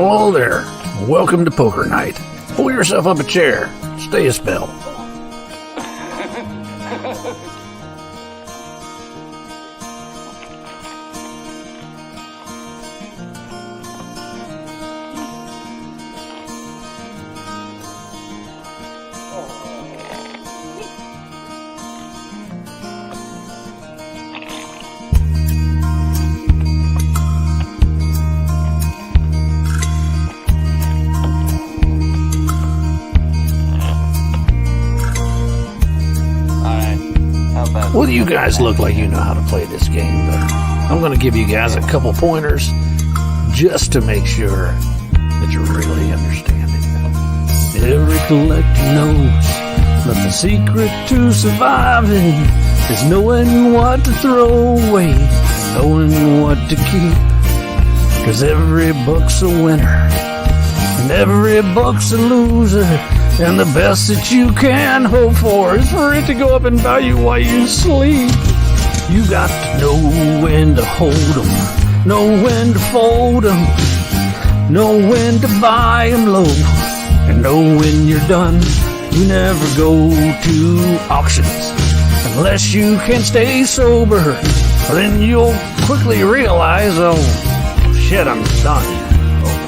Hello there. Welcome to Poker Night. Pull yourself up a chair. Stay a spell. Well, you guys look like you know how to play this game, but I'm going to give you guys a couple pointers just to make sure that you really understand it. Every collector knows that the secret to surviving is knowing what to throw away, knowing what to keep. 'Cause every buck's a winner, and every buck's a loser. And the best that you can hope for is for it to go up in value while you sleep. You got to know when to hold 'em, know when to fold 'em, know when to buy 'em low, and know when you're done. You never go to auctions unless you can stay sober. Then you'll quickly realize, oh shit, I'm done.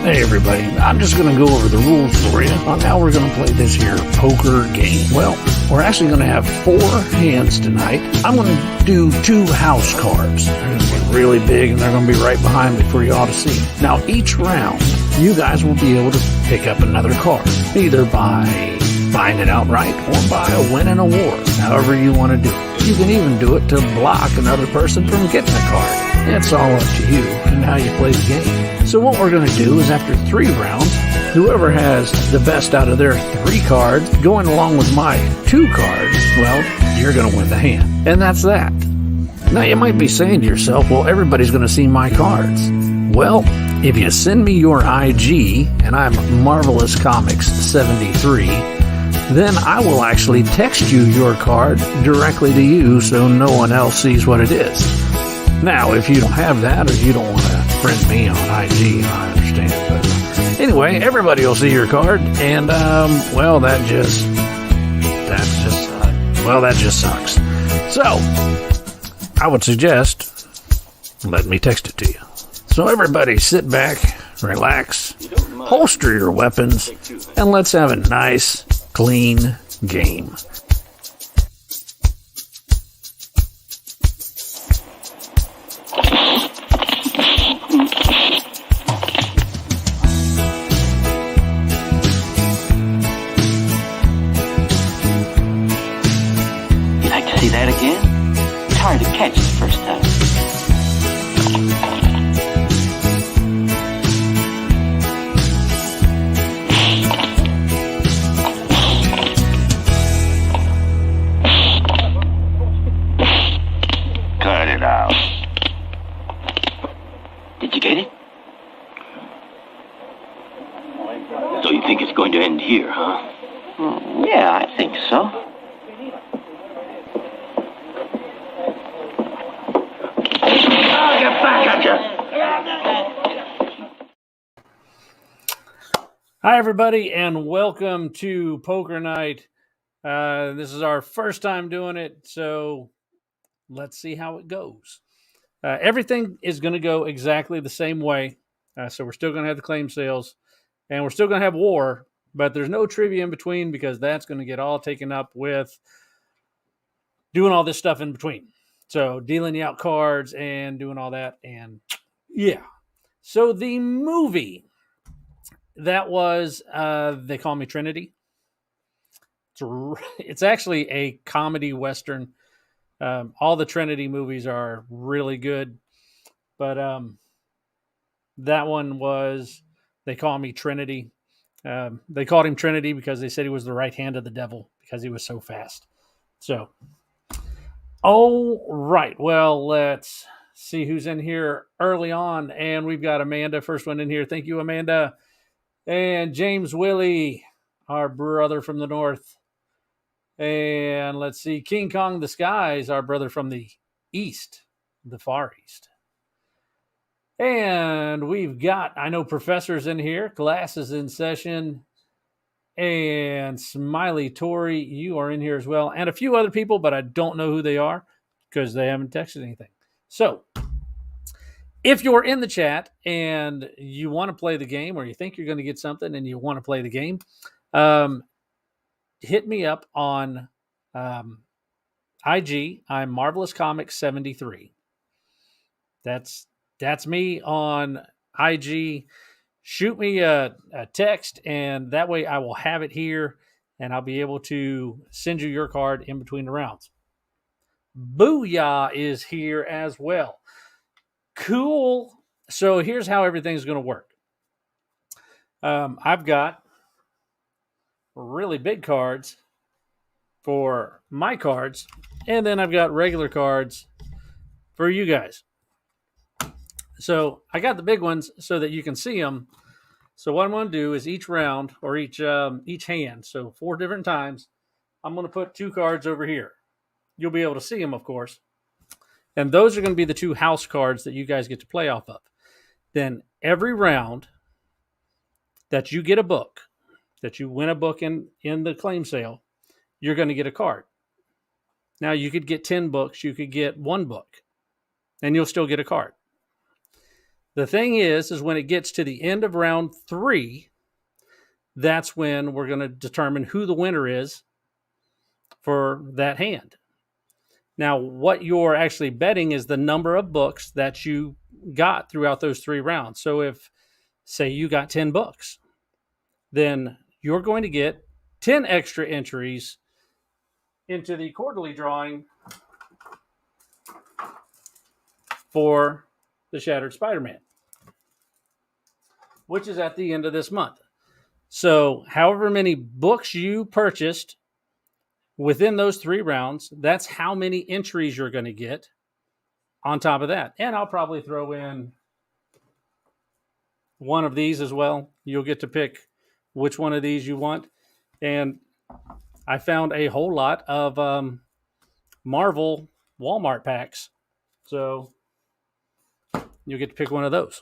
Hey everybody, I'm just going to go over the rules for you on how we're going to play this here poker game. Well, we're actually going to have 4 hands tonight. I'm going to do 2 house cards. They're going to be really big and they're going to be right behind me for you all to see. Now each round, you guys will be able to pick up another card, either by buying it outright or by a win and a war, however you want to do it. You can even do it to block another person from getting a card. It's all up to you and how you play the game. So what we're going to do is after 3 rounds, whoever has the best out of their 3 cards going along with my 2 cards, well, you're going to win the hand. And that's that. Now you might be saying to yourself, well, everybody's going to see my cards. Well, if you send me your IG, and I'm Marvelous Comics 73, then I will actually text you your card directly to you so no one else sees what it is. Now, if you don't have that or you don't want to friend me on IG, I understand. But anyway, everybody will see your card, and well, that just sucks. So, I would suggest let me text it to you. So everybody sit back, relax, holster your weapons, and let's have a nice, clean game. See that again? It's hard to catch the first time. Cut it out. Did you get it? So you think it's going to end here, huh? Yeah, I think so. Get back at you! Hi, everybody, and welcome to Poker Night. This is our first time doing it, so let's see how it goes. Everything is going to go exactly the same way. So we're still going to have the claim sales, and we're still going to have war, but there's no trivia in between because that's going to get all taken up with doing all this stuff in between. So dealing you out cards and doing all that. And yeah. So the movie that was, They Call Me Trinity. It's actually a comedy Western. All the Trinity movies are really good. But that one was They Call Me Trinity. They called him Trinity because they said he was the right hand of the devil because he was so fast. So... all right. Well, let's see who's in here early on. And we've got Amanda, first one in here. Thank you, Amanda. And James Willie, our brother from the north. And let's see, King Kong the Skies, our brother from the east, the far east. And we've got, I know professors in here, classes in session, and Smiley Tori, you are in here as well, and a few other people, but I don't know who they are because they haven't texted anything. So if you're in the chat and you want to play the game, or you think you're going to get something and you want to play the game, hit me up on IG. I'm Marvelous Comics 73. That's me on IG. Shoot me a text, and that way I will have it here, and I'll be able to send you your card in between the rounds. Booyah is here as well. Cool. So here's how everything's going to work. I've got really big cards for my cards, and then I've got regular cards for you guys. So I got the big ones so that you can see them. So what I'm going to do is each round, or each hand, so 4 different times, I'm going to put 2 cards over here. You'll be able to see them, of course. And those are going to be the 2 house cards that you guys get to play off of. Then every round that you get a book, that you win a book in the claim sale, you're going to get a card. Now, you could get 10 books. You could get 1 book, and you'll still get a card. The thing is when it gets to the end of round 3, that's when we're going to determine who the winner is for that hand. Now, what you're actually betting is the number of books that you got throughout those 3 rounds. So if, say, you got 10 books, then you're going to get 10 extra entries into the quarterly drawing for the Shattered Spider-Man, which is at the end of this month. So however many books you purchased within those 3 rounds, that's how many entries you're going to get on top of that. And I'll probably throw in one of these as well. You'll get to pick which one of these you want. And I found a whole lot of Marvel Walmart packs. So you'll get to pick one of those.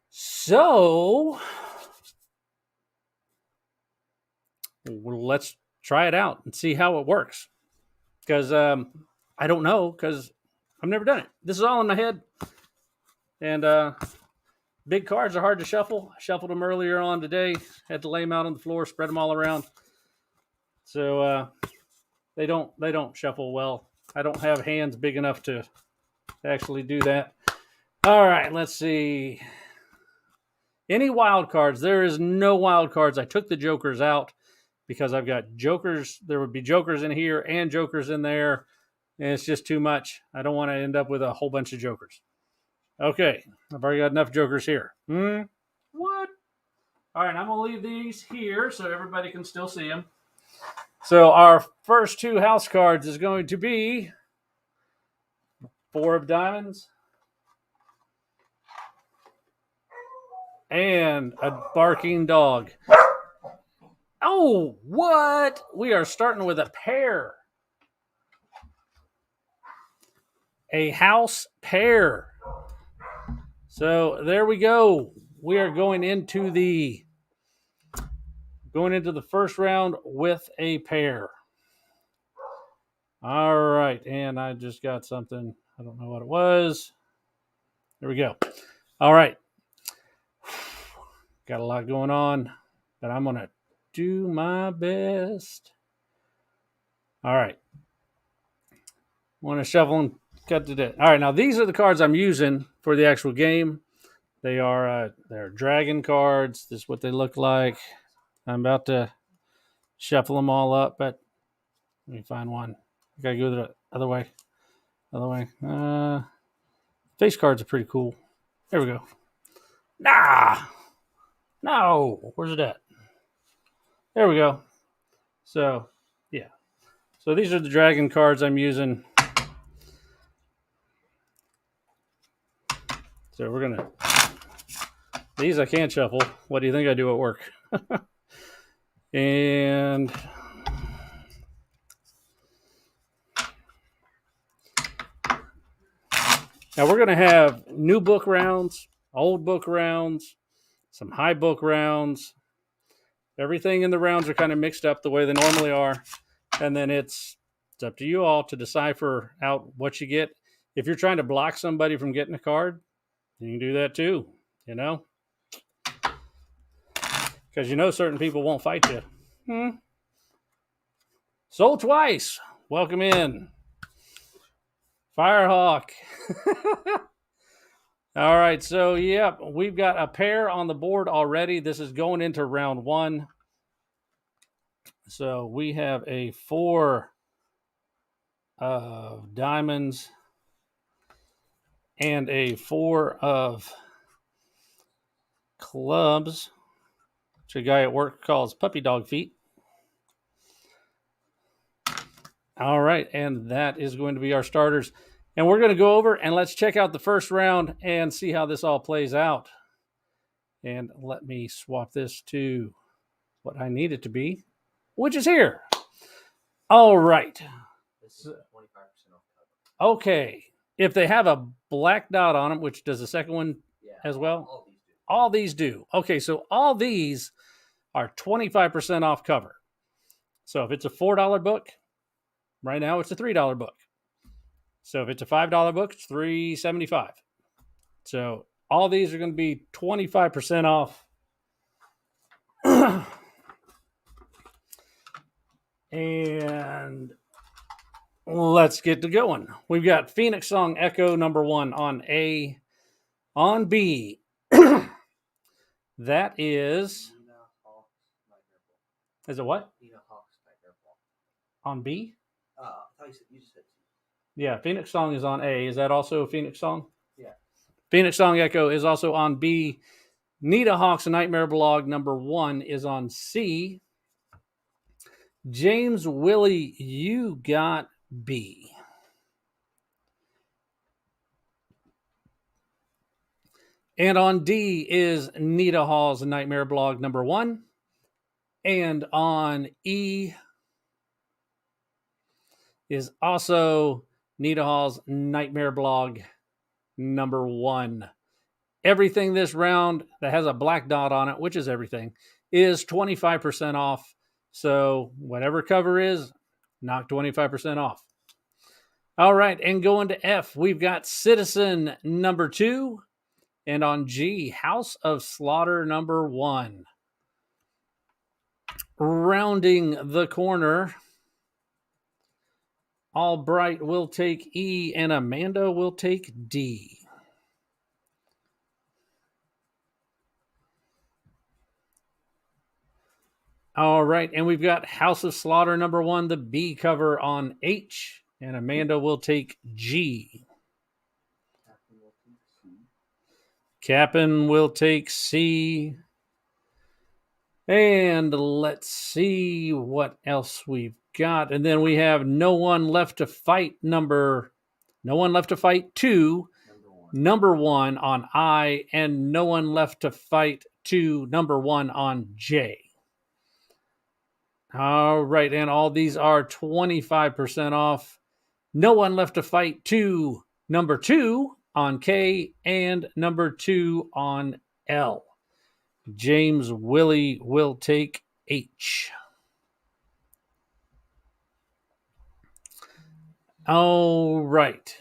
So let's try it out and see how it works. Because I don't know, because I've never done it. This is all in my head. And big cards are hard to shuffle. I shuffled them earlier on today. Had to lay them out on the floor, spread them all around. So they don't shuffle well. I don't have hands big enough to actually do that. All right, let's see. Any wild cards? There is no wild cards. I took the jokers out because I've got jokers. There would be jokers in here and jokers in there, and it's just too much. I don't want to end up with a whole bunch of jokers. Okay, I've already got enough jokers here. What? All right, I'm going to leave these here so everybody can still see them. So our first 2 house cards is going to be 4 of diamonds and a barking dog. Oh, what? We are starting with a pair. A house pair. So there we go. We are going into the first round with a pair. All right, and I just got something. I don't know what it was. There we go. All right. Got a lot going on, but I'm going to do my best. All right. Want to shuffle and cut to death. All right, now these are the cards I'm using for the actual game. They're dragon cards. This is what they look like. I'm about to shuffle them all up, but let me find one. I gotta go the other way. Face cards are pretty cool. There we go. No, where's it at? There we go. So, yeah. So these are the dragon cards I'm using. So we're gonna. These I can't shuffle. What do you think I do at work? And Now we're going to have new book rounds, old book rounds, some high book rounds. Everything in the rounds are kind of mixed up the way they normally are. And then it's up to you all to decipher out what you get. If you're trying to block somebody from getting a card, you can do that too, you know? Because you know certain people won't fight you. Sold twice. Welcome in. Firehawk. All right, so yeah, we've got a pair on the board already. This is going into round one. So we have a 4 of diamonds and a 4 of clubs, which a guy at work calls puppy dog feet. All right, and that is going to be our starters. And we're going to go over and let's check out the first round and see how this all plays out. And let me swap this to what I need it to be, which is here. All right. This is 25% off. Okay. If they have a black dot on them, which does the second one as well? All these do. Okay, so all these are 25% off cover. So if it's a $4 book, right now it's a $3 book. So if it's a $5 book, it's $3.75. So all these are going to be 25% off. And let's get to going. We've got Phoenix Song Echo number 1 on A. On B, that is it what? On B? I thought you just said Yeah, Phoenix Song is on A. Is that also a Phoenix Song? Yeah. Phoenix Song Echo is also on B. Nita Hawk's Nightmare Blog number 1 is on C. James Willie, you got B. And on D is Nita Hall's Nightmare Blog number 1. And on E is also Nita Hall's Nightmare Blog number 1. Everything this round that has a black dot on it, which is everything, is 25% off. So whatever cover is, knock 25% off. All right, and going to F, we've got Citizen number 2. And on G, House of Slaughter number 1. Rounding the corner, Albright will take E and Amanda will take D. All right, and we've got House of Slaughter number 1, the B cover on H, and Amanda will take G. Cap'n will take C. And let's see what else we've got. And then we have No One Left to Fight No One Left to Fight 2, number 1 on I, and No One Left to Fight 2, number 1 on J. All right, and all these are 25% off. No One Left to Fight 2, number 2 on K, and number 2 on L. James Willie will take H. All right.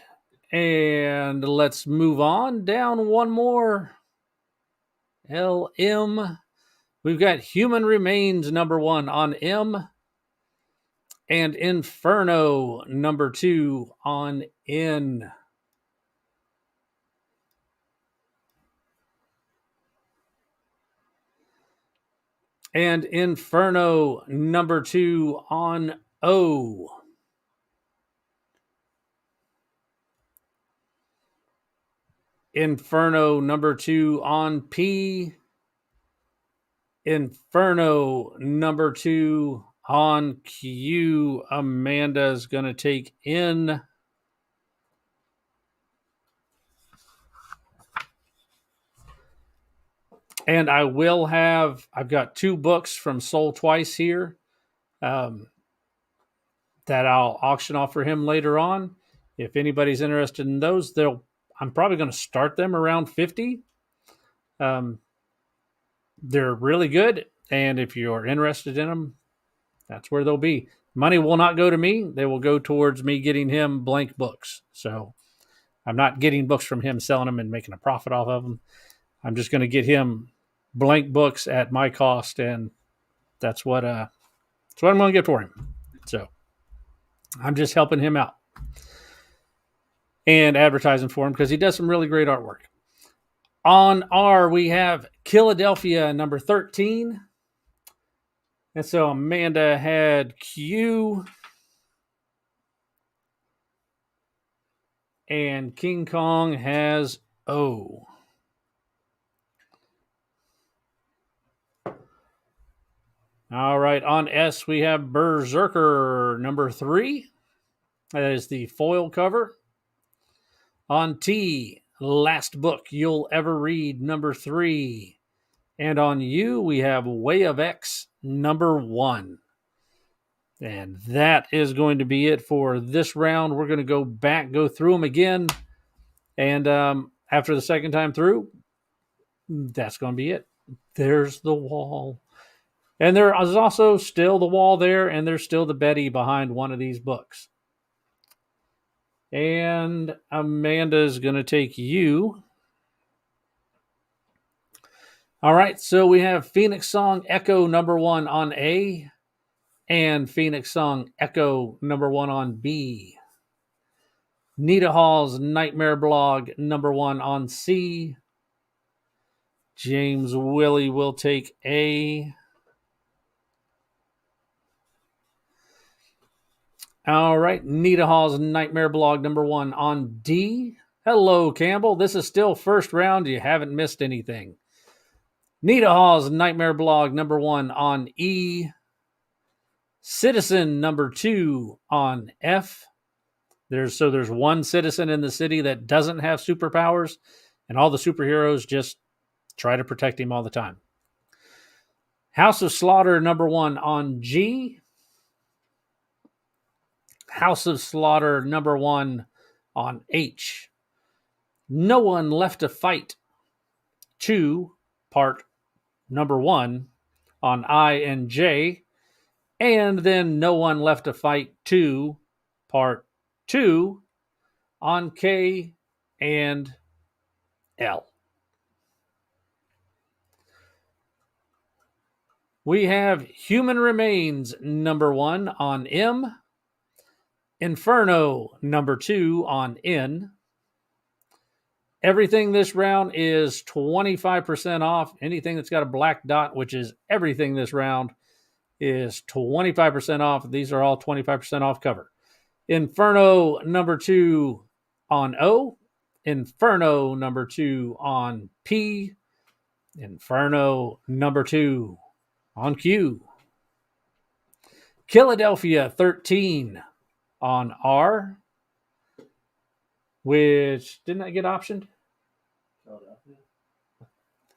And let's move on down one more. LM. We've got Human Remains number 1 on M. And Inferno number 2 on N. And Inferno number 2 on O. Inferno number 2 on P. Inferno number 2 on Q. Amanda's going to take N. And I've got 2 books from Soul Twice here that I'll auction off for him later on. If anybody's interested in those, I'm probably going to start them around 50. They're really good, and if you're interested in them, that's where they'll be. Money will not go to me. They will go towards me getting him blank books. So I'm not getting books from him, selling them, and making a profit off of them. I'm just going to get him blank books at my cost, and that's what I'm going to get for him. So I'm just helping him out and advertising for him because he does some really great artwork. On R, we have Philadelphia, number 13. And so Amanda had Q, and King Kong has O. All right, on S, we have Berserker, number 3. That is the foil cover. On T, Last Book You'll Ever Read, number 3. And on U, we have Way of X, number 1. And that is going to be it for this round. We're going to go through them again. And after the second time through, that's going to be it. There's the wall. And there is also still the wall there, and there's still the Betty behind one of these books. And Amanda's going to take you. All right, so we have Phoenix Song Echo number 1 on A, and Phoenix Song Echo number 1 on B. Nita Hall's Nightmare Blog number 1 on C. James Willie will take A. All right, Nita Hall's Nightmare Blog number 1 on D. Hello, Campbell. This is still first round. You haven't missed anything. Nita Hall's Nightmare Blog number 1 on E. Citizen number 2 on F. There's one citizen in the city that doesn't have superpowers, and all the superheroes just try to protect him all the time. House of Slaughter number 1 on G. House of Slaughter number 1 on H. No One Left to Fight 2, part number 1 on I and J. And then No One Left to Fight 2, part 2 on K and L. We have Human Remains number 1 on M. Inferno number 2 on N. Everything this round is 25% off. Anything that's got a black dot, which is everything this round, is 25% off. These are all 25% off cover. Inferno number 2 on O. Inferno number 2 on P. Inferno number 2 on Q. Philadelphia 13 on R, which didn't that get optioned?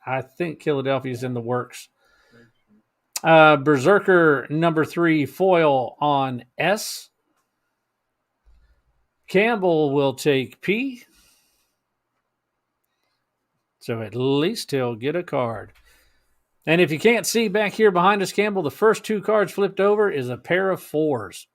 I think Philadelphia's in the works. Berserker number 3 foil on S. Campbell will take P. So at least he'll get a card. And if you can't see back here behind us, Campbell, the first 2 cards flipped over is a pair of 4s.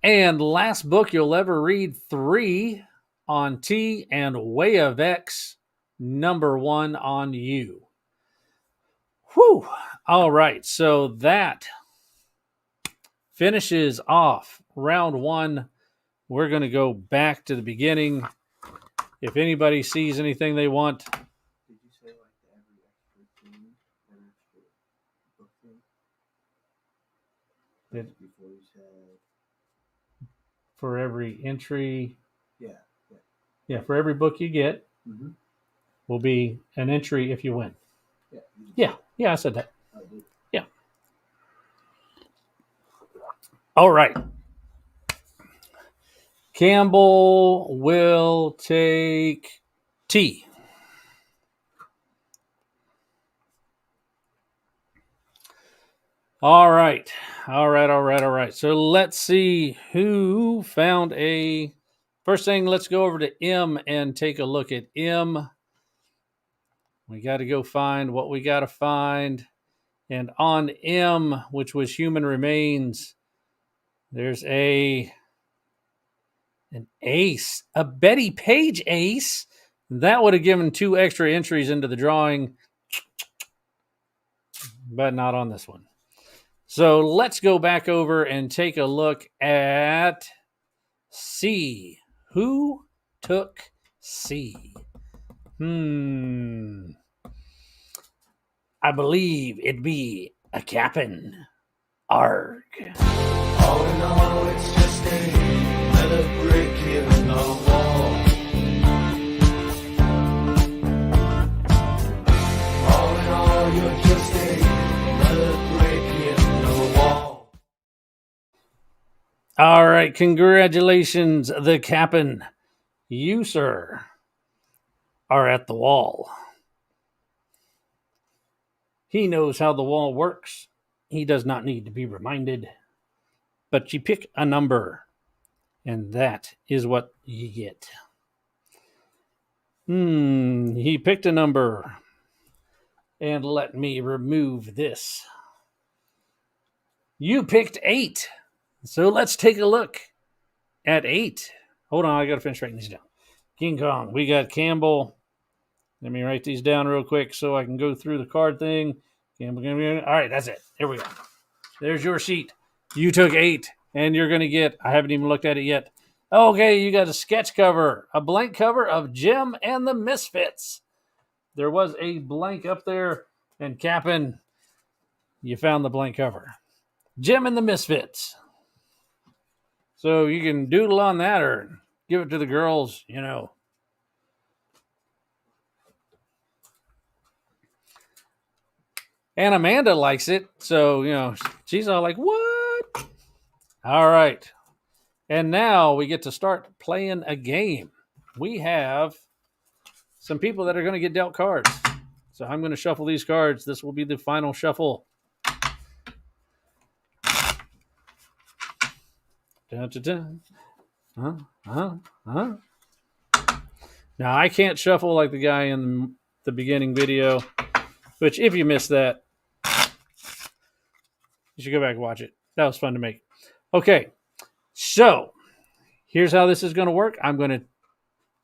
And Last Book You'll Ever Read 3 on T, and Way of X number 1 on U. Whew. All right, so that finishes off round 1. We're going to go back to the beginning. If anybody sees anything they want. Did you say like every extra thing or extra book thing? Before you said For every entry. Yeah, for every book you get, mm-hmm. will be an entry if you win. Yeah, I said that. I did. Yeah. All right. Campbell will take T. All right. So let's see who found a First thing, let's go over to M and take a look at M. We got to go find what we got to find. And on M, which was human remains, there's an ace, a Betty Page ace. That would have given 2 extra entries into the drawing, but not on this one. So let's go back over and take a look at C. Who took C? I believe it'd be a cap'n. Arg. All in all, it's just another brick in the wall. All in all, you're just another brick in the wall. All right, congratulations, the cap'n. You, sir, are at the wall. He knows how the wall works. He does not need to be reminded. But you pick a number, and that is what you get. He picked a number. And let me remove this. You picked 8. So let's take a look at 8. Hold on, I got to finish writing these down. King Kong. We got Campbell. Let me write these down real quick so I can go through the card thing. Campbell. All right, that's it. Here we go. There's your sheet. You took 8, and you're going to get, I haven't even looked at it yet. Okay, you got a sketch cover, a blank cover of Jim and the Misfits. There was a blank up there, and Cap'n, you found the blank cover. Jim and the Misfits. So you can doodle on that or give it to the girls, you know. And Amanda likes it, so, you know, she's all like, what? All right. And now we get to start playing a game. We have some people that are going to get dealt cards. So I'm going to shuffle these cards. This will be the final shuffle. Dun, dun, dun. Now, I can't shuffle like the guy in the beginning video, which if you missed that, you should go back and watch it. That was fun to make. Okay, so here's how this is going to work.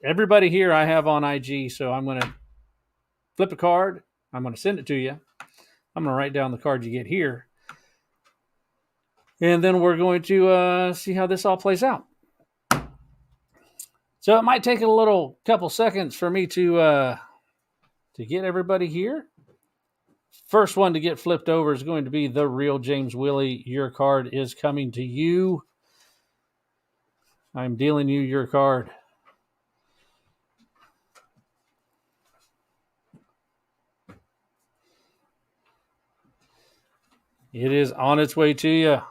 Everybody here I have on IG, so I'm going to flip a card. I'm going to send it to you. I'm going to write down the card you get here. And then we're going to see how this all plays out. So it might take a couple seconds for me to get everybody here. First one to get flipped over is going to be the real James Willie. Your card is coming to you. I'm dealing you your card. It is on its way to you.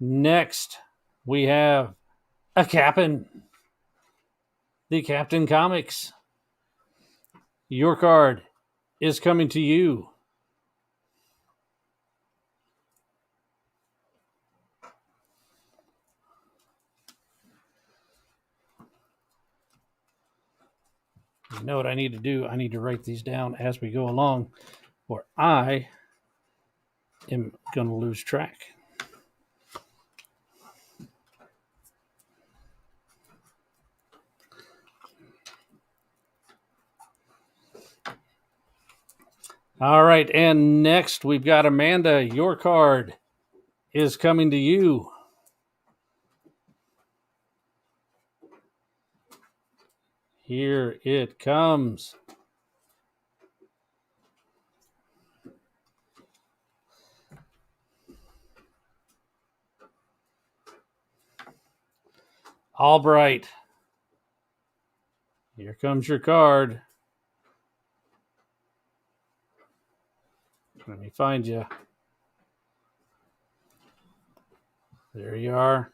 Next, we have a Cap'n. The Captain Comics. Your card is coming to you. You know what I need to do? I need to write these down as we go along, or I am going to lose track. All right, and next we've got Amanda. Your card is coming to you. Here it comes. Albright. Here comes your card. Let me find you. There you are.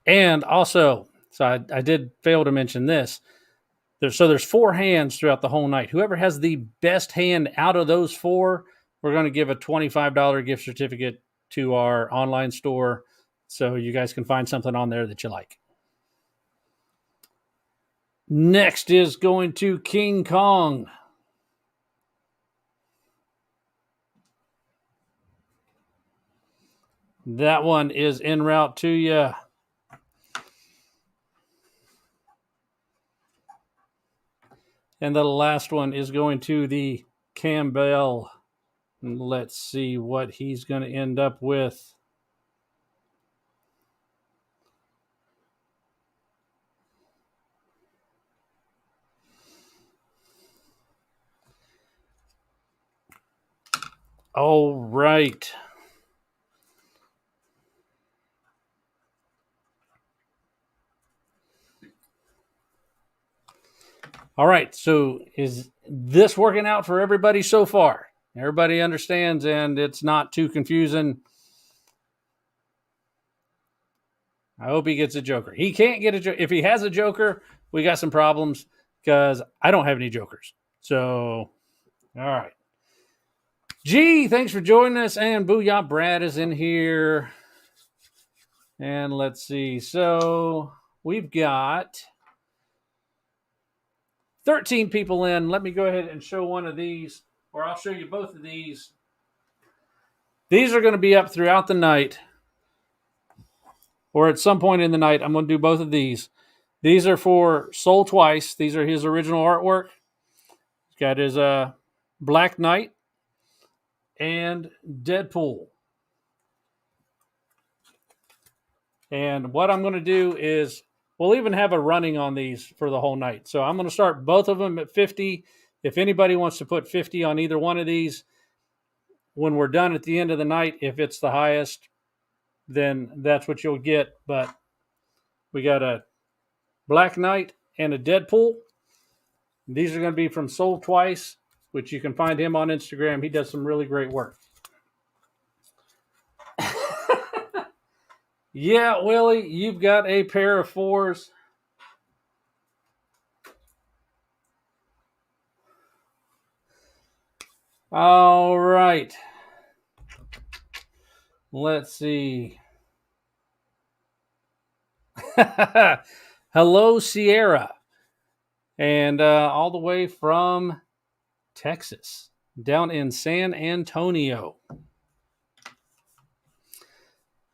And also, so I did fail to mention this. There's 4 hands throughout the whole night. Whoever has the best hand out of those 4, we're going to give a $25 gift certificate to our online store, so you guys can find something on there that you like. Next is going to King Kong. That one is en route to you. And the last one is going to the Campbell. Let's see what he's going to end up with. All right. All right. So is this working out for everybody so far? Everybody understands and it's not too confusing. I hope he gets a joker. He can't get a joker. If he has a joker, we got some problems because I don't have any jokers. So, all right. Gee, thanks for joining us. And Booyah Brad is in here. And let's see. So we've got 13 people in. Let me go ahead and show one of these, or I'll show you both of these. These are going to be up throughout the night, or at some point in the night. I'm going to do both of these. These are for Soul Twice. These are his original artwork. He's got his Black Knight and Deadpool. And what I'm going to do is we'll even have a running on these for the whole night. So I'm going to start both of them at 50. If anybody wants to put 50 on either one of these, when we're done at the end of the night, if it's the highest, then that's what you'll get. But we got a Black Knight and a Deadpool. These are going to be from Soul Twice, which you can find him on Instagram. He does some really great work. Yeah, Willie, you've got a pair of 4s. All right. Let's see. Hello, Sierra. And all the way from Texas, down in San Antonio.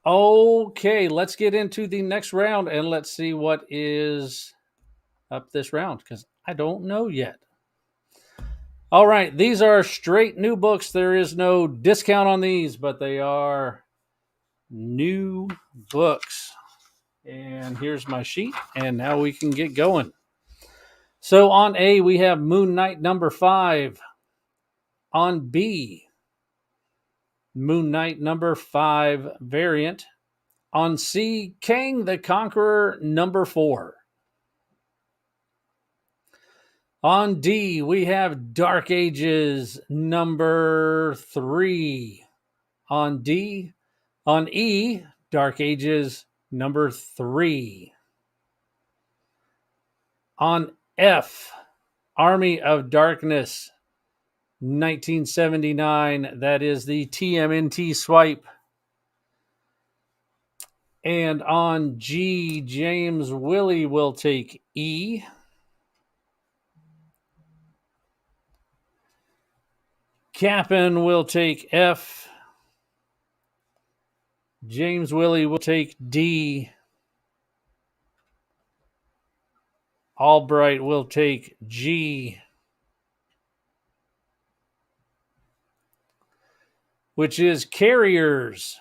Okay, let's get into the next round and let's see what is up this round because I don't know yet. All right, these are straight new books. There is no discount on these, but they are new books. And here's my sheet, and now we can get going. So on A, we have Moon Knight number 5. On B, Moon Knight number 5 variant. On C, Kang the Conqueror number 4. On D, we have Dark Ages number 3. On E, Dark Ages number 3. On F, Army of Darkness 1979. That is the TMNT swipe. And on G, James Willie will take E. Cap'n will take F. James Willie will take D. Albright will take G. Which is Carriers.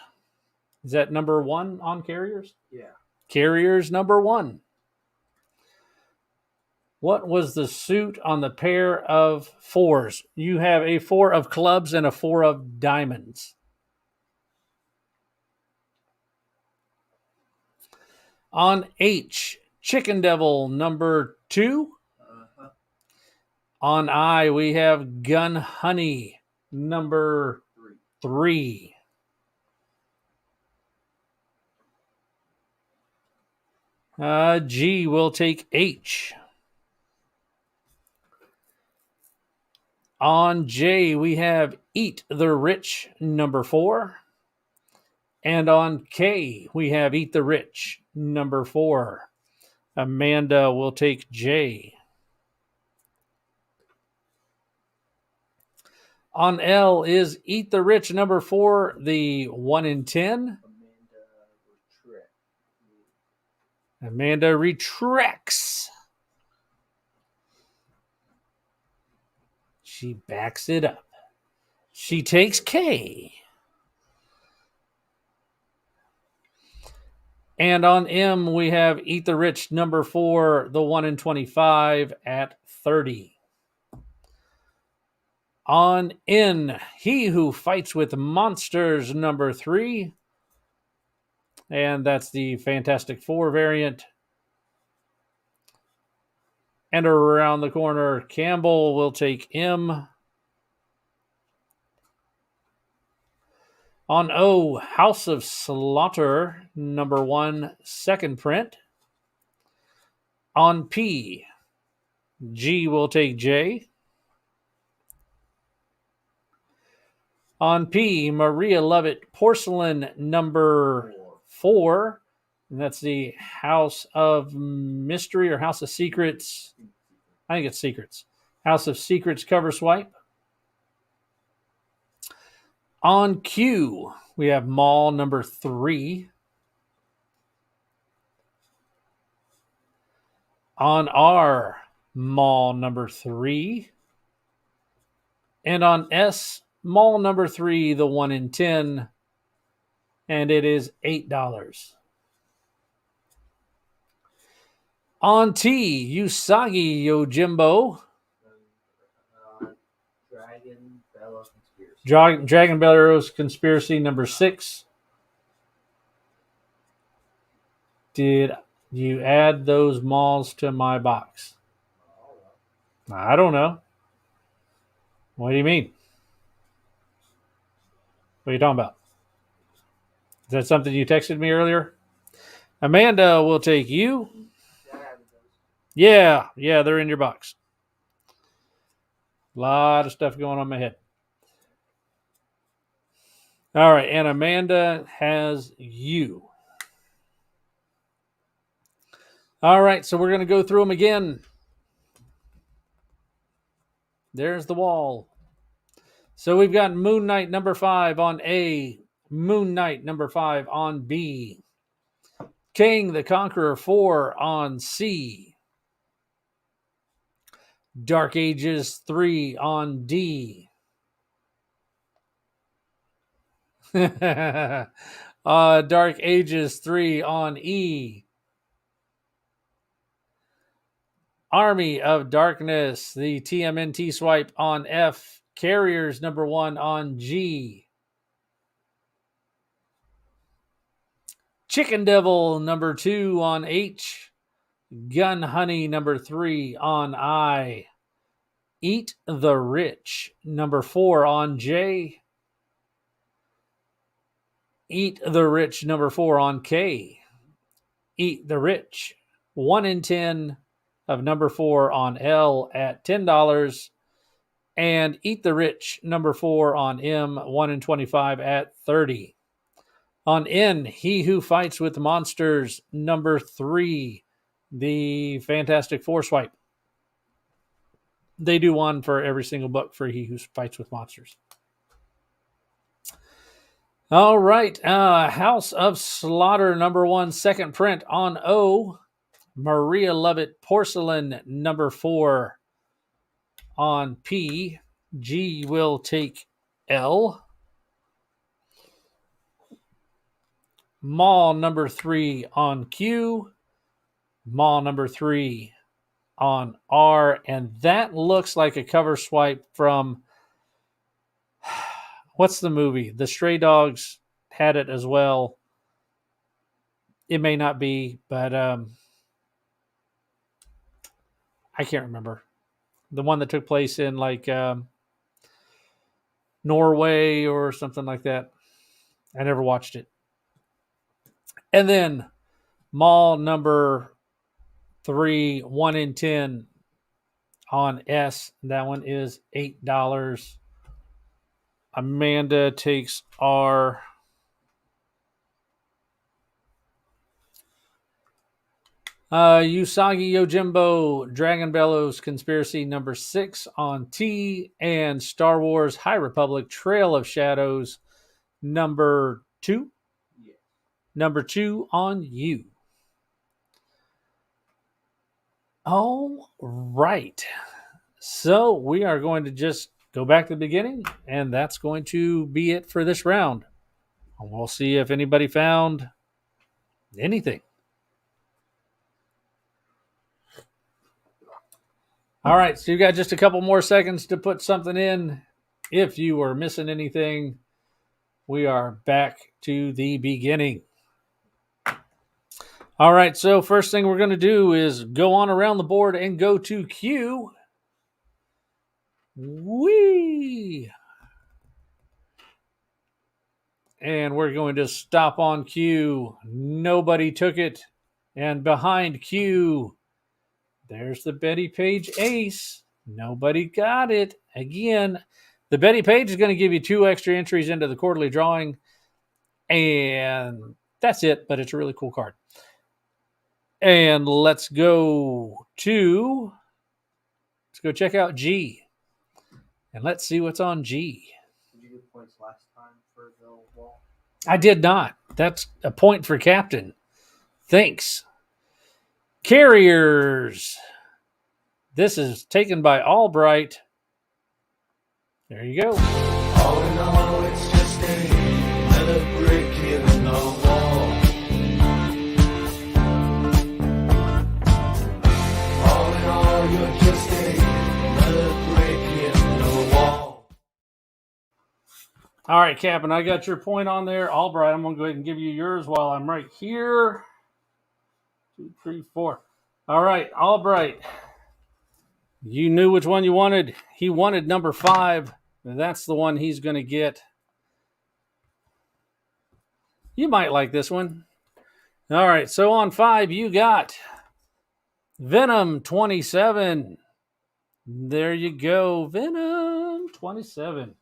Is that number 1 on Carriers? Yeah. Carriers number 1. What was the suit on the pair of 4s? You have a 4 of clubs and a 4 of diamonds. On H, Chicken Devil number 2. Uh-huh. On I, we have Gun Honey number 3. G will take H. On J, we have Eat the Rich, number 4. And on K, we have Eat the Rich, number 4. Amanda will take J. On L is Eat the Rich, number 4, the 1 in 10. Amanda retracts. She backs it up. She takes K. And on M, we have Eat the Rich, number 4, the 1 in 25 at 30. On N, He Who Fights with Monsters, number 3. And that's the Fantastic Four variant. And around the corner, Campbell will take M. On O, House of Slaughter, number 1, second print. On P, G will take J. On P, Maria Lovett, Porcelain, number 4. And that's the House of Mystery or House of Secrets. I think it's Secrets. House of Secrets cover swipe. On Q, we have Mall number 3. On R, Mall number 3. And on S, Mall number 3, the 1 in 10. And it is $8. On T, Usagi Yojimbo. Dragon Bellows Conspiracy number 6. Did you add those malls to my box? I don't know. What do you mean? What are you talking about? Is that something you texted me earlier? Amanda will take you. Yeah, they're in your box. A lot of stuff going on in my head. All right, and Amanda has you. All right, so we're going to go through them again. There's the wall. So we've got Moon Knight number 5 on A, Moon Knight number 5 on B, King the Conqueror 4 on C, Dark Ages 3 on D, Dark Ages 3 on E, Army of Darkness, the TMNT swipe on F, Carriers number 1 on G, Chicken Devil number 2 on H, Gun Honey number 3 on I, Eat the Rich number 4 on J, Eat the Rich number 4 on K, Eat the Rich 1 in 10 of number 4 on L at $10, and Eat the Rich number 4 on M 1 in 25 at $30. On N, He Who Fights with Monsters number 3, the Fantastic Four swipe. They do one for every single book for He Who Fights with Monsters. All right, House of Slaughter number 1, second print on O, Maria Lovett Porcelain number 4 on P. G will take L. Mall number 3 on Q. Mall number 3 on R. And that looks like a cover swipe from, what's the movie? The Stray Dogs had it as well. It may not be, but I can't remember. The one that took place in like Norway or something like that. I never watched it. And then Mall number 3, 1 in 10 on S. That one is $8. Amanda takes R. Usagi Yojimbo, Dragon Bellows Conspiracy number 6 on T, and Star Wars High Republic Trail of Shadows number 2. Yeah. Number 2 on U. All right. So we are going to just go back to the beginning, and that's going to be it for this round. We'll see if anybody found anything. All right, so you got just a couple more seconds to put something in. If you are missing anything, we are back to the beginning. All right, so first thing we're going to do is go on around the board and go to Q. Whee! And we're going to stop on Q. Nobody took it. And behind Q, there's the Betty Page Ace. Nobody got it. Again, the Betty Page is going to give you 2 extra entries into the quarterly drawing. And that's it, but it's a really cool card. And let's go check out G. And let's see what's on G. Did you get points last time for the wall? I did not. That's a point for Captain. Thanks. Carriers. This is taken by Albright. There you go. All in all, it's just another brick in the wall. All in all, you're just another brick in the wall. All right, Captain, I got your point on there. Albright, I'm going to go ahead and give you yours while I'm right here. 2, 3, 4. All right, Albright. You knew which one you wanted. He wanted number 5. And that's the one he's going to get. You might like this one. All right, so on 5, you got Venom 27. There you go, Venom 27.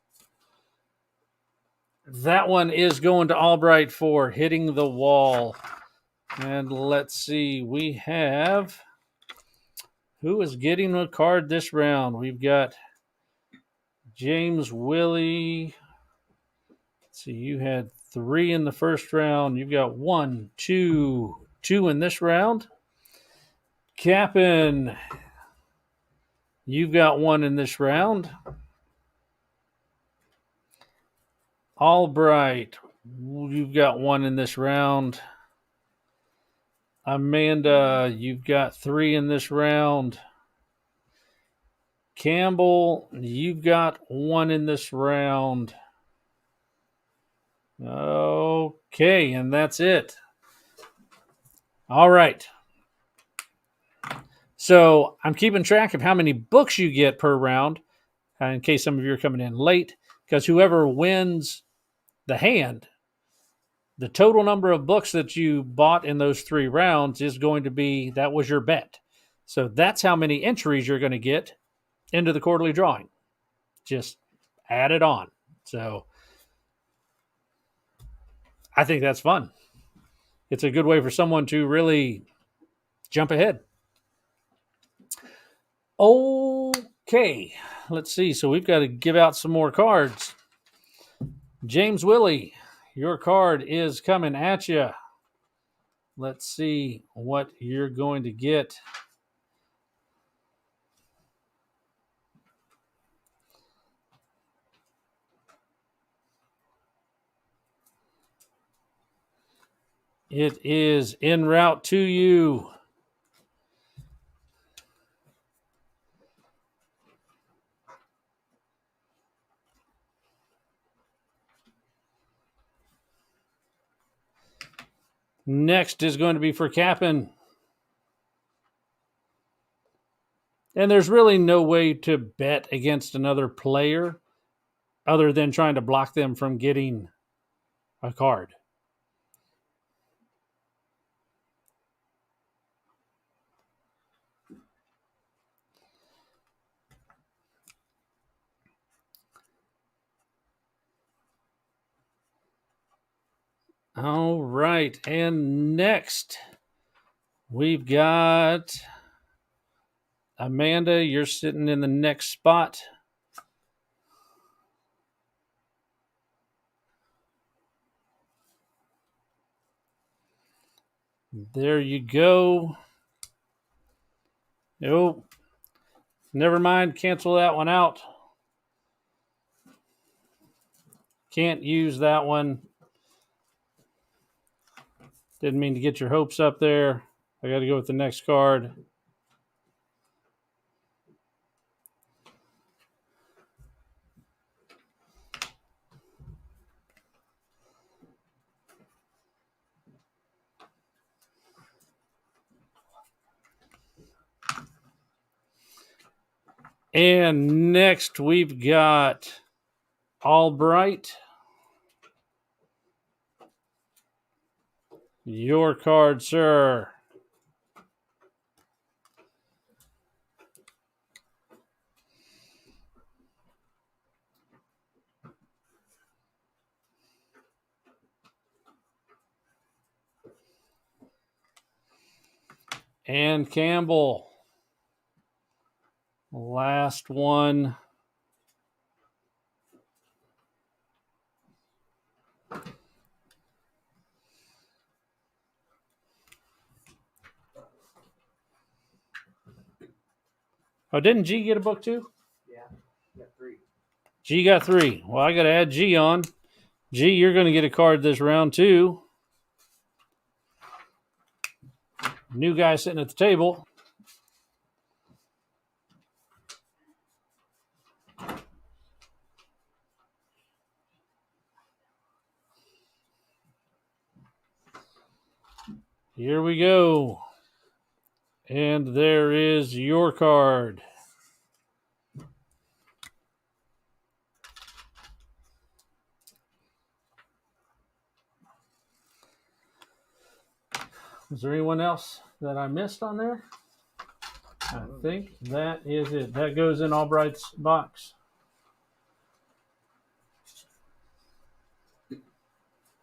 That one is going to Albright for hitting the wall. And let's see, we have... Who is getting a card this round? We've got James Willie. Let's see, you had 3 in the first round. You've got 1, 2 in this round. Cap'n, you've got 1 in this round. Albright, you've got 1 in this round. Amanda, you've got 3 in this round. Campbell, you've got 1 in this round. Okay, and that's it. All right. So I'm keeping track of how many books you get per round, in case some of you are coming in late, because whoever wins the hand, the total number of books that you bought in those 3 rounds is going to be, that was your bet. So that's how many entries you're going to get into the quarterly drawing. Just add it on. So I think that's fun. It's a good way for someone to really jump ahead. Okay, let's see. So we've got to give out some more cards. James Willie, your card is coming at you. Let's see what you're going to get. It is en route to you. Next is going to be for Cap'n. And there's really no way to bet against another player other than trying to block them from getting a card. All right. And next, we've got Amanda. You're sitting in the next spot. There you go. Oh, never mind. Cancel that one out. Can't use that one. Didn't mean to get your hopes up there. I got to go with the next card. And next we've got Albright. Your card, sir. And Campbell. Last one. Oh, didn't G get a book too? Yeah, got 3. G got 3. Well, I got to add G on. G, you're going to get a card this round too. New guy sitting at the table. Here we go. And there is your card. Is there anyone else that I missed on there? I think that is it. That goes in Albright's box.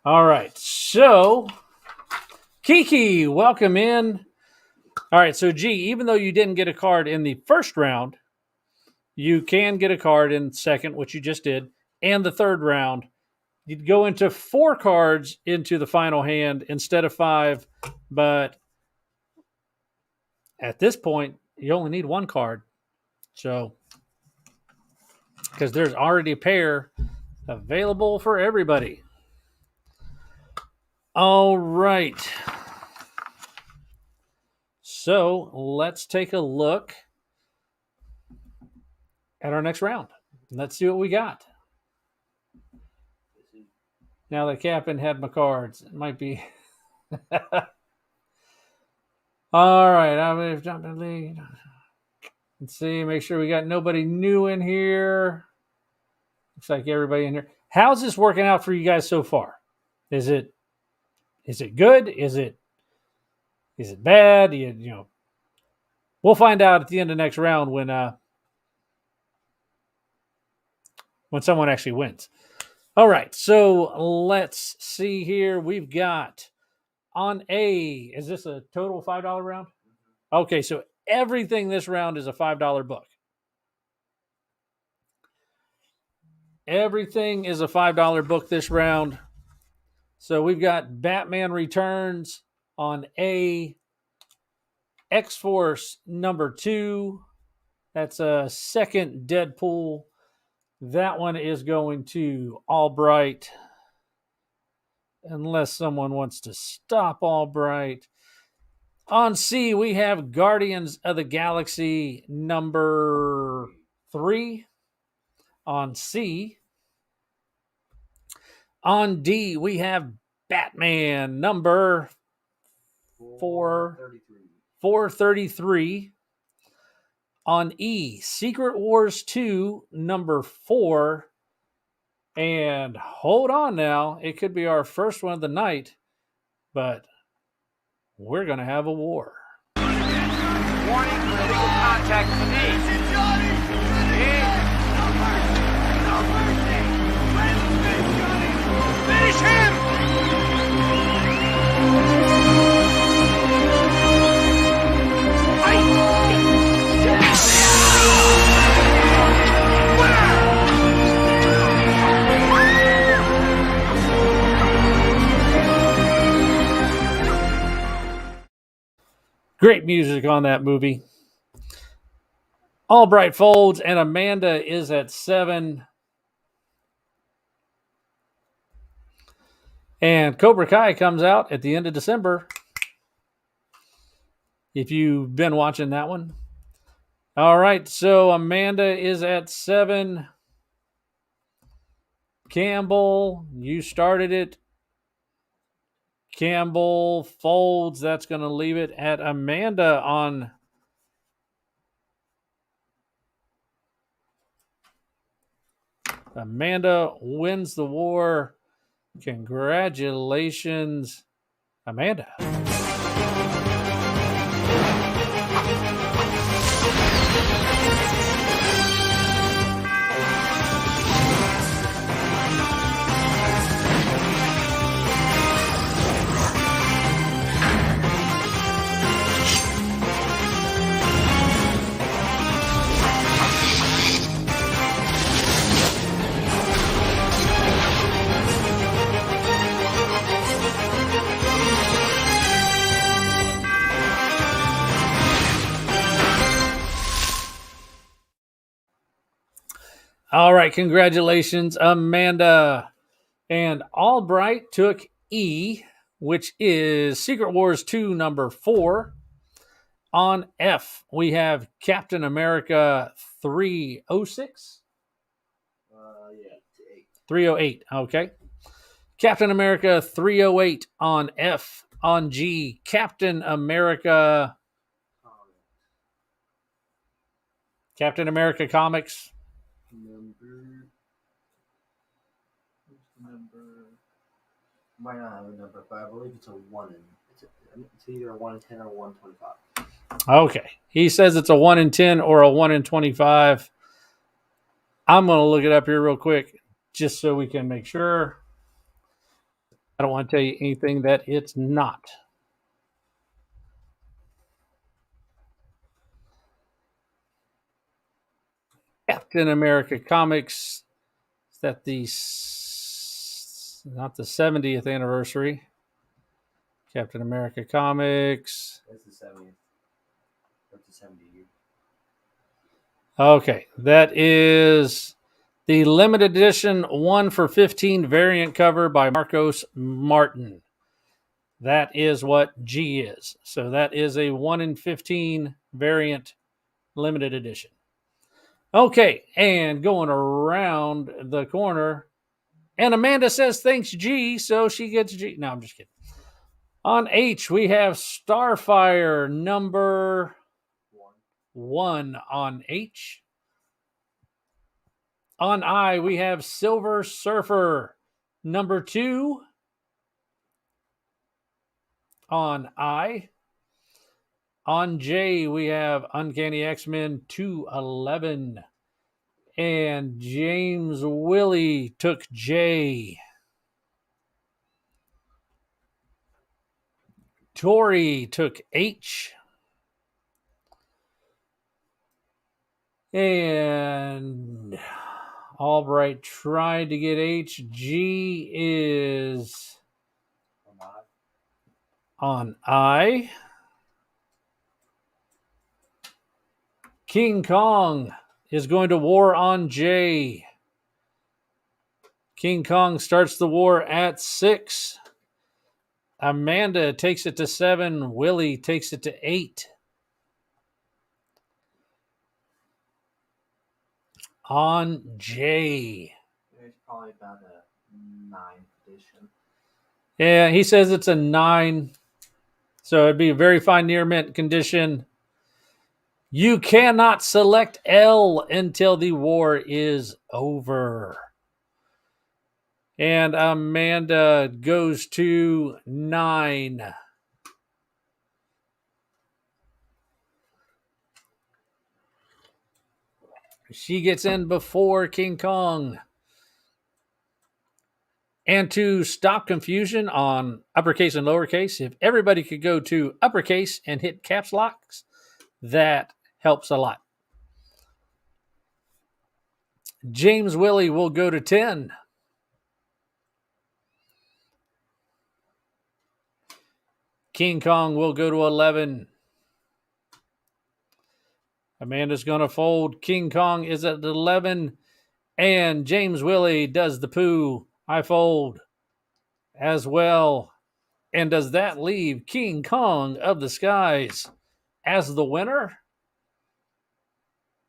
All right. So, Kiki, welcome in. All right. So, G, even though you didn't get a card in the first round, you can get a card in second, which you just did, and the third round. You'd go into 4 cards into the final hand instead of 5, but at this point, you only need 1 card. So, because there's already a pair available for everybody. All right. So, let's take a look at our next round. Let's see what we got. Now that Captain had my cards, it might be. All right, I'm going to jump in the lead. Let's see, make sure we got nobody new in here. Looks like everybody in here. How's this working out for you guys so far? Is it good? Is it bad? You know, we'll find out at the end of the next round when someone actually wins. All right, so let's see here. We've got on A, is this a total $5 round? Okay, so everything this round is a $5 book. Everything is a $5 book this round. So we've got Batman Returns on A, X-Force number 2. That's a second Deadpool. That one is going to Albright. Unless someone wants to stop Albright. On C, we have Guardians of the Galaxy number 3 on C. On D, we have Batman number 433. On E, Secret Wars 2 number 4. And hold on now, it could be our first one of the night, but we're going to have a war. Warning, critical contact to me. No mercy. Finish him! Great music on that movie. Albright folds, and Amanda is at 7. And Cobra Kai comes out at the end of December. If you've been watching that one. All right, so Amanda is at 7. Campbell, you started it. Campbell folds. That's going to leave it at Amanda on. Amanda wins the war. Congratulations, Amanda. All right, congratulations, Amanda. And Albright took E, which is Secret Wars 2, number 4. On F, we have Captain America 306. Yeah, 308, okay. Captain America 308 on F. On G, Captain America. Captain America Comics. Number. Might not have a number, but I believe it's a 1 in. It's either a 1 in 10 or 125. Okay. He says it's a 1 in 10 or a 1 in 25. I'm going to look it up here real quick just so we can make sure. I don't want to tell you anything that it's not. Captain America Comics. Is that not the 70th anniversary? Captain America Comics. That's the 70th. That's the 70th year. Okay, that is the limited edition 1 for 15 variant cover by Marcos Martin. That is what G is. So that is a 1 in 15 variant limited edition. Okay, and going around the corner, and Amanda says thanks G, so she gets G. No, I'm just kidding. On H, we have Starfire number 1 on H. On I, we have Silver Surfer number 2 on I. On J, we have Uncanny X-Men 211. And James Willie took J. Tori took H. And Albright tried to get H. G is on I. King Kong is going to war on J. King Kong starts the war at 6. Amanda takes it to 7. Willie takes it to 8. On J. It's probably about a 9 edition. Yeah, he says it's a 9. So it'd be a very fine near mint condition. You cannot select L until the war is over. And Amanda goes to 9. She gets in before King Kong. And to stop confusion on uppercase and lowercase, if everybody could go to uppercase and hit caps locks, that helps a lot. James Willie will go to 10. King Kong will go to 11. Amanda's going to fold. King Kong is at 11. And James Willie does the poo. I fold as well. And does that leave King Kong of the Skies as the winner?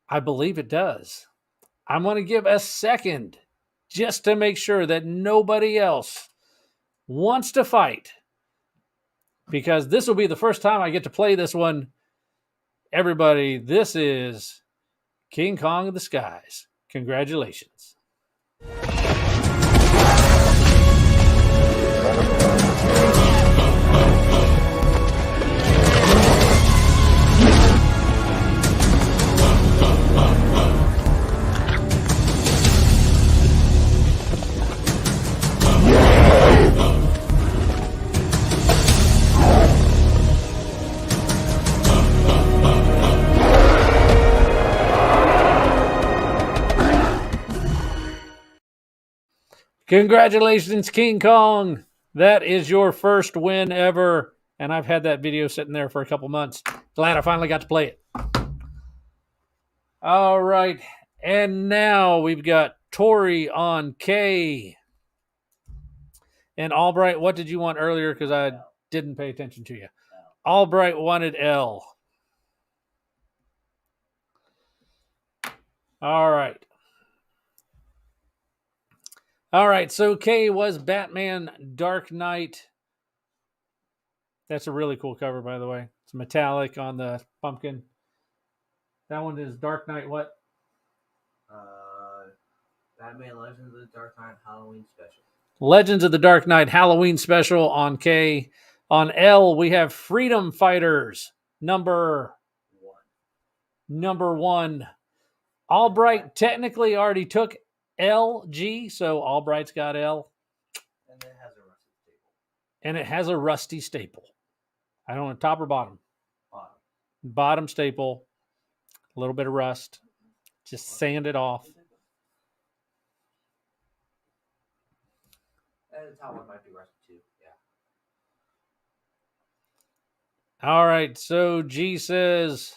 I believe it does. I'm going to give a second just to make sure that nobody else wants to fight, because this will be the first time I get to play this one. Everybody, this is King Kong of the Skies. Congratulations. Congratulations, King Kong. That is your first win ever. And I've had that video sitting there for a couple months. Glad I finally got to play it. All right. And now we've got Tori on K. And Albright, what did you want earlier? Because I didn't pay attention to you. Albright wanted L. All right. All right, so K was Batman Dark Knight. That's a really cool cover, by the way. It's metallic on the pumpkin. That one is Dark Knight what? Batman Legends of the Dark Knight Halloween Special. Legends of the Dark Knight Halloween Special on K. On L, we have Freedom Fighters, number one. Albright technically already took LG, so Albright's got L. And it has a rusty staple. And it has a rusty staple. I don't know, top or bottom? Bottom. Bottom staple. A little bit of rust. Just sand it off. And the top one might be rusty too. Yeah. All right, so G says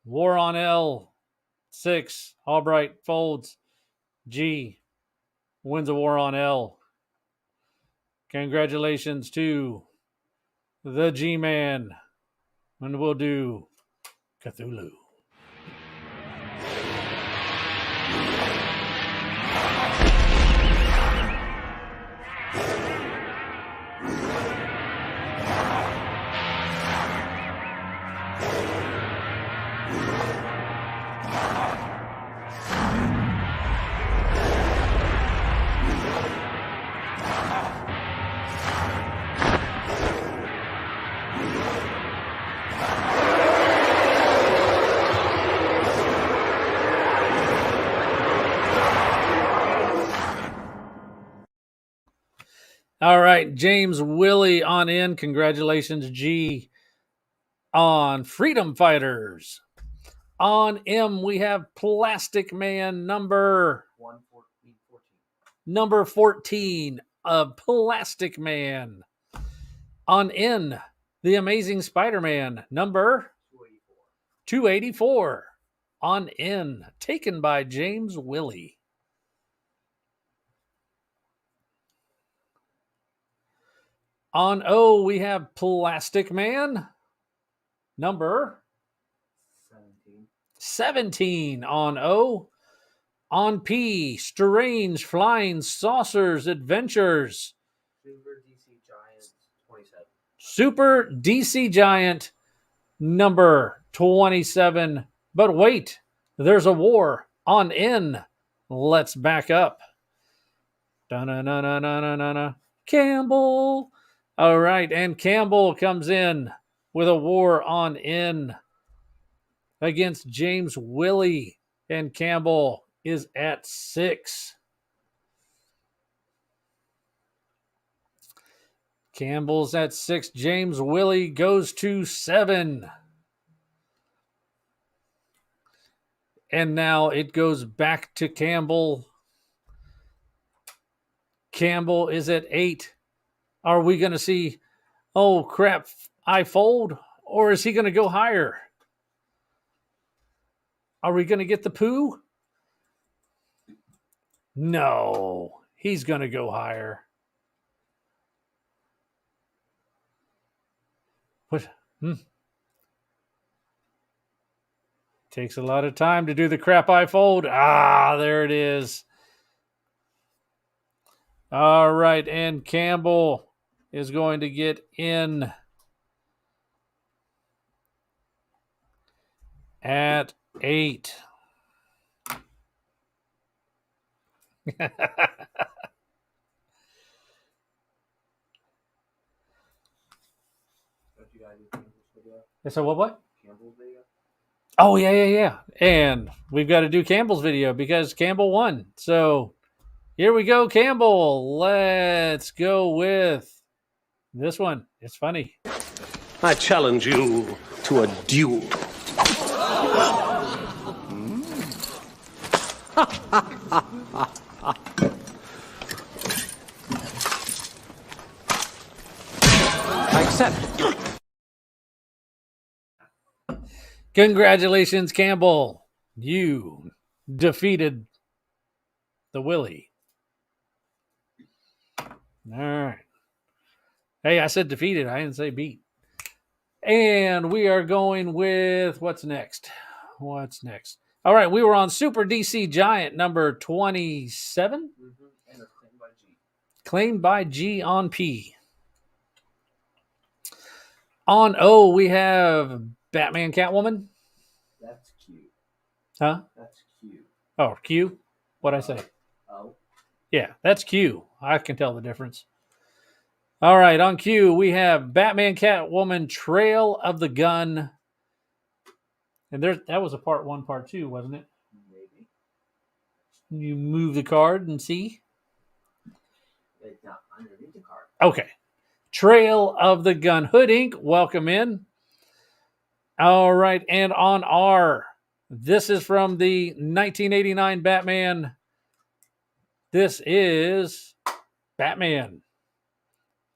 War on L. 6. Albright folds. G wins a War on L. Congratulations to the G-Man. And we'll do Cthulhu. All right, James Willie on in. Congratulations, G, on Freedom Fighters. On M, we have Plastic Man number 14 of Plastic Man. On N, The Amazing Spider-Man number 284. On N, taken by James Willie. On O, we have Plastic Man, number 17 on O. On P, Strange Flying Saucers Adventures. Super DC Giant, number 27. But wait, there's a war on N. Let's back up. Da-na-na-na-na-na-na. Campbell. All right, and Campbell comes in with a war on N against James Willie, and Campbell is at 6. Campbell's at 6. James Willie goes to 7. And now it goes back to Campbell. Campbell is at 8. Are we going to see, oh crap, I fold? Or is he going to go higher? Are we going to get the poo? No. He's going to go higher. What? Takes a lot of time to do the crap I fold. Ah, there it is. All right, and Campbell is going to get in at 8. So what? Campbell's video? Oh, yeah. And we've got to do Campbell's video because Campbell won. So here we go, Campbell. Let's go with this one. It's funny. I challenge you to a duel. I accept. Congratulations, Campbell. You defeated the Willie. All right. Hey, I said defeated. I didn't say beat. And we are going with what's next? What's next? All right. We were on Super DC Giant number 27. And it's claimed by G. Claimed by G on P. On O, we have Batman Catwoman. That's Q. Huh? That's Q. Oh, Q? What'd I say? Oh. Yeah, that's Q. I can tell the difference. All right, on Q, we have Batman Catwoman Trail of the Gun. And that was a part 1, part 2, wasn't it? Maybe. You move the card and see. It's not underneath the card. Okay. Trail of the Gun. Hood Inc., welcome in. All right, and on R, this is from the 1989 Batman. This is Batman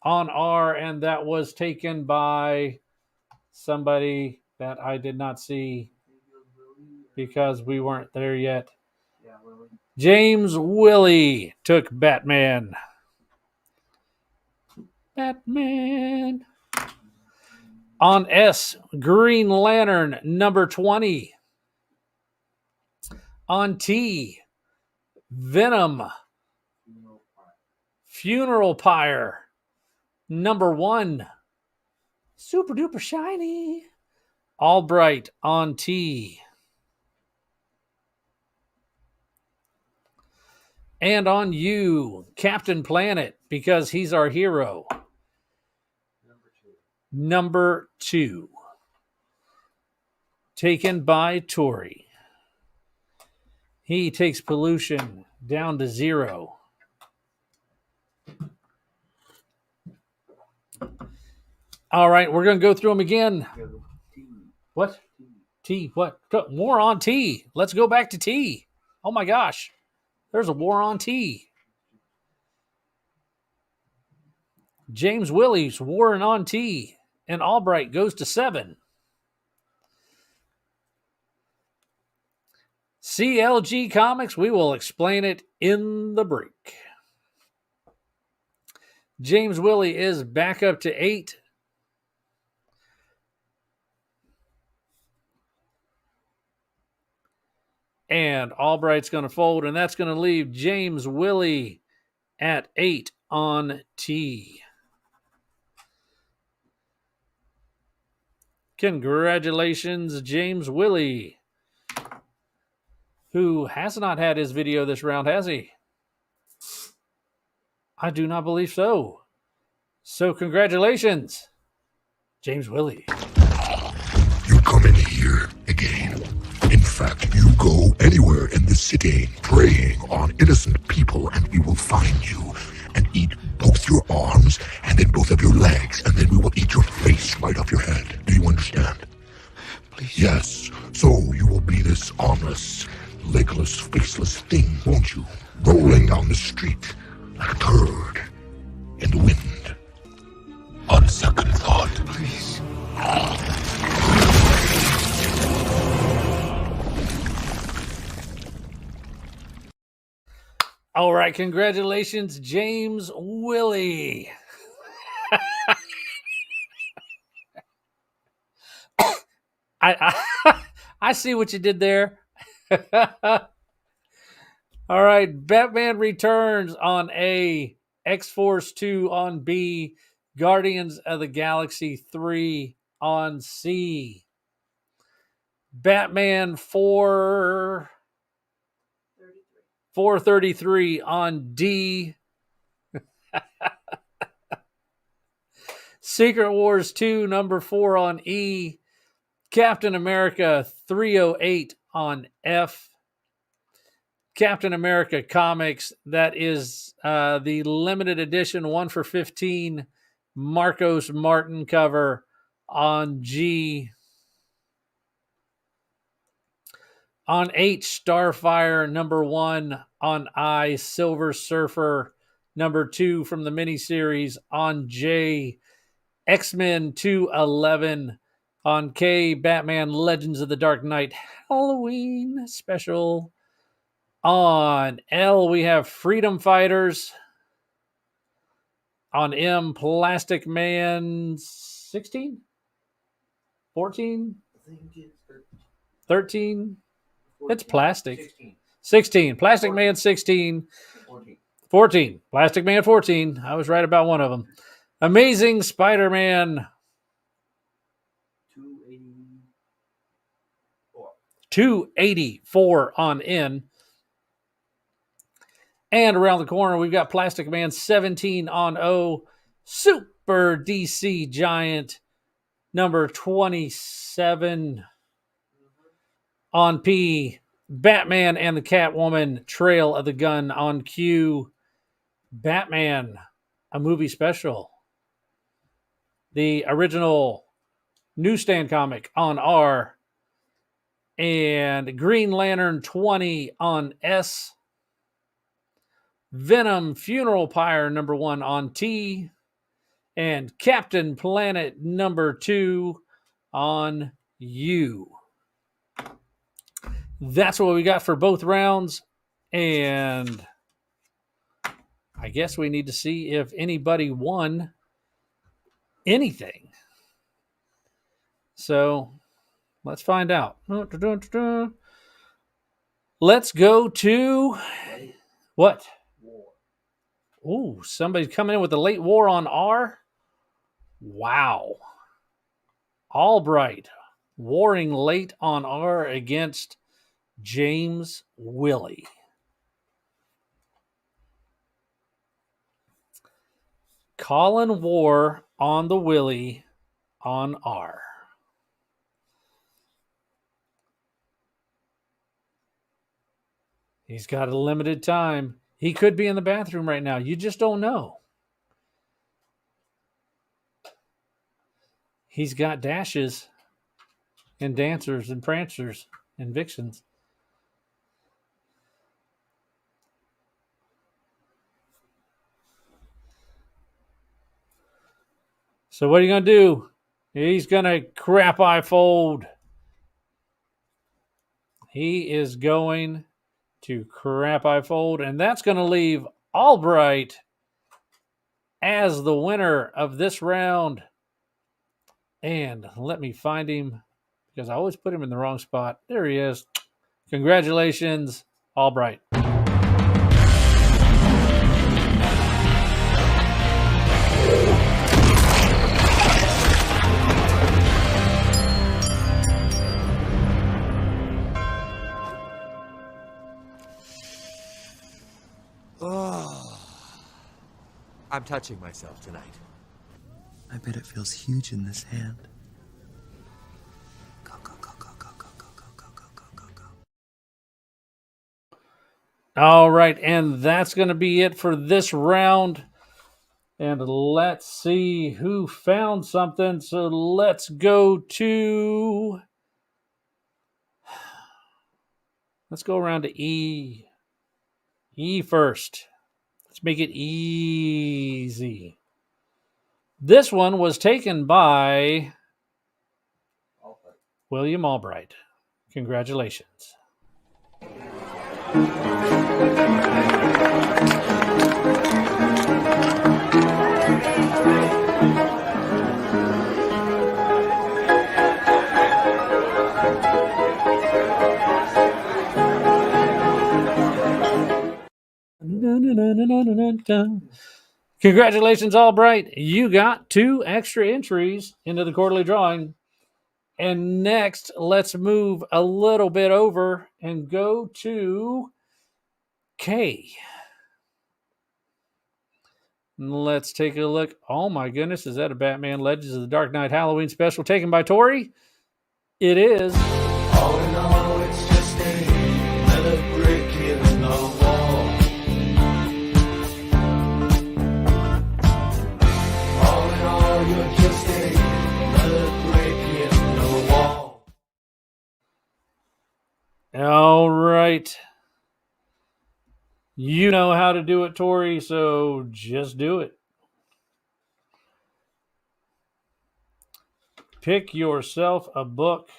on R, and that was taken by somebody that I did not see because we weren't there yet. Yeah, Willie. James Willie took Batman. Batman. On S, Green Lantern, number 20. On T, Venom, Funeral Pyre, number 1. Super duper shiny. Albright on T. And on U, Captain Planet, because he's our hero. Number 2. Taken by Tori. He takes pollution down to 0. All right, we're going to go through them again. What? T. What? War on T. Let's go back to T. Oh my gosh. There's a war on T. James Willie's warring on T. And Albright goes to 7. CLG Comics, we will explain it in the break. James Willie is back up to 8. And Albright's going to fold, and that's going to leave James Willie at 8 on T. Congratulations, James Willie, who has not had his video this round, has he? I do not believe so. So congratulations, James Willie. You come in here again. In fact, you go anywhere in the city preying on innocent people, and we will find you and eat both your arms and then both of your legs, and then we will eat your face right off your head. Do you understand? Please. Yes. So you will be this armless, legless, faceless thing, won't you? Rolling down the street like a turd in the wind. On second thought. Please. All right, congratulations, James Willie. I see what you did there. All right, Batman Returns on A, X-Force 2 on B, Guardians of the Galaxy 3 on C, Batman 433 on D, Secret Wars 2 number 4 on E, Captain America 308 on F, Captain America Comics, that is the limited edition 1 for 15 Marcos Martin cover on G. On H, Starfire number 1 on I, Silver Surfer number 2 from the miniseries on J, X-Men 211 on K, Batman Legends of the Dark Knight Halloween special. On L, we have Freedom Fighters. On M, Plastic Man 16? 14? I think it's 13? 14, It's plastic. 16. 16. Plastic 14. Man 16. 14. 14. Plastic Man 14. I was right about one of them. Amazing Spider-Man 284. 284 on N. And around the corner, we've got Plastic Man 17 on O. Super DC Giant number 27 on P. Batman and the Catwoman Trail of the Gun on Q. Batman, a movie special. The original newsstand comic on R. And Green Lantern 20 on S. Venom Funeral Pyre number 1 on T. And Captain Planet number 2 on U. That's what we got for both rounds. And I guess we need to see if anybody won anything. So let's find out. Let's go to what? Ooh, somebody's coming in with a late war on R. Wow. Albright warring late on R against James Willie. Colin War on the Willie on R. He's got a limited time. He could be in the bathroom right now. You just don't know. He's got dashes and dancers and prancers and vixens. So what are you going to do? He's going to crap I fold. He is going to crap I fold, and that's going to leave Albright as the winner of this round. And let me find him, because I always put him in the wrong spot. There he is. Congratulations, Albright. I'm touching myself tonight. I bet it feels huge in this hand. Go, go, go, go, go, go, go, go, go, go, go, go, go. All right, and that's going to be it for this round. And let's see who found something. So let's go to... Let's go around to E. E first. Let's make it easy. This one was taken by William Albright. Congratulations. Congratulations, Albright. You got 2 extra entries into the quarterly drawing. And next, let's move a little bit over and go to K. Let's take a look. Oh my goodness, is that a Batman Legends of the Dark Knight Halloween special taken by Tori? It is. All in all, it's just another brick in the wall. All in all, you're just another brick in the wall. All right. You know how to do it, Tori, so just do it. Pick yourself a book.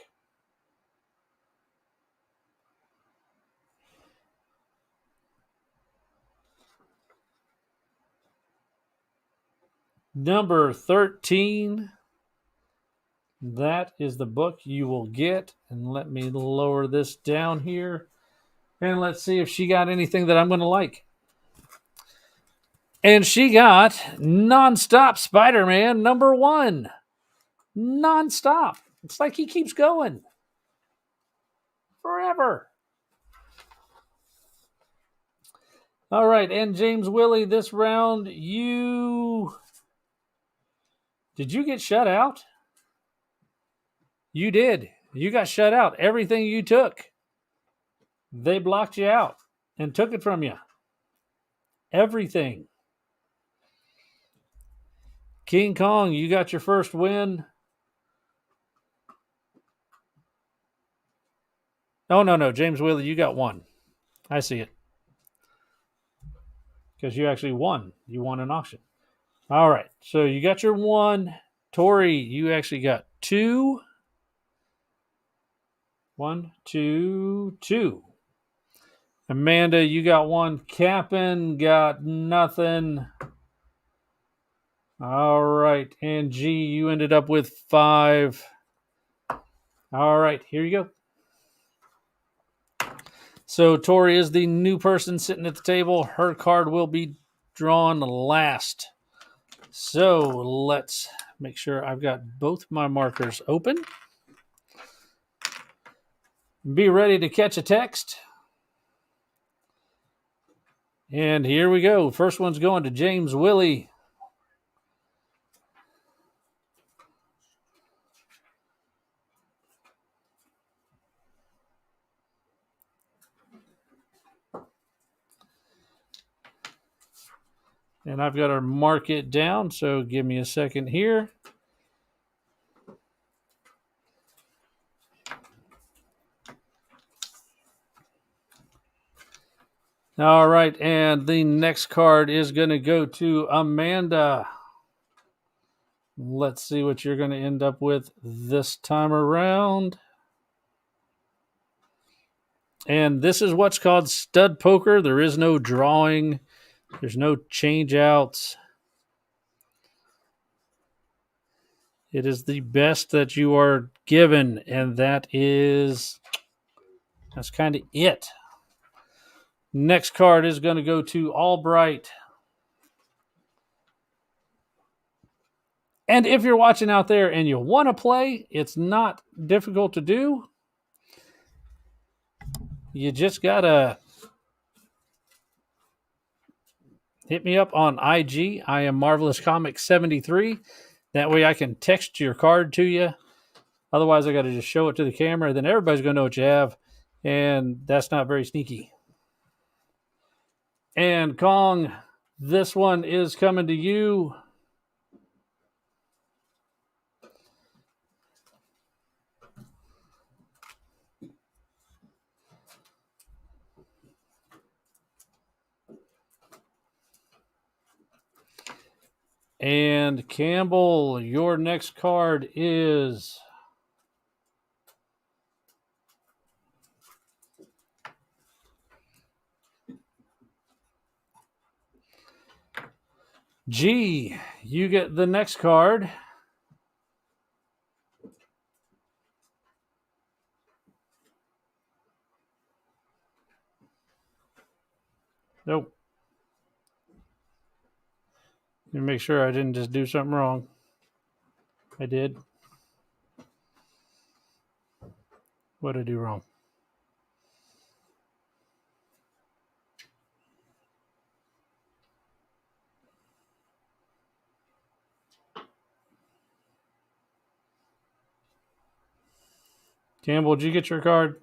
Number 13. That is the book you will get. And let me lower this down here. And let's see if she got anything that I'm going to like. And she got Nonstop Spider-Man number 1. Nonstop. It's like he keeps going. Forever. All right. And James Willie, this round, did you get shut out? You did. You got shut out. Everything you took, they blocked you out and took it from you. Everything. King Kong, you got your first win. Oh, no. James Willie, you got 1. I see it. Because you actually won. You won an auction. All right. So you got your 1. Tori, you actually got 2. 1, 2, 2. Amanda, you got 1. Cap'n got nothing. All right. And G, you ended up with 5. All right. Here you go. So Tori is the new person sitting at the table. Her card will be drawn last. So let's make sure I've got both my markers open. Be ready to catch a text. And here we go. First one's going to James Willie. And I've got to mark it down, so give me a second here. All right, and the next card is going to go to Amanda. Let's see what you're going to end up with this time around. And this is what's called stud poker. There is no drawing. There's no change outs. It is the best that you are given, and that's kind of it. Next card is going to go to Albright. And if you're watching out there and you want to play, it's not difficult to do. You just got to hit me up on IG. I am Marvelous Comic 73. That way I can text your card to you. Otherwise, I got to just show it to the camera. Then everybody's going to know what you have. And that's not very sneaky. And Kong, this one is coming to you. And Campbell, your next card is G. You get the next card. Nope. Let me make sure I didn't just do something wrong. I did. What did I do wrong? Campbell, did you get your card?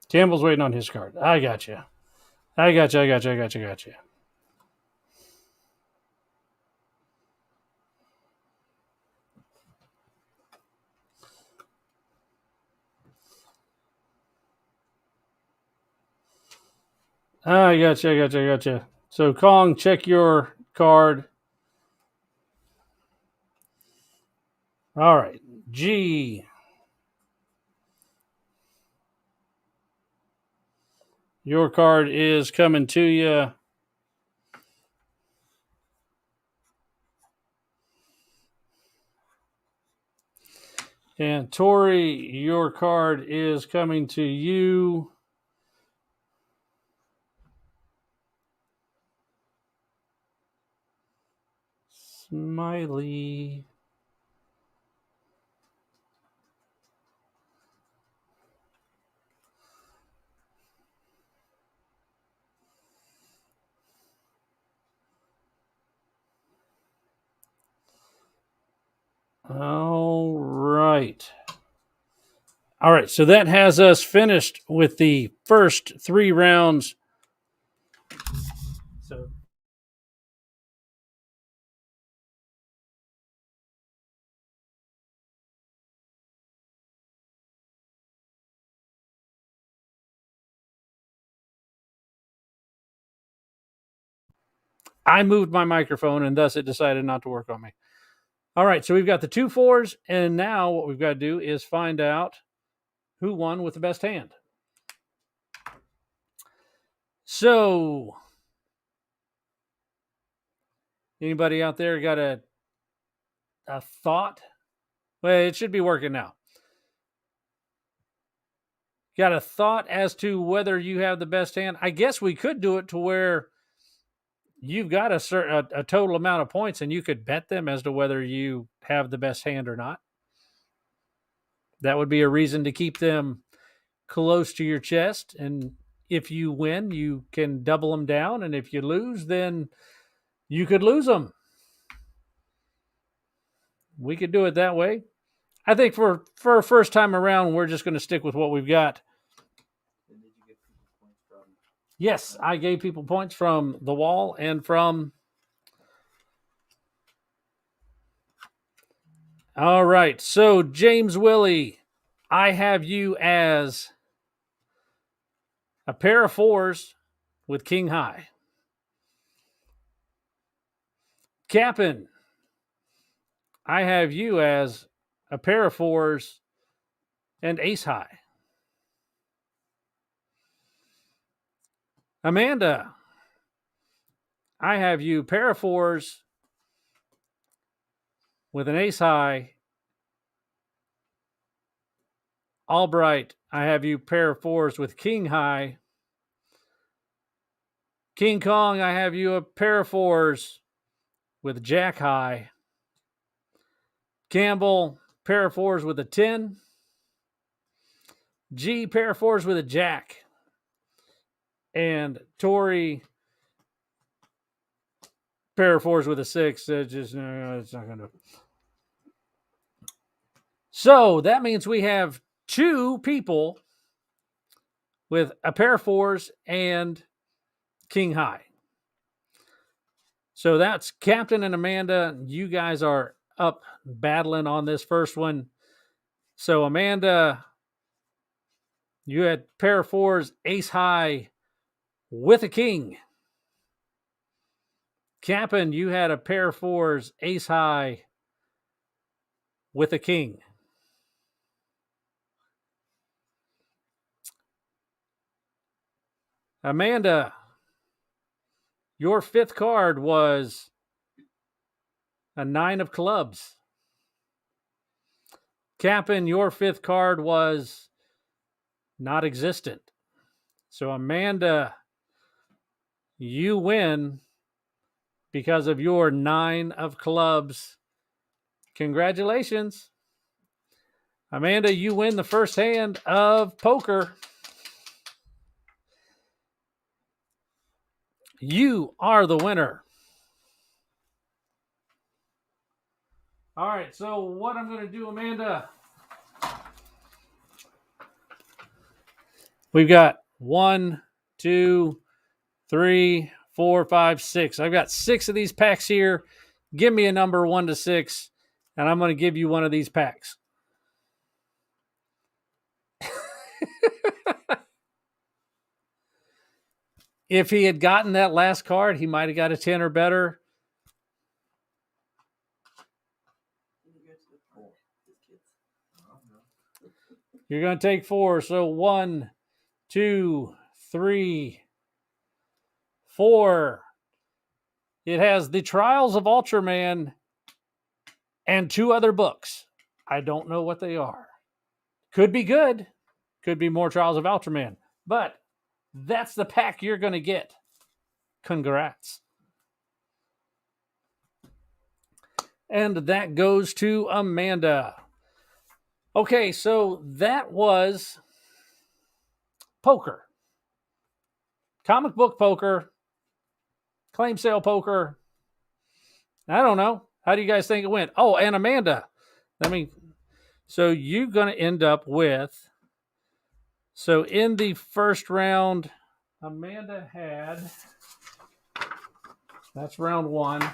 Campbell's waiting on his card. I got you. I got you. I got you. So, Kong, check your card. All right. G. Your card is coming to you. And Tori, your card is coming to you. Smiley. All right. All right. So that has us finished with the first 3 rounds. So I moved my microphone and thus it decided not to work on me. All right. So we've got the 2 4s. And now what we've got to do is find out who won with the best hand. So, anybody out there got a thought? Well, it should be working now. Got a thought as to whether you have the best hand? I guess we could do it to where you've got a total amount of points and you could bet them as to whether you have the best hand or not. That would be a reason to keep them close to your chest. And if you win, you can double them down. And if you lose, then you could lose them. We could do it that way. I think for a first time around, we're just going to stick with what we've got. Yes, I gave people points from the wall and from... All right, so James Willie, I have you as a pair of 4s with king high. Cap'n, I have you as a pair of 4s and ace high. Amanda, I have you pair of 4s with an ace high. Albright, I have you pair of 4s with king high. King Kong, I have you a pair of 4s with jack high. Campbell, pair of 4s with a 10. G, pair of 4s with a jack. And Tori, pair of 4s with a 6. It's not going to. So that means we have 2 people with a pair of 4s and king high. So that's Captain and Amanda. You guys are up battling on this first one. So Amanda, you had pair of 4s, ace high with a king. Cap'n, you had a pair of 4s, ace high with a king. Amanda, your 5th card was a 9 of clubs. Cap'n, your 5th card was not existent. So, Amanda, you win because of your 9 of clubs. Congratulations. Amanda, you win the first hand of poker. You are the winner. All right, so what I'm going to do, Amanda, we've got 1, 2, 3, 4, 5, 6. I've got 6 of these packs here. Give me a number 1 to 6, and I'm going to give you one of these packs. If he had gotten that last card, he might have got a 10 or better. You're going to take 4. So 1, 2, 3, 4. It has The Trials of Ultraman and 2 other books. I don't know what they are. Could be good. Could be more Trials of Ultraman. But that's the pack you're going to get. Congrats. And that goes to Amanda. Okay, so that was poker. Comic book poker. Claim sale poker. I don't know. How do you guys think it went? Oh, and Amanda. So you're going to end up with, so in the first round, Amanda had, that's round 1.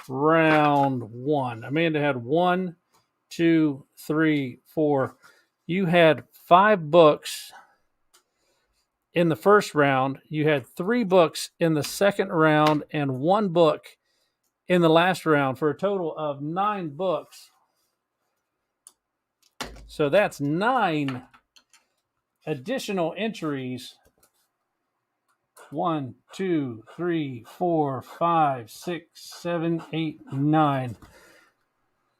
Round 1. Amanda had 1, 2, 3, 4. You had 5 books in the first round. You had 3 books in the second round and 1 book in the last round for a total of 9 books. So that's 9 additional entries. 1, 2, 3, 4, 5, 6, 7, 8, 9.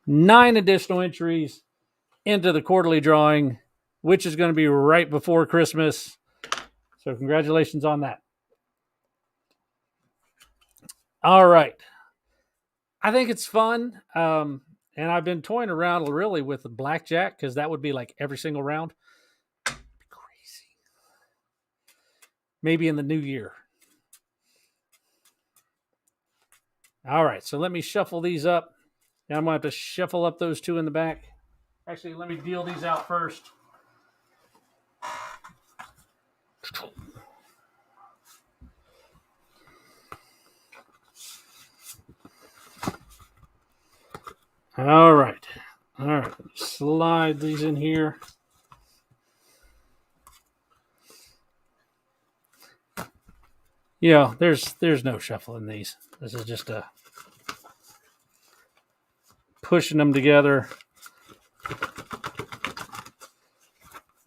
9 additional entries into the quarterly drawing, which is going to be right before Christmas. So congratulations on that. All right. I think it's fun. And I've been toying around really with the blackjack because that would be like every single round. Crazy. Maybe in the new year. All right. So let me shuffle these up. And I'm going to have to shuffle up those 2 in the back. Actually, let me deal these out first. All right. All right. Slide these in here. Yeah, there's no shuffling these. This is just a pushing them together.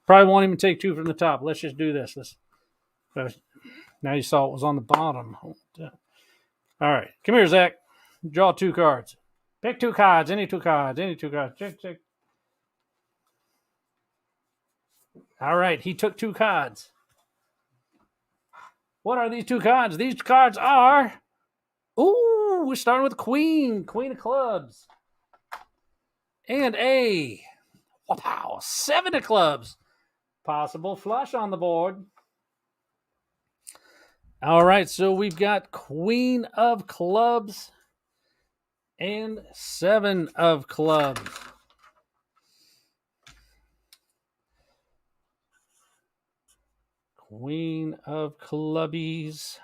Probably won't even take 2 from the top. Let's just do this. Now you saw it was on the bottom. All right. Come here, Zach. Draw 2 cards. Pick 2 cards. Any 2 cards. Any 2 cards. Check. All right. He took 2 cards. What are these 2 cards? These cards are... Ooh, we're starting with Queen. Queen of clubs. And a... Wow, 7 of clubs. Possible flush on the board. All right, so we've got Queen of clubs and 7 of clubs. Queen of clubbies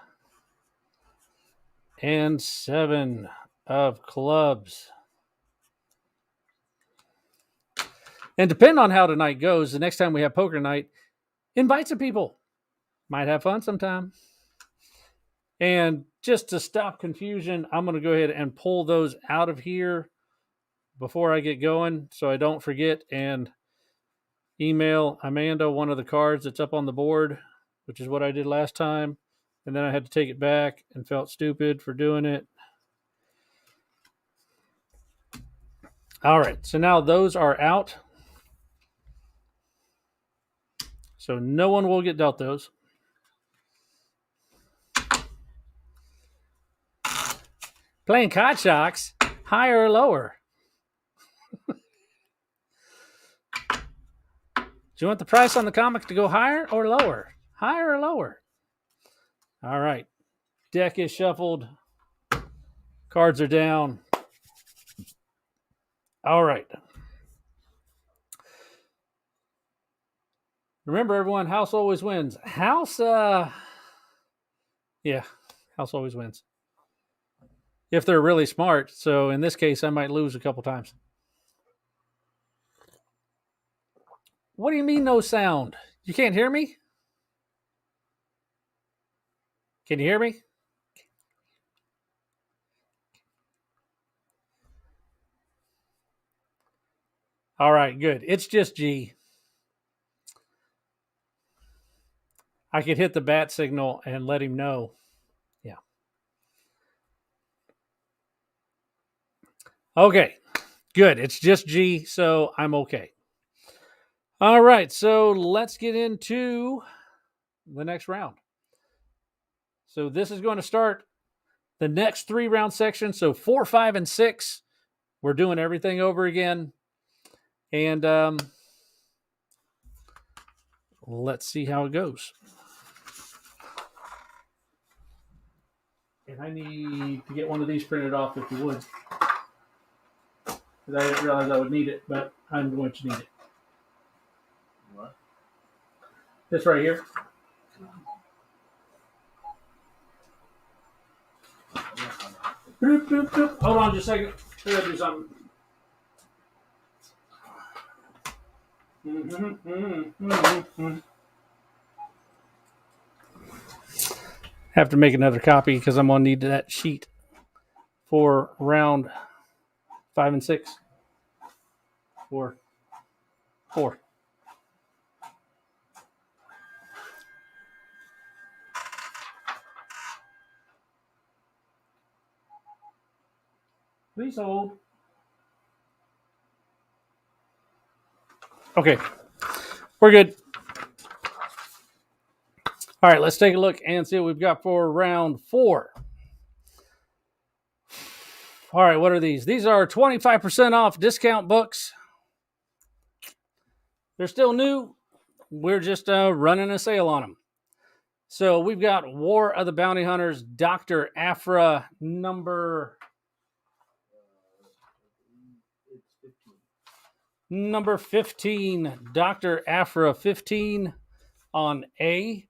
and 7 of clubs. And depending on how tonight goes, the next time we have poker night, invite some people. Might have fun sometime. And just to stop confusion, I'm going to go ahead and pull those out of here before I get going so I don't forget and email Amanda one of the cards that's up on the board, which is what I did last time. And then I had to take it back and felt stupid for doing it. All right, so now those are out. So no one will get dealt those. Playing card shocks, higher or lower? Do you want the price on the comic to go higher or lower? Higher or lower? All right. Deck is shuffled. Cards are down. All right. Remember, everyone, house always wins. House always wins. If they're really smart. So in this case, I might lose a couple times. What do you mean no sound? You can't hear me? Can you hear me? All right, good. It's just G. I could hit the bat signal and let him know. Yeah. Okay, good. It's just G, so I'm okay. All right, so let's get into the next round. So this is going to start the next 3-round section. So 4, 5, and 6, we're doing everything over again. And let's see how it goes. And I need to get one of these printed off if you would. Because I didn't realize I would need it, but I'm going to need it. What? This right here. Boop, boop, boop. Hold on just a second. I gotta do something. Have to make another copy because I'm going to need that sheet for round 5 and 6. 4. Please hold. Okay, we're good. All right, let's take a look and see what we've got for round 4. All right, what are these? These are 25% off discount books. They're still new. We're just running a sale on them. So we've got War of the Bounty Hunters, Dr. Aphra, number 15. Dr. Aphra 15 on A.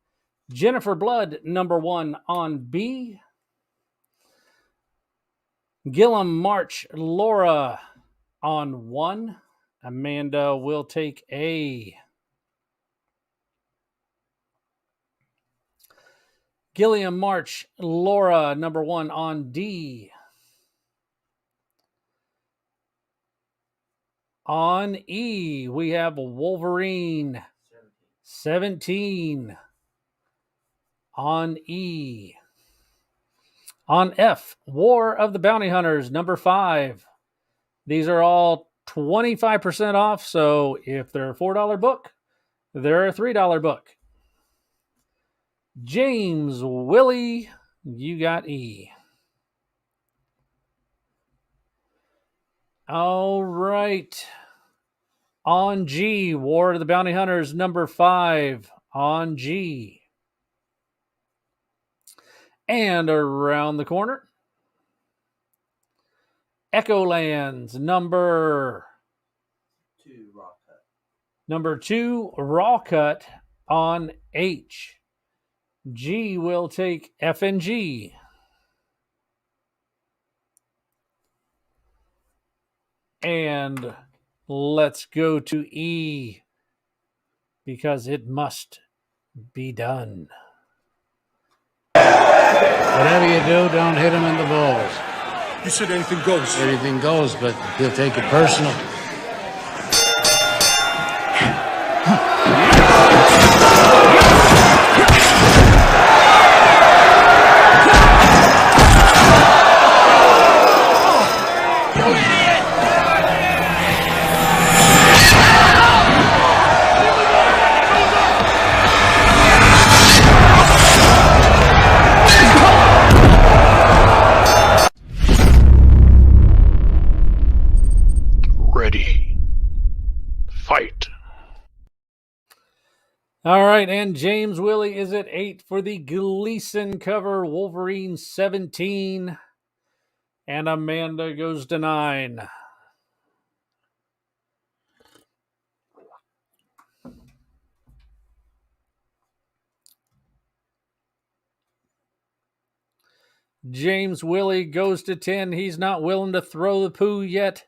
Jennifer Blood, number 1 on B. Gillum March Laura on 1. Amanda will take A. Gilliam March Laura, number 1 on D. On E, we have Wolverine 17 on E. On F, War of the Bounty Hunters, number 5. These are all 25% off, so if they're a $4 book, they're a $3 book. James Willie, you got E. All right. On G, War of the Bounty Hunters, number 5 on G. And around the corner, Echolands, number 2 raw cut on H. G will take F and G. And let's go to E because it must be done. Whatever you do, don't hit him in the balls. You said anything goes. Anything goes, but he'll take it personal. fight. All right, and James Willie is at 8 for the Gleason cover, Wolverine 17, and Amanda goes to 9. James Willie goes to 10. He's not willing to throw the poo yet.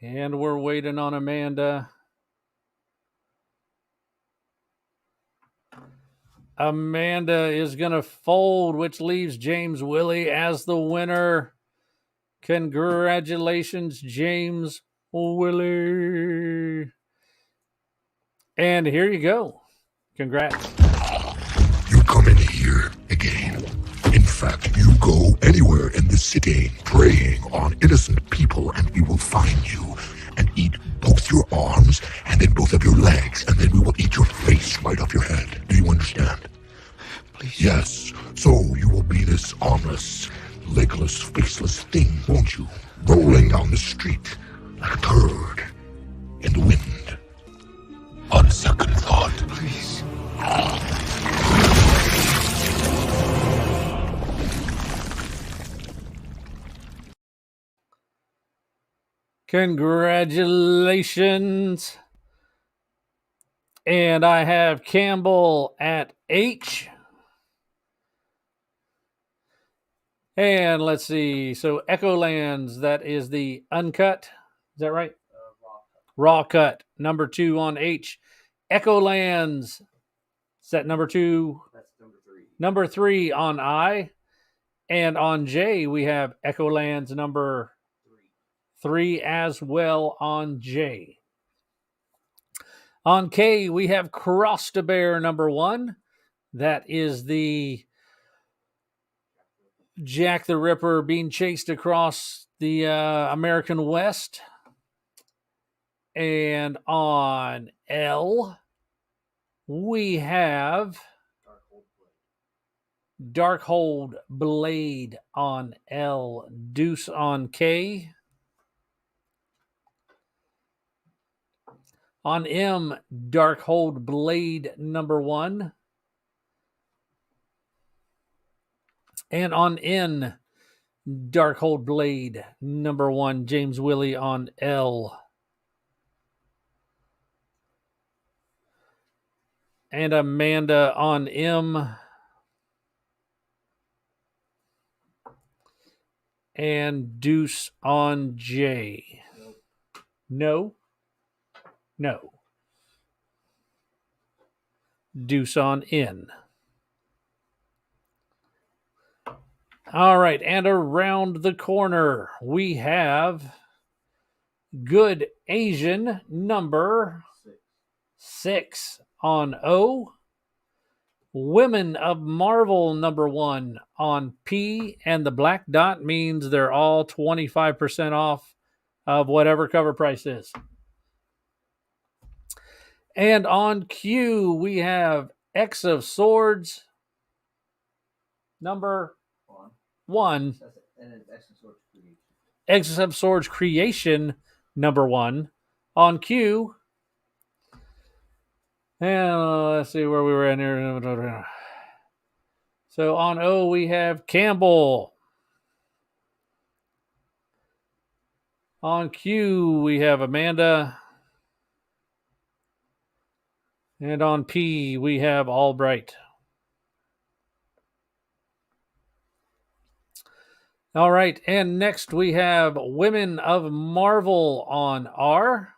And we're waiting on Amanda. Amanda is going to fold, which leaves James Willie as the winner. Congratulations, James Willie. And here you go. Congrats. You come in here again. In fact, you go anywhere in the city preying on innocent people and we will find you and eat both your arms and then both of your legs and then we will eat your face right off your head. Do you understand? Please. Yes. So you will be this armless, legless, faceless thing, won't you? Rolling down the street like a turd in the wind. On second thought. Please. Congratulations. And I have Campbell at H. And let's see. So Echolands, that is the uncut. Is that right? Raw cut. Number 2 on H. Echolands. Is that number 2? That's number 3. Number 3 on I. And on J, we have Echolands number 3 as well on J. On K, we have Cross to Bear number 1. That is the Jack the Ripper being chased across the American West. And on L, we have Darkhold Blade on L. Deuce on K. On M, Darkhold Blade number 1. And on N, Darkhold Blade number 1. James Willie on L. And Amanda on M. And Deuce on J. No. No. Deuce on N. All right, and around the corner, we have Good Asian number 6 on O. Women of Marvel number 1 on P, and the black dot means they're all 25% off of whatever cover price is. And on Q, we have X of Swords number 1. And it's X of Swords Creation. X of Swords Creation number 1 on Q. And let's see where we were in here. So on O, we have Campbell. On Q, we have Amanda. And on P, we have Albright. All right, and next we have Women of Marvel on R.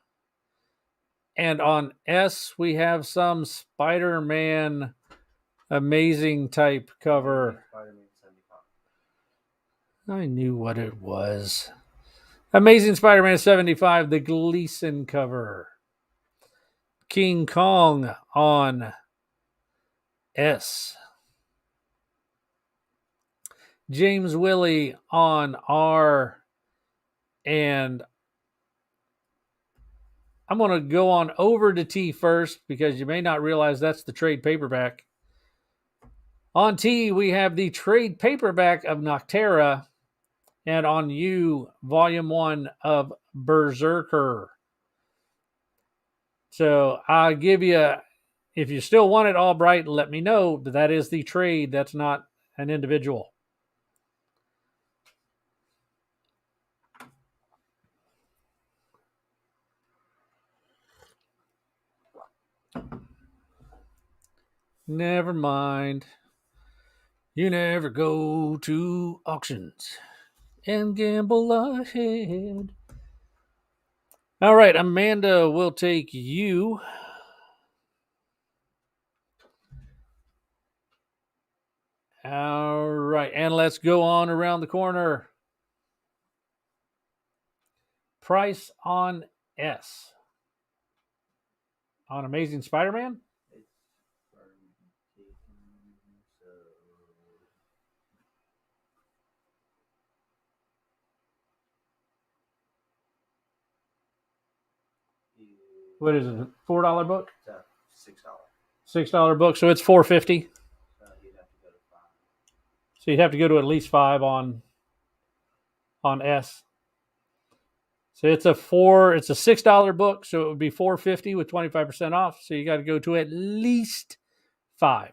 And on S, we have some Spider-Man amazing type cover. Spider-Man 75. I knew what it was. Amazing Spider-Man 75, the Gleason cover. King Kong on S. James Willie on R. And I'm going to go on over to T first because you may not realize that's the trade paperback. On T, we have the trade paperback of Noctera, and on U, Volume 1 of Berserker. So I'll give you, if you still want it, Albright, let me know. But that is the trade. That's not an individual. Never mind. You never go to auctions and gamble ahead. All right, Amanda will take you. All right, and let's go on around the corner. Price on S. On Amazing Spider-Man? What is it? $4 book? $6 book, so it's $4.50. So you'd have to go to at least 5 on S. So it's a $6 book, so it would be $4.50 with 25% off. So you got to go to at least 5.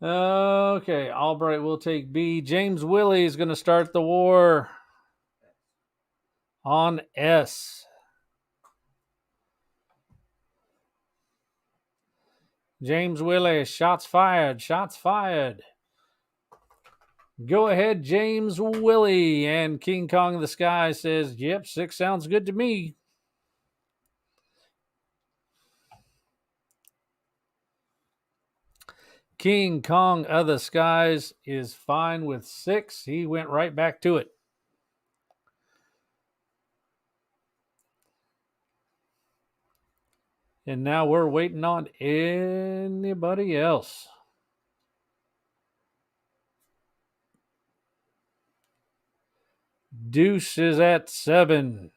Okay, Albright will take B. James Willie is going to start the war on S. James Willie, shots fired, shots fired. Go ahead, James Willie. And King Kong of the Sky says, yep, 6 sounds good to me. King Kong of the Skies is fine with 6. He went right back to it. And now we're waiting on anybody else. Deuce is at 7.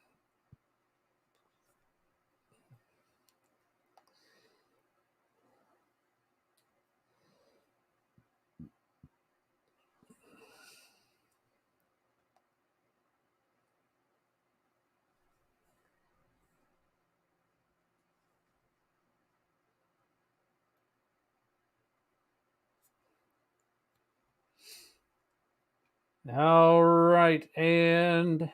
All right, and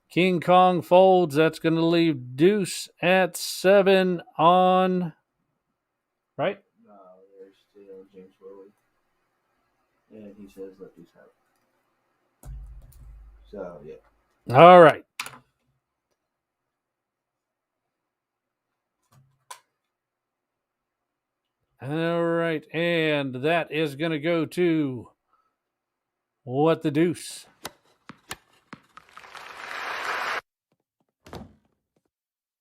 King Kong folds. That's going to leave Deuce at 7 on, right? No, there's still James Willie. And he says let Deuce have it. So, yeah. All right. All right, and that is going to go to What the Deuce.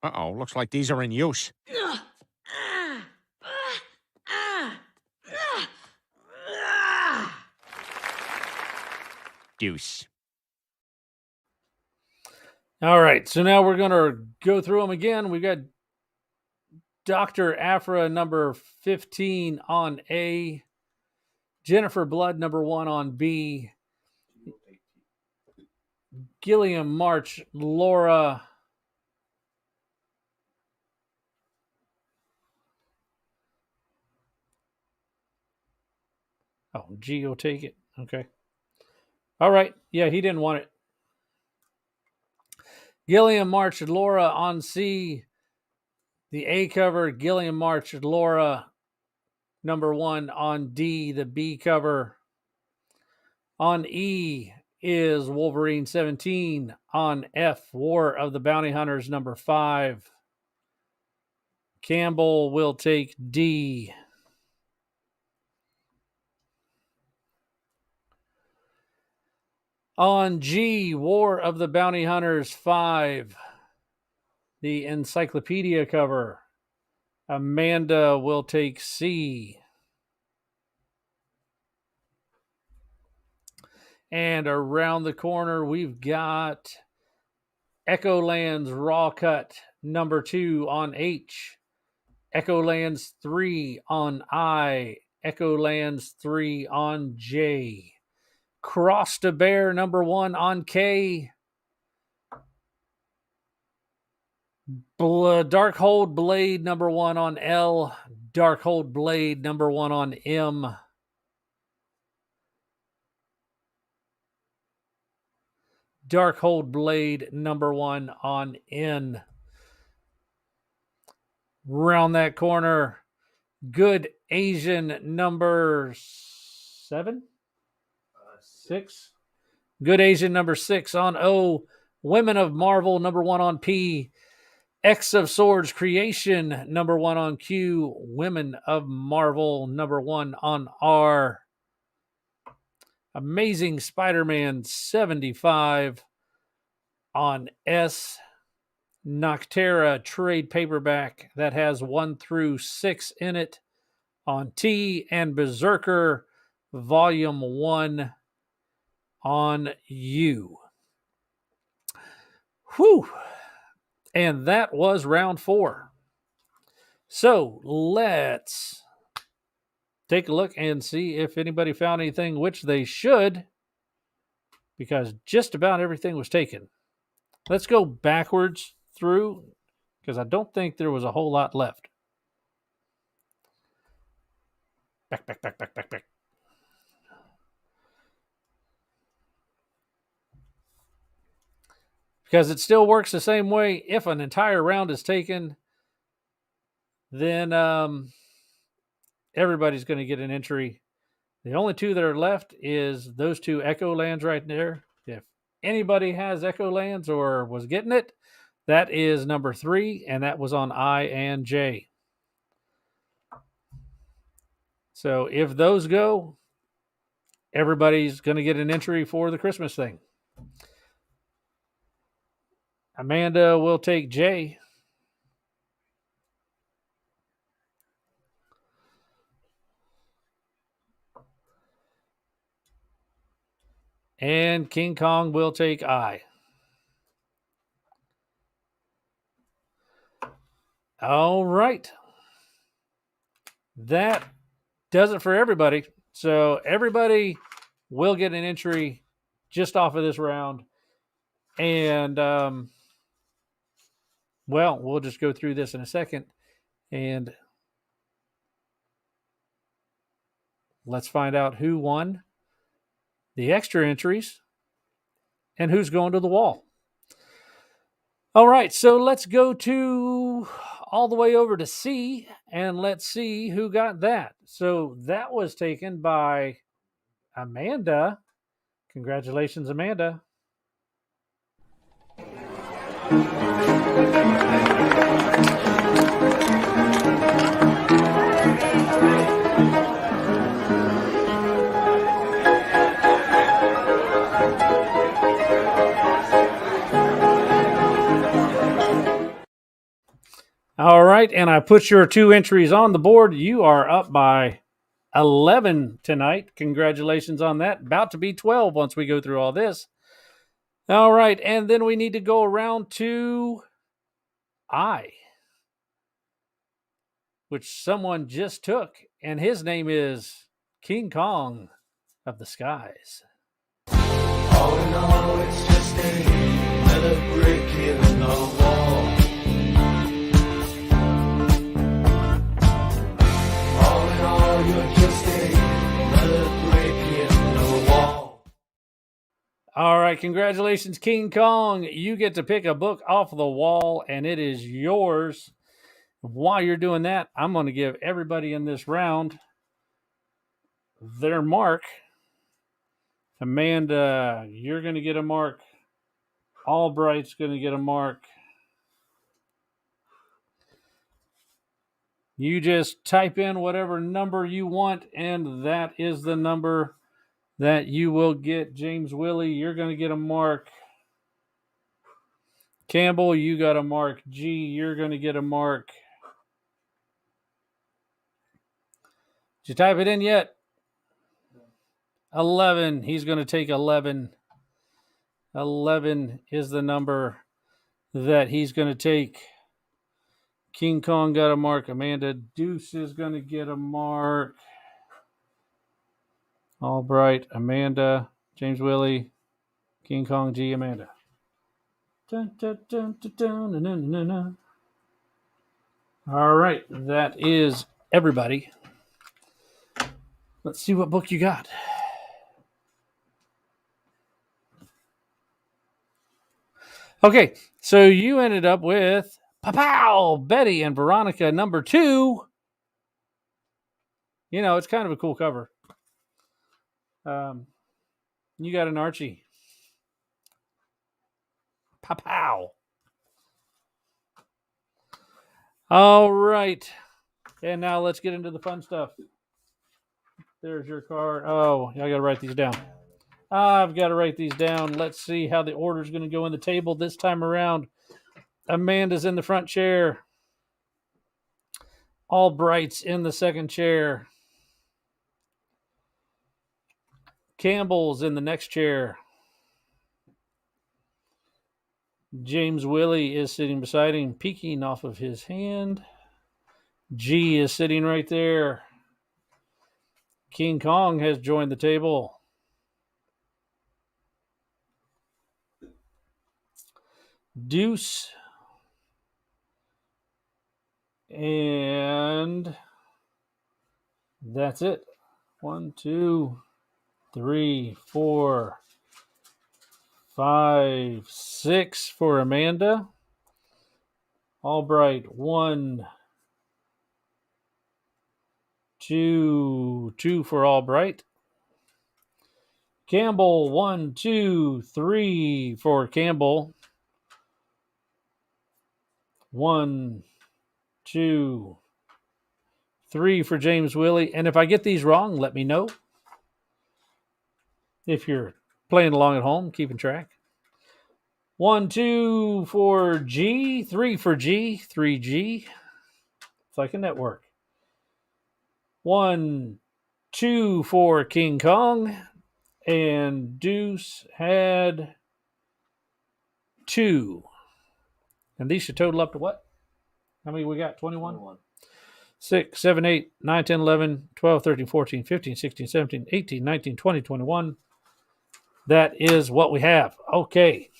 Uh-oh, looks like these are in use. Deuce. All right, so now we're going to go through them again. We've got Dr. Afra number 15 on A, Jennifer Blood number 1 on B, Gilliam March, Laura. Oh, G will take it. Okay. All right. Yeah, he didn't want it. Gilliam March, Laura on C. The A cover, Gilliam March, Laura number 1 on D. The B cover. On E is Wolverine 17. On F, War of the Bounty Hunters number 5. Campbell will take D. On G, War of the Bounty Hunters 5. The encyclopedia cover. Amanda will take C. And around the corner, we've got Echolands Raw Cut number 2 on H. Echolands 3 on I. Echolands 3 on J. Cross to Bear number 1 on K. Darkhold Blade number 1 on L. Darkhold Blade number 1 on M. Darkhold Blade number 1 on N. Round that corner, Good Asian number 7? 6? Good Asian number 6 on O. Women of Marvel number 1 on P. X of Swords Creation number 1 on Q. Women of Marvel number 1 on R. Amazing Spider-Man 75 on S. Noctera trade paperback that has 1 through 6 in it on T, and Berserker volume 1 on U. Whew. And that was round 4. So let's take a look and see if anybody found anything, which they should, because just about everything was taken. Let's go backwards through, because I don't think there was a whole lot left. Back. Because it still works the same way. If an entire round is taken, then everybody's going to get an entry. The only 2 that are left is those 2 Echo Lands right there. If anybody has Echo Lands or was getting it, that is number 3, and that was on I and J. So if those go, everybody's going to get an entry for the Christmas thing. Amanda will take J. And King Kong will take I. All right. That does it for everybody. So everybody will get an entry just off of this round. And, well, we'll just go through this in a second. And let's find out who won the extra entries and who's going to the wall. All right, so let's go to all the way over to C, and let's see who got that. So that was taken by Amanda. Congratulations, Amanda. All right, and I put your 2 entries on the board. You are up by 11 tonight. Congratulations on that. About to be 12 once we go through all this. All right, and then we need to go around to I, which someone just took, and his name is King Kong of the Skies. All in all, it's just another brick in the wall. All in all, you're just another brick in the wall. All right, congratulations, King Kong. You get to pick a book off the wall, and it is yours. While you're doing that, I'm going to give everybody in this round their mark. Amanda, you're going to get a mark. Albright's going to get a mark. You just type in whatever number you want, and that is the number that you will get. James Willie, you're going to get a mark. Campbell, you got a mark. G, you're going to get a mark. Did you type it in yet? 11. He's going to take 11. 11 is the number that he's going to take. King Kong got a mark. Amanda Deuce is going to get a mark. Albright, Amanda, James Willie, King Kong G, Amanda. Dun, dun, dun, dun, dun, dun, dun, dun, dun. All right, that is everybody. Let's see what book you got. Okay, so you ended up with Pow, Betty and Veronica number 2. You know, it's kind of a cool cover. You got an Archie. Pow. All right. And now let's get into the fun stuff. There's your card. Oh, I got to write these down. I've got to write these down. Let's see how the order is going to go in the table this time around. Amanda's in the front chair. Albright's in the second chair. Campbell's in the next chair. James Willie is sitting beside him, peeking off of his hand. G is sitting right there. King Kong has joined the table. Deuce. And that's it. 1, 2, 3, 4, 5, 6 for Amanda. Albright, 1, 2 for Albright. Campbell, 1, 2, 3 for Campbell. 1, 2, 3 for James Willie. And if I get these wrong, let me know. If you're playing along at home, keeping track. 1, 2 for G, 3 for G, 3G. It's like a network. 1, 2 for King Kong. And Deuce had 2. And these should total up to what? How many we got? 21? 6, 7, 8, 9, 10, 11, 12, 13, 14, 15, 16, 17, 18, 19, 20, 21. That is what we have. Okay.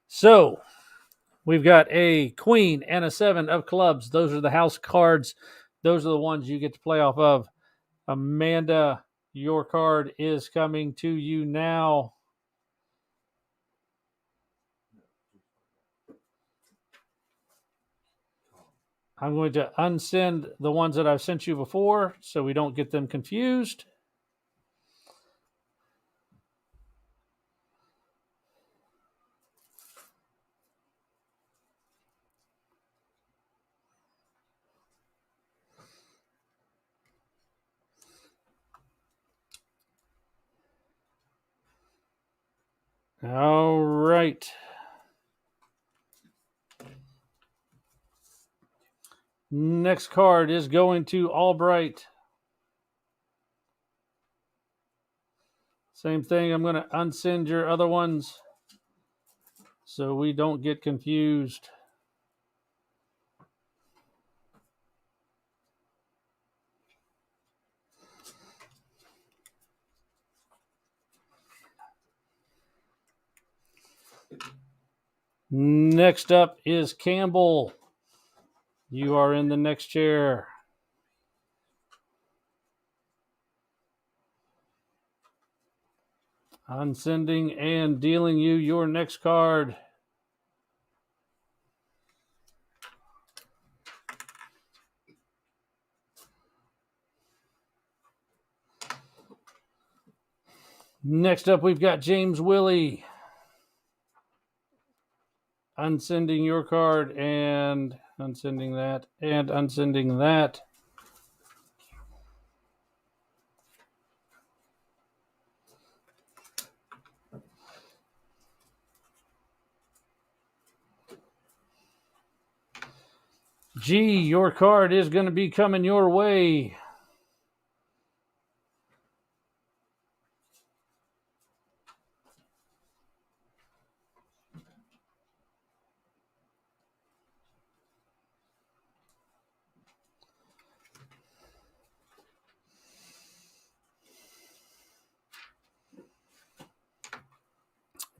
So we've got a queen and a 7 of clubs. Those are the house cards. Those are the ones you get to play off of. Amanda, your card is coming to you now. I'm going to unsend the ones that I've sent you before so we don't get them confused. All right. Next card is going to Albright. Same thing. I'm going to unsend your other ones so we don't get confused. Next up is Campbell. You are in the next chair. Unsending and dealing you your next card. Next up, we've got James Willie. Unsending your card and unsending that and unsending that. G, your card is going to be coming your way.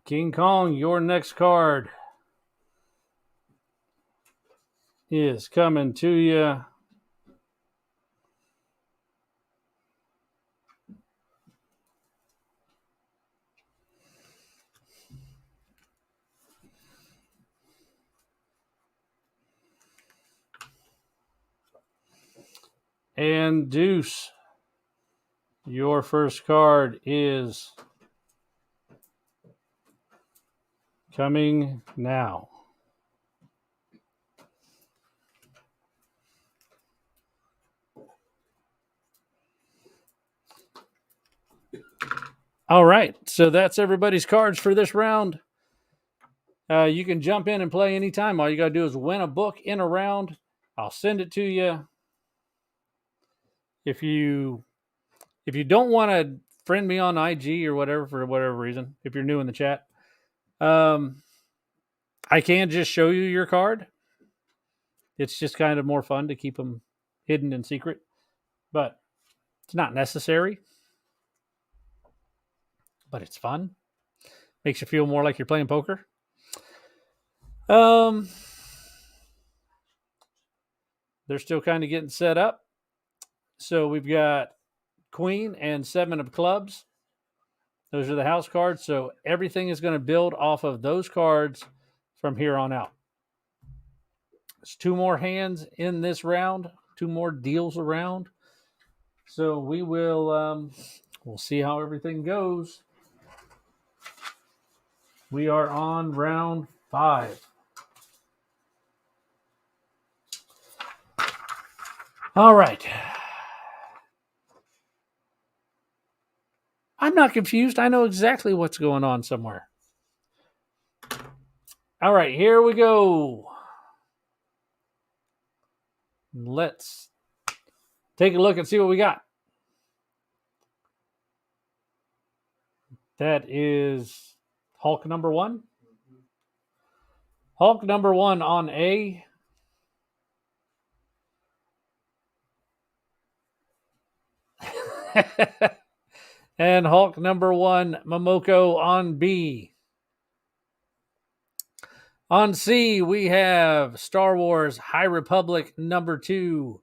King Kong, your next card is coming to you. And Deuce, your first card is coming now. All right, so that's everybody's cards for this round. You can jump in and play anytime. All you got to do is win a book in a round. I'll send it to you. If you don't want to friend me on IG or whatever for whatever reason, if you're new in the chat, I can just show you your card. It's just kind of more fun to keep them hidden and secret, but it's not necessary. But it's fun. Makes you feel more like you're playing poker. They're still kind of getting set up. So we've got Queen and 7 of clubs. Those are the house cards. So everything is going to build off of those cards from here on out. There's 2 more hands in this round, 2 more deals around. So we will we'll see how everything goes. We are on round 5. All right. I'm not confused. I know exactly what's going on somewhere. All right, here we go. Let's take a look and see what we got. That is Hulk number 1. Hulk number 1 on A. And Hulk number 1, Momoko on B. On C, we have Star Wars High Republic number 2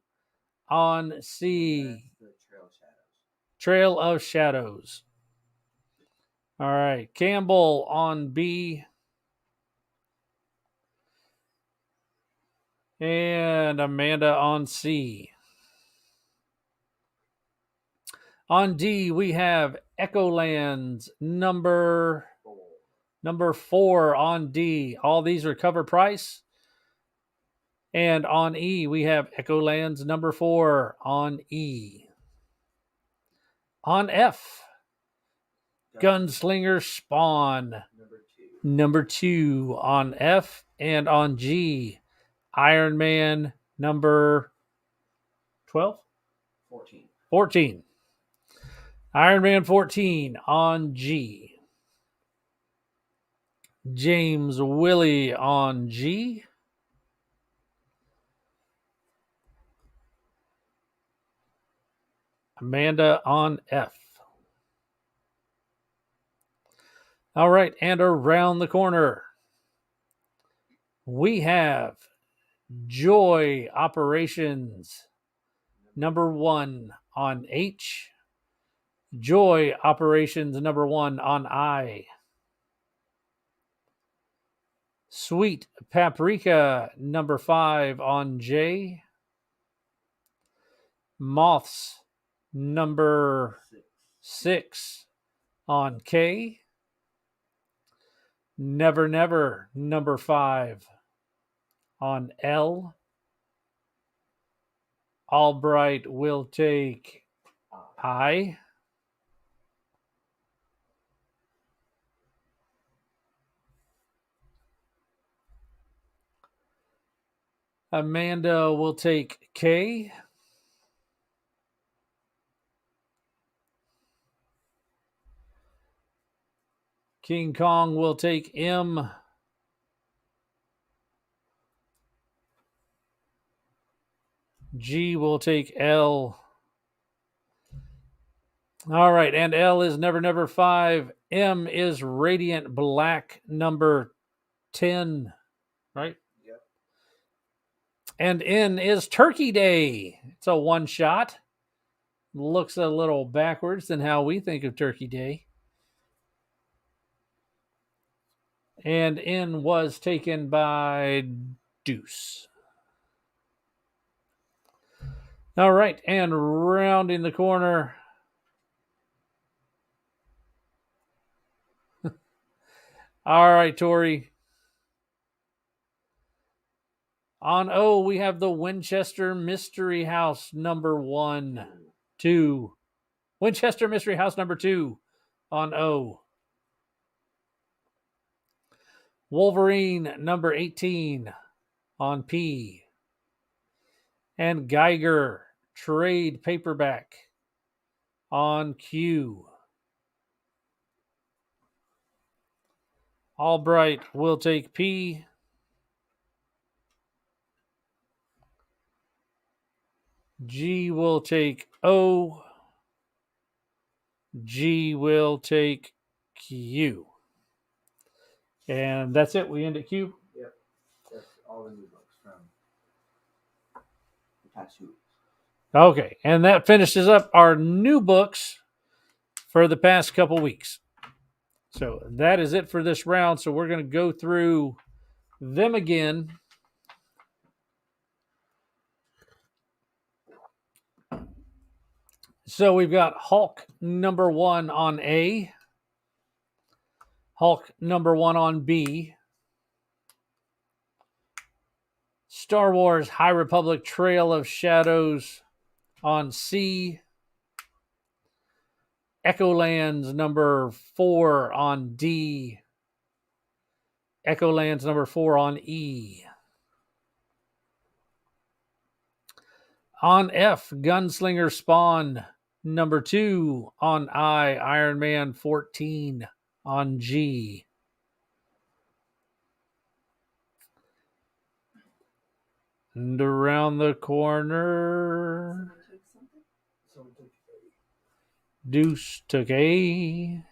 on C. Trail of Shadows. All right, Campbell on B. And Amanda on C. On D, we have Echolands number 4 on D. All these are cover price. And on E, we have Echolands number 4 on E. On F, Gunslinger Spawn number 2 on F. And on G, Iron Man number 12? 14. Iron Man 14 on G. James Willie on G. Amanda on F. All right, and around the corner, we have Joy Operations number 1 on H. Joy Operations number 1 on I. Sweet Paprika number 5 on J. Moths number 6 on K. Never Never number 5 on L. Albright will take I. Amanda will take K. King Kong will take M. G will take L. All right, and L is Never Never 5. M is Radiant Black number 10, right? Yep. And N is Turkey Day. It's a one shot. Looks a little backwards than how we think of Turkey Day. And N was taken by Deuce. All right, and rounding the corner. All right, Tori. On O, we have the Winchester Mystery House number 1, 2. Winchester Mystery House number 2 on O. Wolverine number 18 on P. And Geiger trade paperback on Q. Albright will take P. G will take O. G will take Q. And that's it. We end at Q. Yep. That's all the new books from the past 2 weeks. Okay. And that finishes up our new books for the past couple weeks. So that is it for this round. So we're going to go through them again. So we've got Hulk number 1 on A. Hulk number 1 on B. Star Wars High Republic Trail of Shadows on C. Echolands number 4 on D. Echolands number 4 on E. On F, Gunslinger Spawn number 2 on I. Iron Man 14 on G. And around the corner, Deuce took A.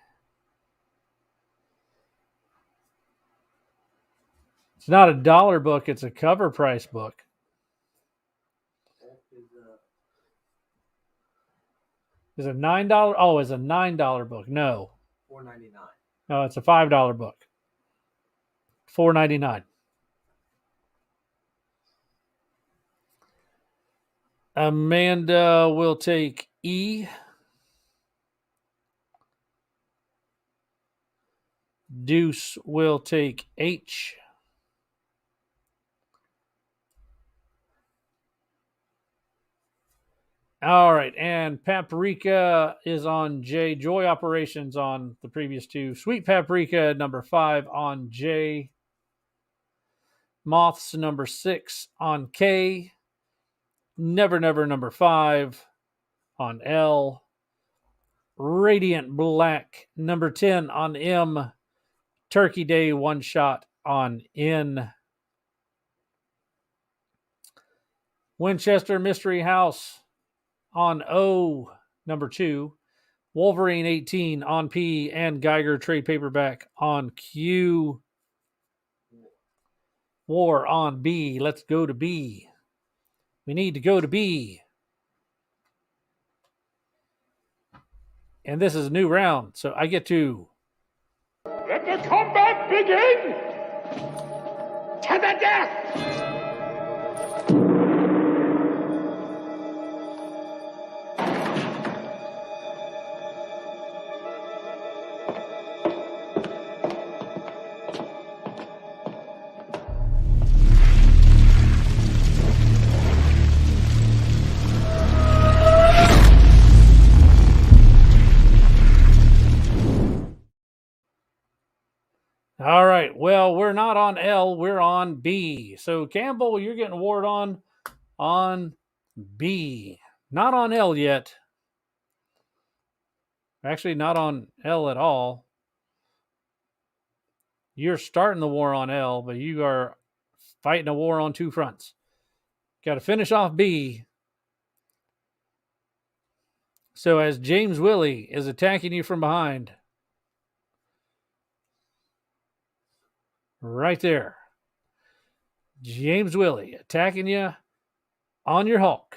It's not a dollar book, it's a cover price book. Is it $9? Oh, it's a $9 book. No. $4.99. No, it's a $5 book. $4.99. Amanda will take E. Deuce will take H. All right, and Paprika is on J. Joy Operations on the previous 2. Sweet Paprika number 5 on J. Moths number 6 on K. Never Never number 5 on L. Radiant Black number 10 on M. Turkey Day one shot on N. Winchester Mystery House on O, number 2. Wolverine 18 on P, and Geiger trade paperback on Q. War on B. Let's go to B. We need to go to B. And this is a new round, so I get to... Let the combat begin! To the death! All right. Well, we're not on L. We're on B. So, Campbell, you're getting award on B. Not on L yet. Actually, not on L at all. You're starting the war on L, but you are fighting a war on two fronts. Got to finish off B. So as James Willie is attacking you from behind, right there, James Willie attacking you on your Hulk.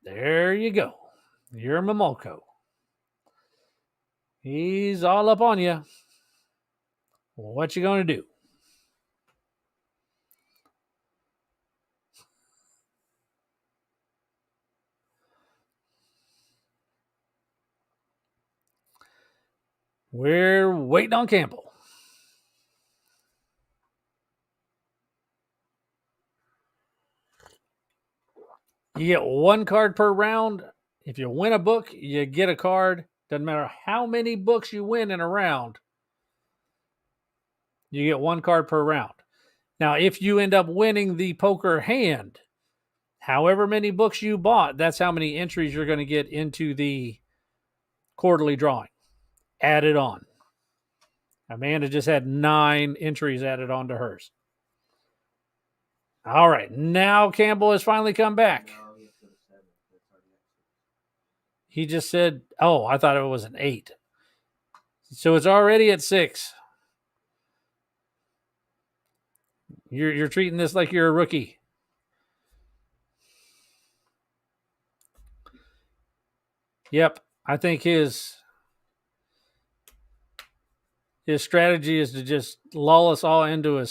There you go. You're Momoko. He's all up on you. What you going to do? We're waiting on Campbell. You get one card per round. If you win a book, you get a card. Doesn't matter how many books you win in a round, you get one card per round. Now, if you end up winning the poker hand, however many books you bought, that's how many entries you're going to get into the quarterly drawing. Added on. Amanda just had 9 entries added on to hers. All right. Now Campbell has finally come back. He just said, oh, I thought it was an 8. So it's already at 6. You're treating this like you're a rookie. Yep. I think his strategy is to just lull us all into a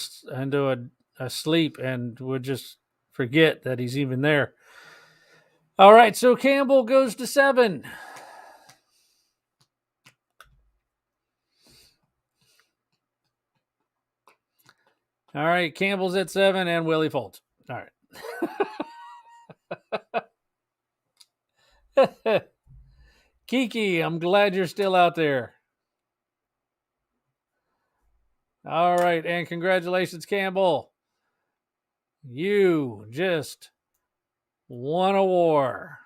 sleep, and we'll just forget that he's even there. All right, so Campbell goes to 7. All right, Campbell's at 7 and Willie folds. All right. Kiki, I'm glad you're still out there. All right, and congratulations, Campbell. You just won a war.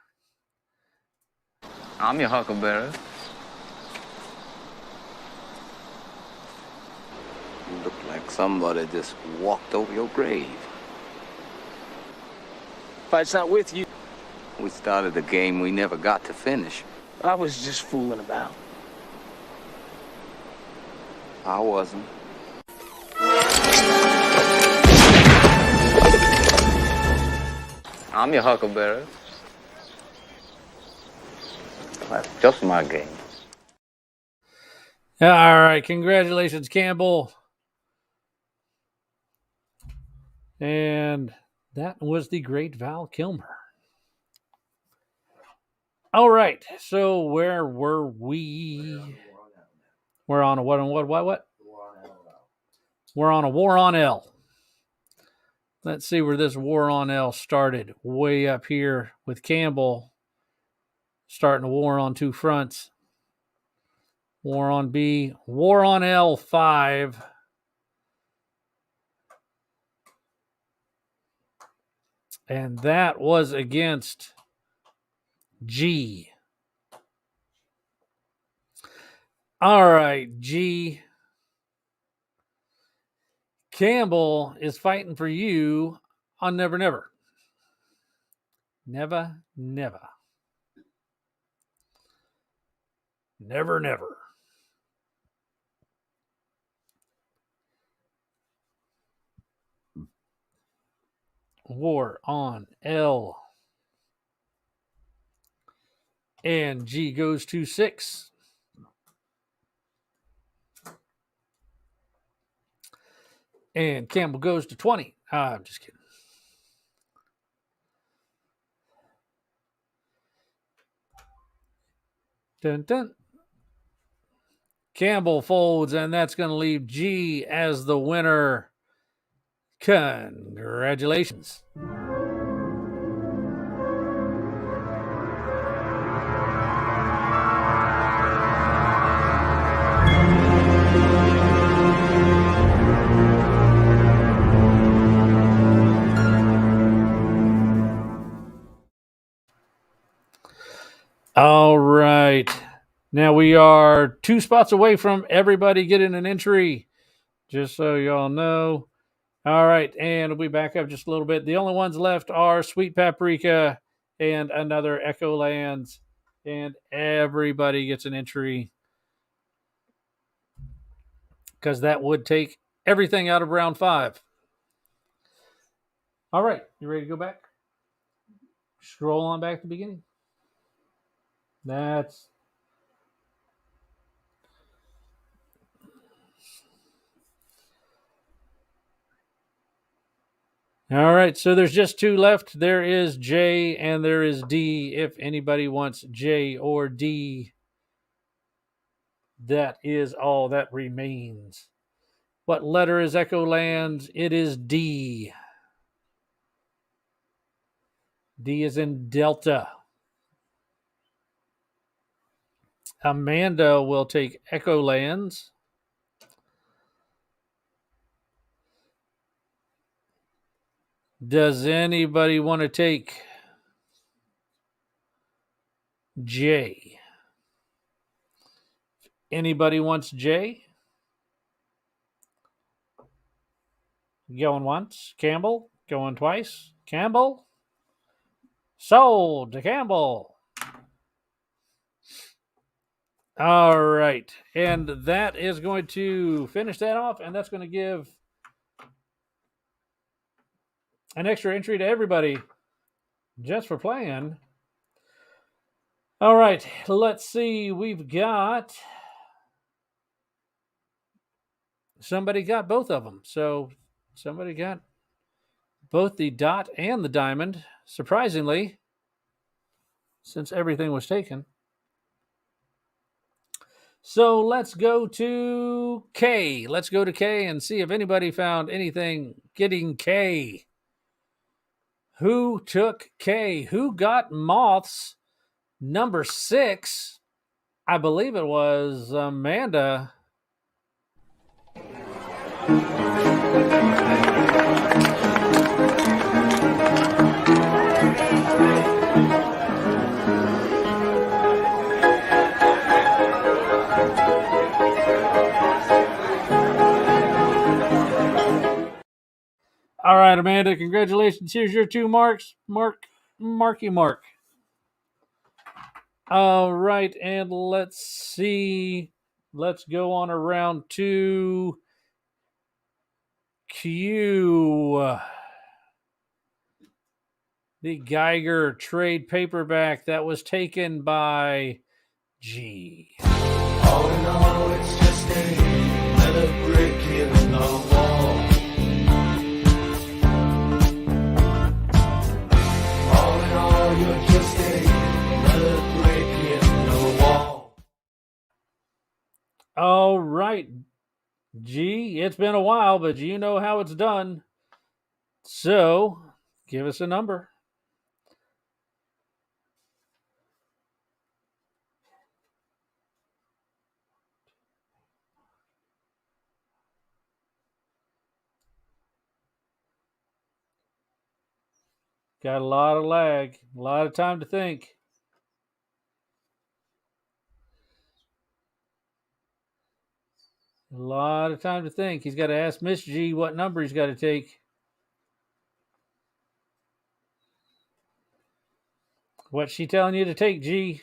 I'm your huckleberry. You look like somebody just walked over your grave. Fight's not with you. We started a game we never got to finish. I was just fooling about. I wasn't. I'm your huckleberry. That's just my game. All right, congratulations, Campbell. And that was the great Val Kilmer. All right, so where were we? We're on a what? We're on a war on L. Let's see where this war on L started. Way up here with Campbell starting a war on two fronts. War on B. War on L 5. And that was against G. All right, G. Campbell is fighting for you on Never Never. Never, never. Never, never. War on L. And G goes to 6. And Campbell goes to 20. I'm just kidding. Dun, dun. Campbell folds, and that's going to leave G as the winner. Congratulations. All right. Now we are 2 spots away from everybody getting an entry, just so y'all know. All right, and we back up just a little bit. The only ones left are Sweet Paprika and Another Echo Lands, and everybody gets an entry because that would take everything out of round 5. All right, you ready to go back? Scroll on back to the beginning. That's all right. So there's just 2 left. There is J and there is D. If anybody wants J or D, that is all that remains. What letter is Echo Lands? It is D. D is in Delta. Amanda will take Echo Lands. Does anybody want to take J? Anybody wants J? Going once. Campbell. Going twice. Campbell. Sold to Campbell. All right. And that is going to finish that off, and that's going to give an extra entry to everybody just for playing. All right. Let's see. We've got somebody got both of them. So somebody got both the dot and the diamond, surprisingly, since everything was taken. So let's go to K. Let's go to K and see if anybody found anything getting K. Who took K? Who got Moths number 6? I believe it was Amanda. All right, Amanda, congratulations. Here's your 2 marks. Marky Mark. All right, and let's see. Let's go on around to Q. The Geiger trade paperback that was taken by G. All in all, it's just another brick in the wall. All in all, you're just another brick in the wall. All right, G, it's been a while, but you know how it's done. So, give us a number. Got a lot of lag, a lot of time to think. A lot of time to think. He's got to ask Miss G what number he's got to take. What's she telling you to take, G?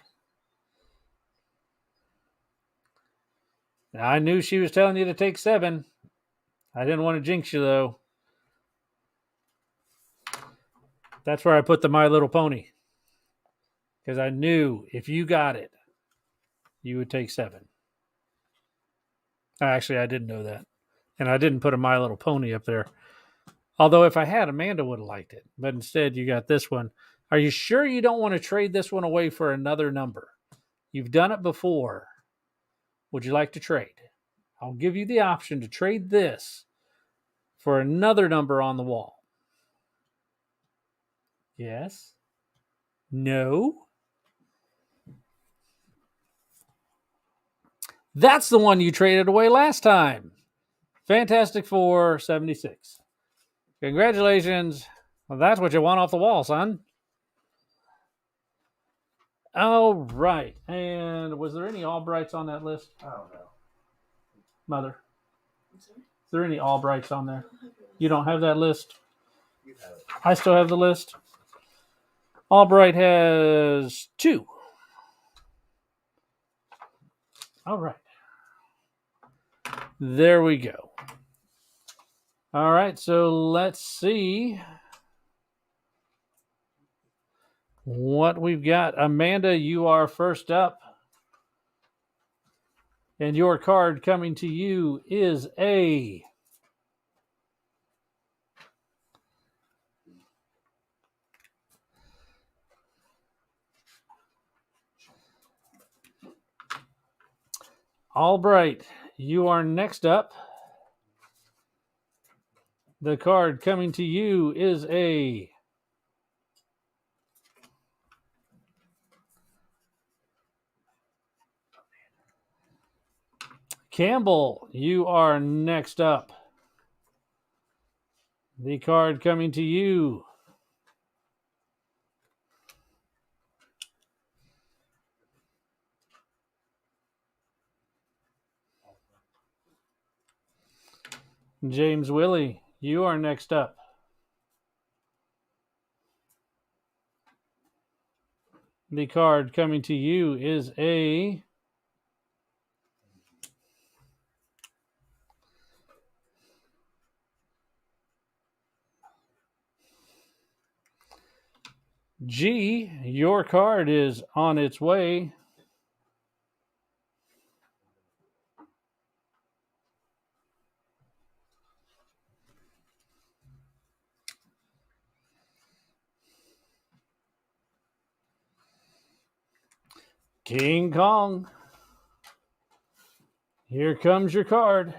I knew she was telling you to take 7. I didn't want to jinx you, though. That's where I put the My Little Pony. Because I knew if you got it, you would take 7. Actually, I didn't know that. And I didn't put a My Little Pony up there. Although if I had, Amanda would have liked it. But instead, you got this one. Are you sure you don't want to trade this one away for another number? You've done it before. Would you like to trade? I'll give you the option to trade this for another number on the wall. Yes? No? That's the one you traded away last time. Fantastic Four 76. Congratulations. Well, that's what you want off the wall, son. All right. And was there any Albrights on that list? I don't know. Mother. Is there any Albrights on there? You don't have that list? You have it. I still have the list. Albright has 2. All right. There we go. All right, so let's see what we've got. Amanda, you are first up. And your card coming to you is a Albright. You are next up. The card coming to you is a Campbell. You are next up. The card coming to you James Willie. You are next up. The card coming to you is a G. Your card is on its way. King Kong. Here comes your card.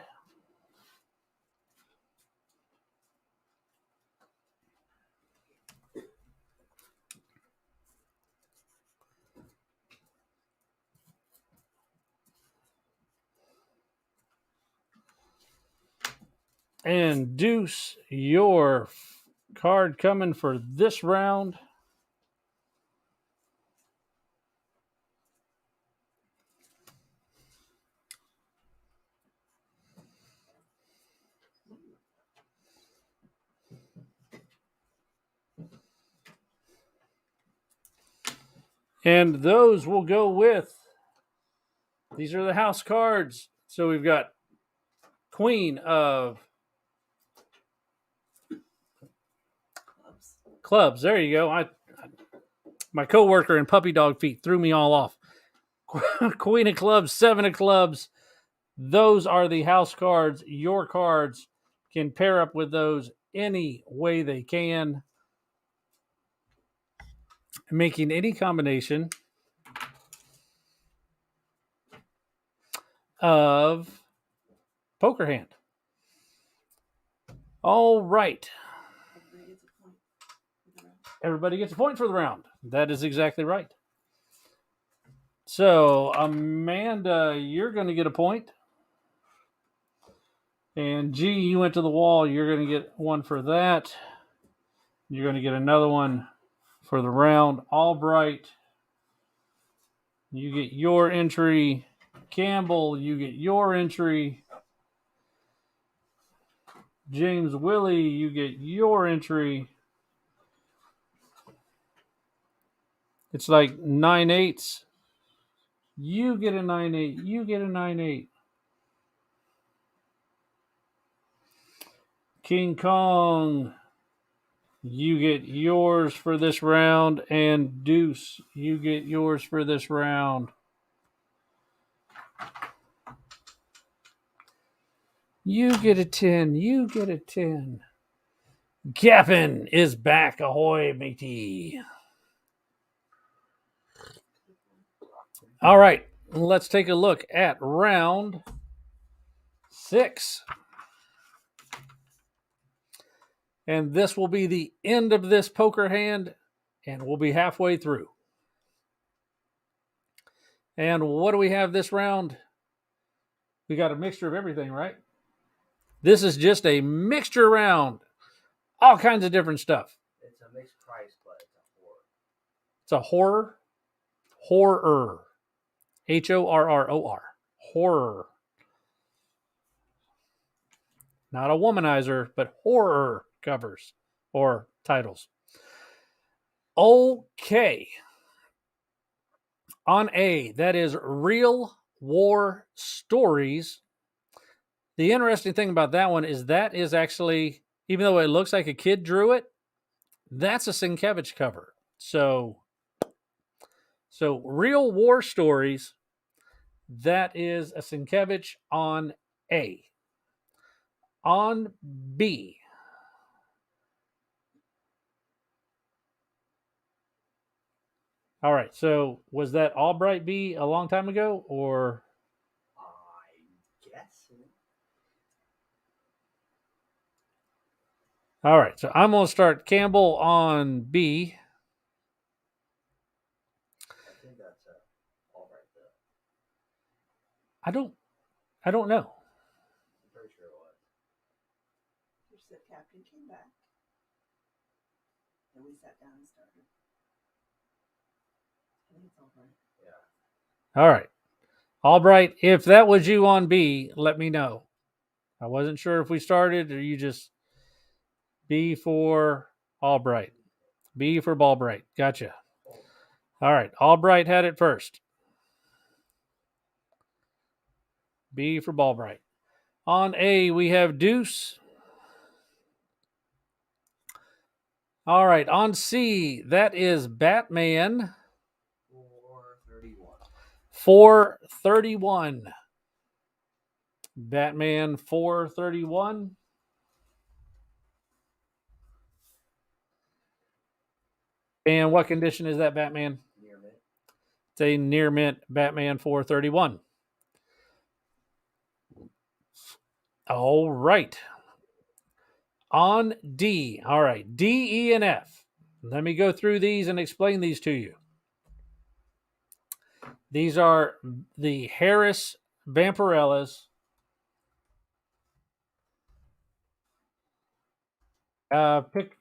And Deuce, your card coming for this round. And those will go with, these are the house cards. So we've got Queen of Clubs. There you go. My coworker in puppy dog feet threw me all off. Queen of Clubs, 7 of Clubs. Those are the house cards. Your cards can pair up with those any way they can, making any combination of poker hand. All right. Everybody gets a point for the round. That is exactly right. So, Amanda, you're going to get a point. And G, you went to the wall. You're going to get one for that. You're going to get another one for the round. Albright, you get your entry. Campbell, you get your entry. James Willie, you get your entry. It's like 9/8. You get a 9/8. You get a 9/8. King Kong, you get yours for this round. And Deuce, you get yours for this round. You get a 10. You get a 10. Captain is back. Ahoy, matey. All right. Let's take a look at round 6. And this will be the end of this poker hand, and we'll be halfway through. And what do we have this round? We got a mixture of everything, right? This is just a mixture round. All kinds of different stuff. It's a mixed price, but it's a horror. It's a horror? Horror. Horror. Horror. Not a womanizer, but horror covers or titles. Okay. On A, that is Real War Stories. The interesting thing about that one is that is actually, even though it looks like a kid drew it, that's a Sienkiewicz cover. So Real War Stories, that is a Sienkiewicz on A. On B, all right, so was that Albright B a long time ago, or? I guess. All right, so I'm going to start Campbell on B. I think that's all right though. I don't know. I'm pretty sure it was. Just the captain came back. And we sat down and started. I think it's all right. Yeah. All right. Albright, if that was you on B, let me know. I wasn't sure if we started or you just B for Albright. B for Ballbright. Gotcha. All right. Albright had it first. B for Ballbright. On A, we have Deuce. All right. On C, that is Batman. 431. 431. Batman 431. And what condition is that Batman? Near mint. It's a near mint Batman 431. All right. On D. All right. D, E, and F. Let me go through these and explain these to you. These are the Harris Vampirellas. Pick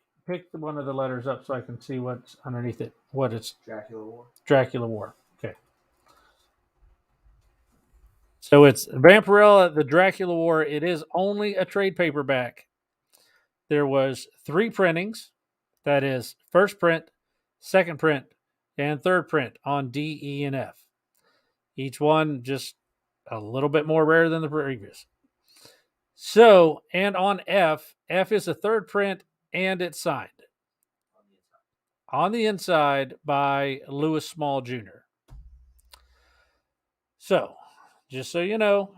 one of the letters up so I can see what's underneath it. What it's Dracula War. Dracula War. Okay. So it's Vampirella, the Dracula War. It is only a trade paperback. There was 3 printings. That is first print, second print, and third print on D, E, and F. Each one just a little bit more rare than the previous. So, and on F, F is a third print and it's signed on the inside by Lewis Small Jr. So, just so you know,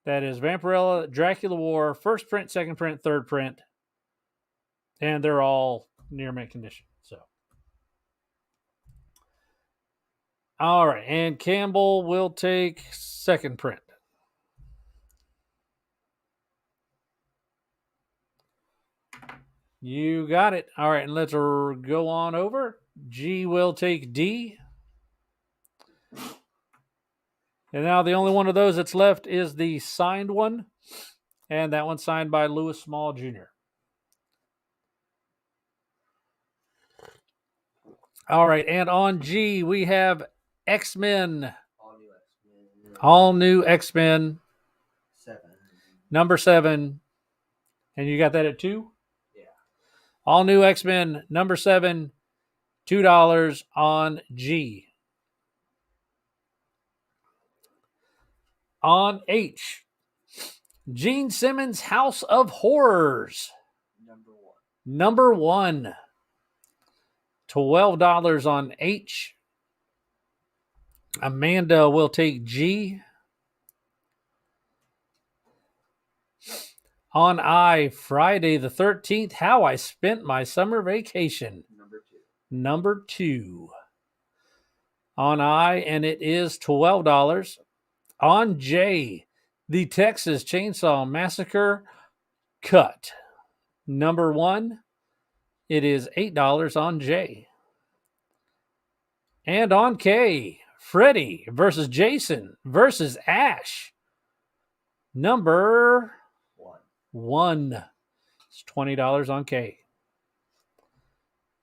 that is Vampirella, Dracula War, first print, second print, third print, and they're all near mint condition. So, all right, and Campbell will take second print. You got it. All right, and let's go on over. G will take D. And now the only one of those that's left is the signed one. And that one's signed by Lewis Small Jr. All right, and on G, we have X-Men. All new X-Men. 7. Number 7. And you got that at 2? Yeah. All new X-Men, number 7, $2 on G. On H, Gene Simmons' House of Horrors. Number 1. $12 on H. Amanda will take G. On I, Friday the 13th, How I Spent My Summer Vacation. Number 2. On I, and it is $12. On J, the Texas Chainsaw Massacre Cut. Number 1, it is $8 on J. And on K, Freddy versus Jason versus Ash. Number 1. It's $20 on K.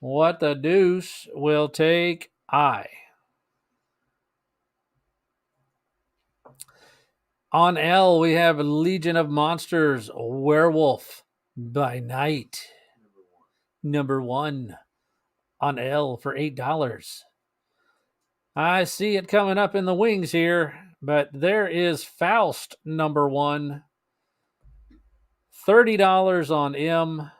What the Deuce will take I. On L, we have Legion of Monsters, Werewolf by Night. Number 1 on L for $8. I see it coming up in the wings here, but there is Faust, number 1. $30 on M.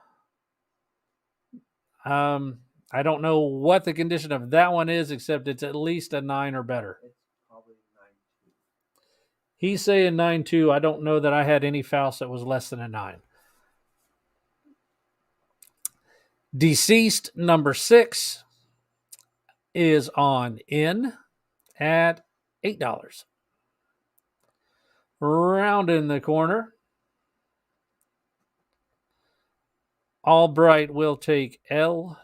I don't know what the condition of that one is, except it's at least a 9 or better. It's probably 9.2. He's saying 9.2. I don't know that I had any Faust that was less than a 9. Deceased, number 6, is on N at $8. Rounding the corner, Albright will take L.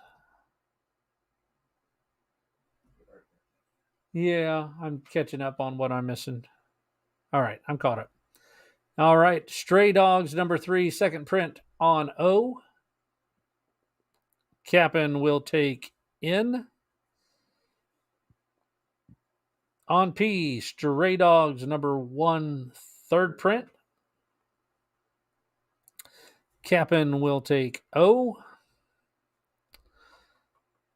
Yeah, I'm catching up on what I'm missing. All right, I'm caught up. All right, Stray Dogs, number 3, second print on O. Cap'n will take N. On P, Stray Dogs, number 1, third print. Cap'n will take O.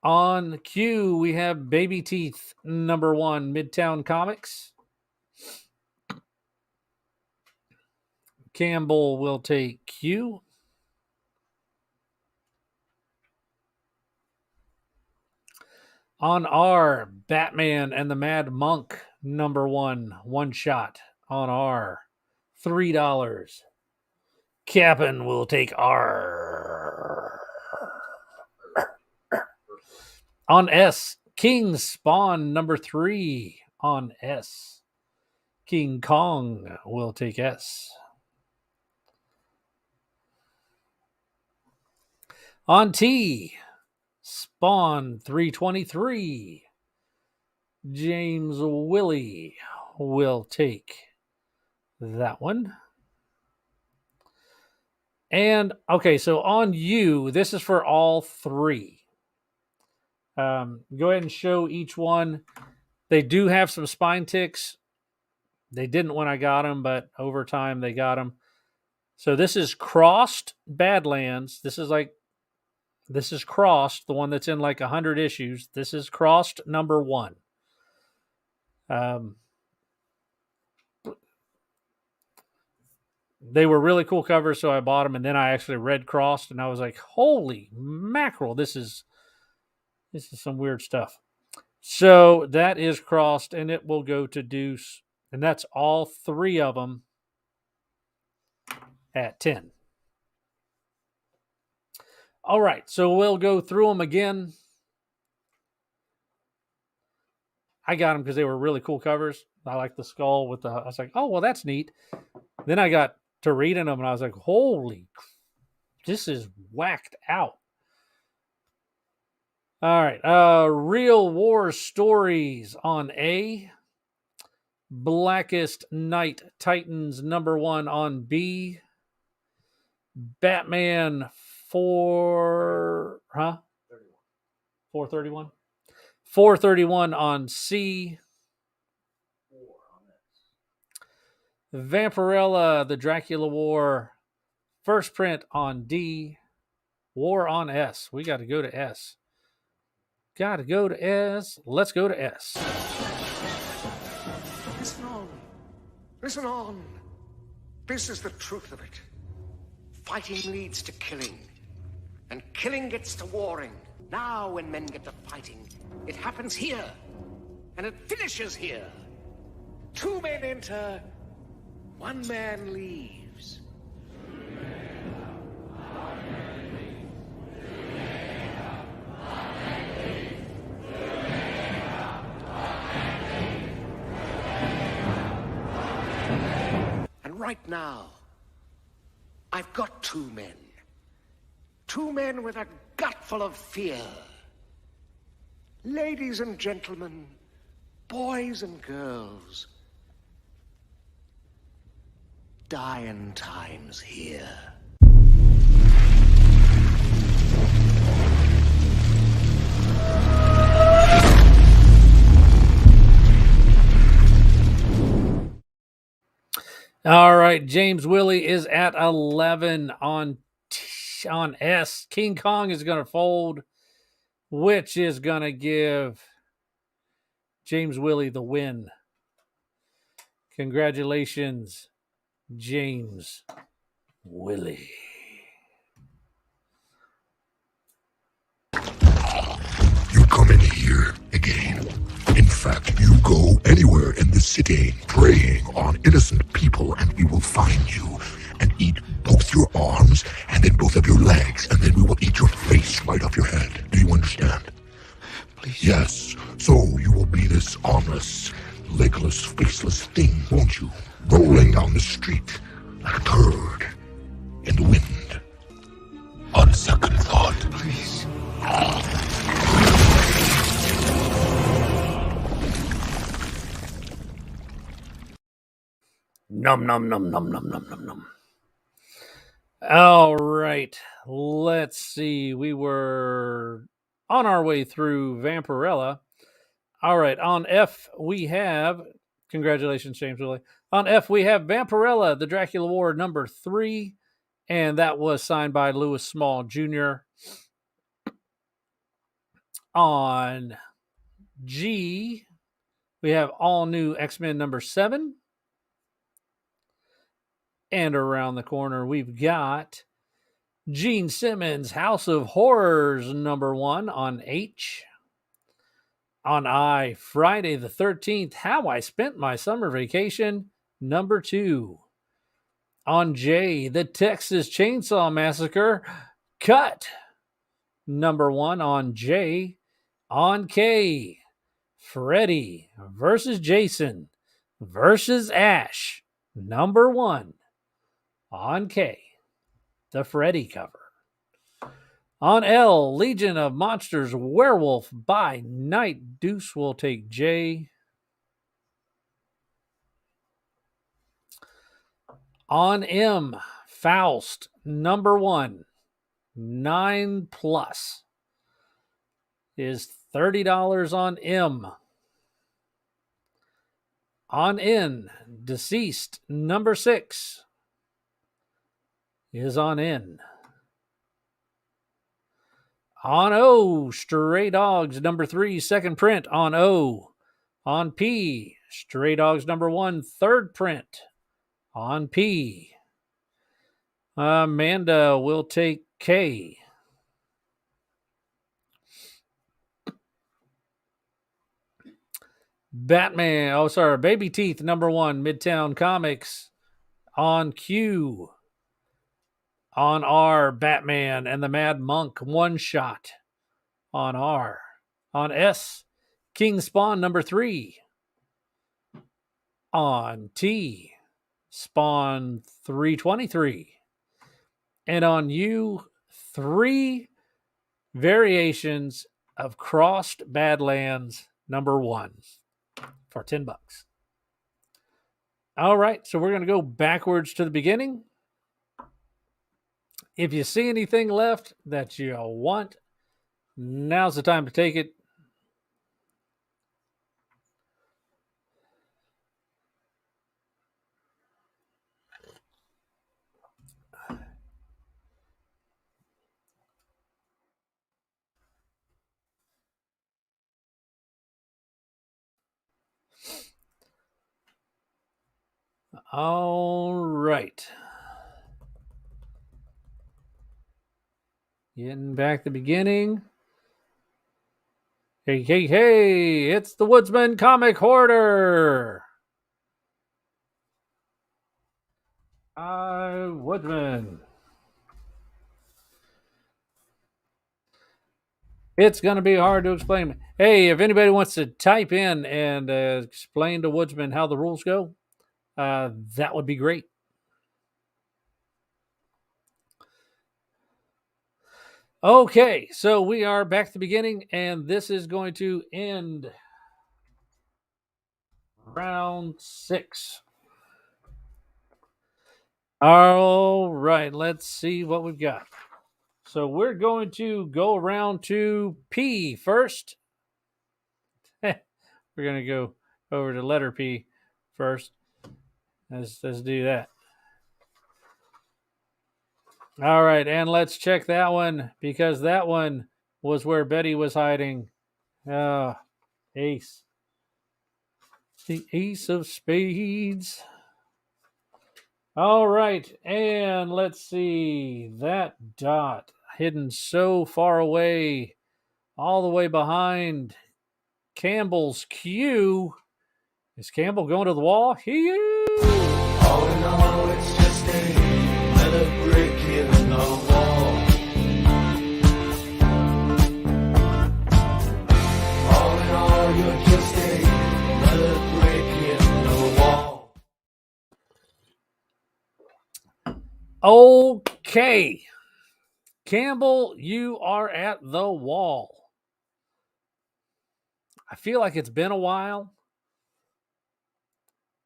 On Q, we have Baby Teeth, number 1, Midtown Comics. Campbell will take Q. On R, Batman and the Mad Monk, number 1, one shot on R, $3. Cap'n will take R. On S, King Spawn, number 3, on S. King Kong will take S. On T, Spawn 323. James Willie will take that one. And, okay, so on U, this is for all 3. Go ahead and show each one. They do have some spine ticks. They didn't when I got them, but over time they got them. So this is Crossed Badlands. This is Crossed, the one that's in like 100 issues. This is Crossed number 1. They were really cool covers, so I bought them, and then I actually read Crossed, and I was like, holy mackerel, this is some weird stuff. So that is Crossed, and it will go to Deuce, and that's all 3 of them at 10. All right, so we'll go through them again. I got them because they were really cool covers. I like the skull with I was like, oh, well, that's neat. Then I got to reading them, and I was like, holy, this is whacked out. All right, Real War Stories on A. Blackest Night Titans number 1 on B. Batman 431? 431 on C. Vampirella, the Dracula War, first print on D. War on S. We got to go to S. Got to go to S. Let's go to S. Listen on. Listen on. This is the truth of it. Fighting leads to killing. And killing gets to warring. Now when men get to fighting, it happens here. And it finishes here. 2 men enter, 1 man leaves. And right now, I've got 2 men. 2 men with a gut full of fear. Ladies and gentlemen, boys and girls, dying times here. All right, James Willie is at 11 on S. King Kong is going to fold, which is going to give James Willie the win. Congratulations, James Willie. You come in here again. In fact, you go anywhere in the city preying on innocent people and we will find you and eat both your arms and then both of your legs and then we will eat your face right off your head. Do you understand? Please. Yes. So you will be this armless, legless, faceless thing, won't you? Rolling down the street like a turd in the wind. On second thought. Please. Num, num, num, num, num, num, num, num. All right. Let's see. We were on our way through Vampirella. All right. On F, we have, congratulations, James Willie. On F, we have Vampirella, the Dracula War number 3. And that was signed by Lewis Small Jr. On G, we have all new X-Men number 7. And around the corner, we've got Gene Simmons' House of Horrors number 1 on H. On I, Friday the 13th, How I Spent My Summer Vacation number 2. On J, The Texas Chainsaw Massacre Cut number 1 on J. On K, Freddy versus Jason versus Ash number 1 on K, the Freddy cover. On L, Legion of Monsters Werewolf by Night. Deuce will take J. On M, Faust number 1, 9 plus is $30 on M. On N, Deceased number 6 is on N. On O, Stray Dogs number 3, second print on O. On P, Stray Dogs number 1, third print on P. Amanda will take K. Baby Teeth number 1, Midtown Comics on Q. On R, Batman and the Mad Monk one shot on R. On S, King Spawn number 3. On T, Spawn 323. And on U, 3 variations of Crossed Badlands number 1 for $10. All right, so we're going to go backwards to the beginning. If you see anything left that you want, now's the time to take it. All right. Getting back to the beginning. Hey, it's the Woodsman Comic Hoarder. Woodsman. It's going to be hard to explain. Hey, if anybody wants to type in and explain to Woodsman how the rules go, that would be great. Okay, so we are back to the beginning, and this is going to end round 6. All right, let's see what we've got. So we're going to go around to P first. We're going to go over to letter P first. Let's do that. All right, and let's check that one because that one was where Betty was hiding. Ace. The ace of spades. All right, and let's see. That dot hidden so far away, all the way behind Campbell's cue. Is Campbell going to the wall? He is. All in all, it's just another brick in the wall. All in all, you're just another brick in the wall. Okay. Campbell, you are at the wall. I feel like it's been a while,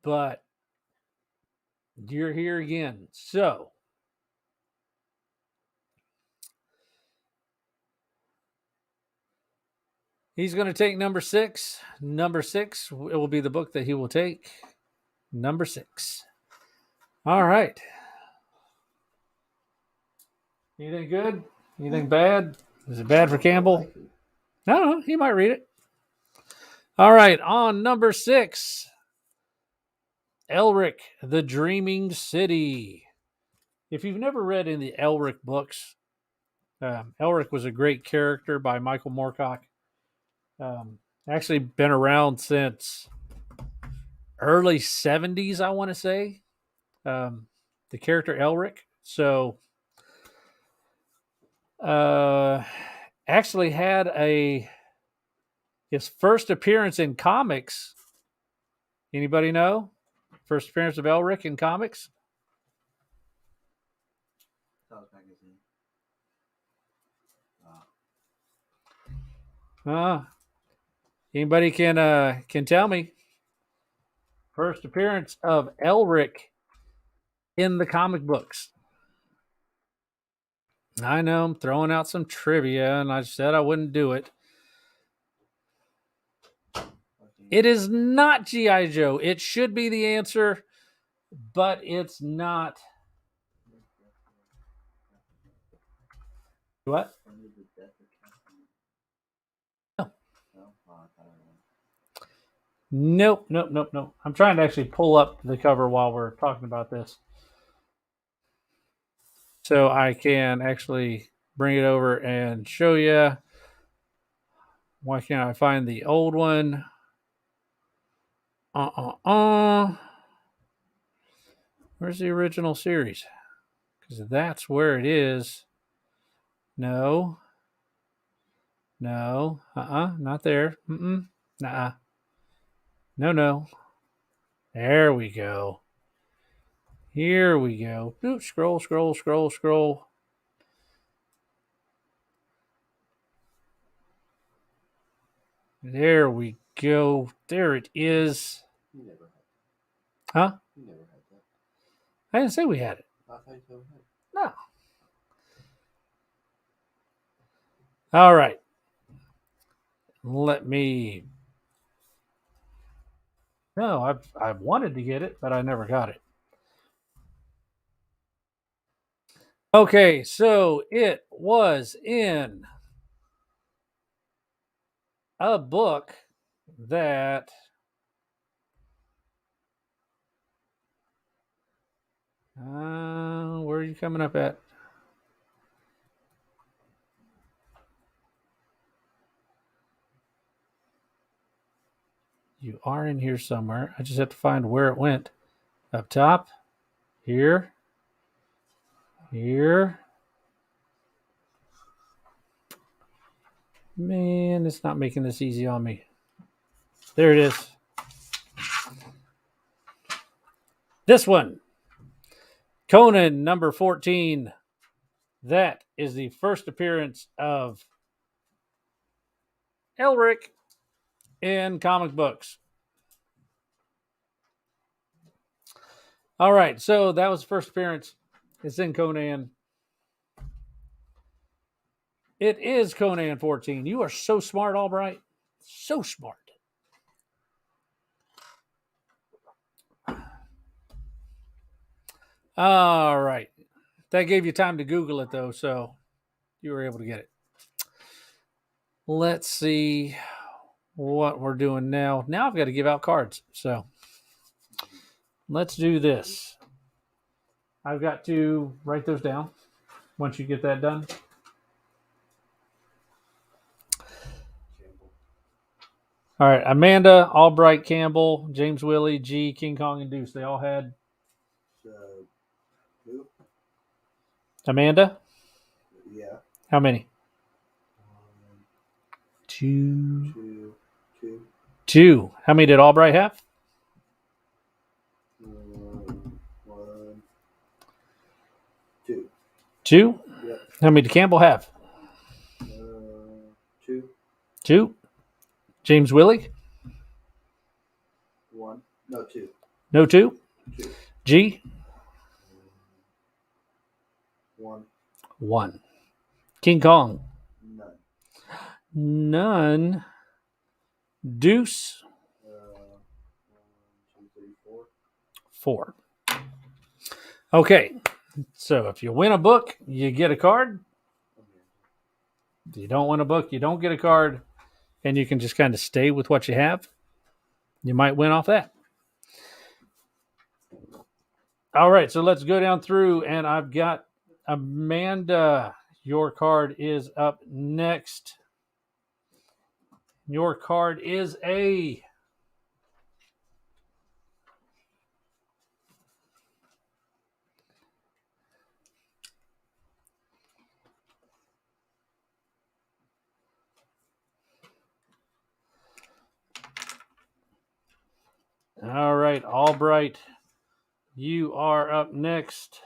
but you're here again. So, he's going to take number 6. Number 6, it will be the book that he will take. Number 6. All right. Anything good? Anything bad? Is it bad for Campbell? No, he might read it. All right, on number 6, Elric, the Dreaming City. If you've never read any of the Elric books, Elric was a great character by Michael Moorcock. Actually been around since early 70s, I want to say. The character Elric. So, actually had his first appearance in comics. Anybody know? First appearance of Elric in comics? Anybody can tell me? First appearance of Elric in the comic books. I know I'm throwing out some trivia, and I said I wouldn't do it. It is not G.I. Joe. It should be the answer, but it's not. What? No. Nope. I'm trying to actually pull up the cover while we're talking about this, so I can actually bring it over and show you. Why can't I find the old one? Where's the original series? Because that's where it is. No. Not there. Nuh-uh. No. There we go. Here we go. Ooh, scroll. There we go. There it is. Huh? I didn't say we had it. No. All right. Let me. No, I wanted to get it, but I never got it. Okay, so it was in a book that where are you coming up at? You are in here somewhere. I just have to find where it went. Up top. Here. Man, it's not making this easy on me. There it is. This one. Conan, number 14. That is the first appearance of Elric in comic books. All right, so that was the first appearance. It's in Conan. It is Conan 14. You are so smart, Albright. So smart. All right. That gave you time to Google it, though, so you were able to get it. Let's see what we're doing now. Now I've got to give out cards. So let's do this. I've got to write those down once you get that done. All right. Amanda, Albright, Campbell, James Willie, G, King Kong, and Deuce. They all had. Who? Amanda? Yeah. How many? Two. Two. How many did Albright have? One. Two. Two? Yep. How many did Campbell have? Two. Two. James Willie? One. No, two. No two? Two. G? One. One. King Kong? None. None. Deuce? 1, 2, 3, 4. Four. Okay. So if you win a book, you get a card. If you don't win a book, you don't get a card. And you can just kind of stay with what you have. You might win off that. All right. So let's go down through. And I've got Amanda. Your card is up next. Your card is a... All right, Albright, you are up next.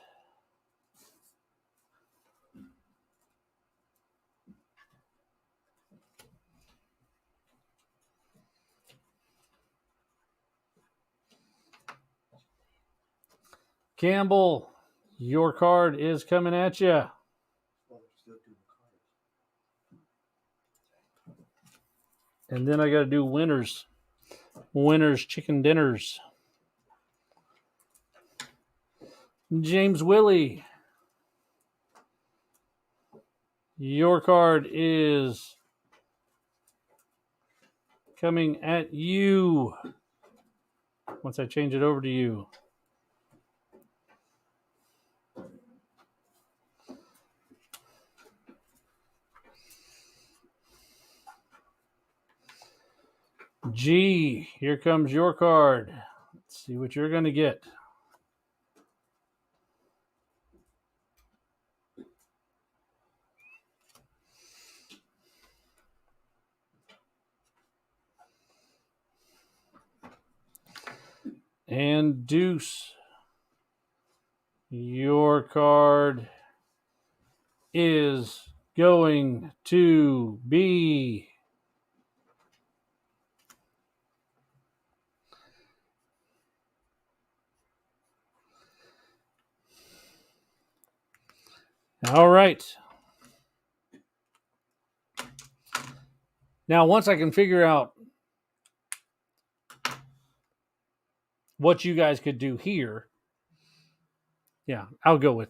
Campbell, your card is coming at you. And then I got to do winners. Winners chicken dinners. James Willie, your card is coming at you. Once I change it over to you. G, here comes your card. Let's see what you're going to get. And Deuce, your card is going to be all right. Now, once I can figure out what you guys could do here, yeah, I'll go with,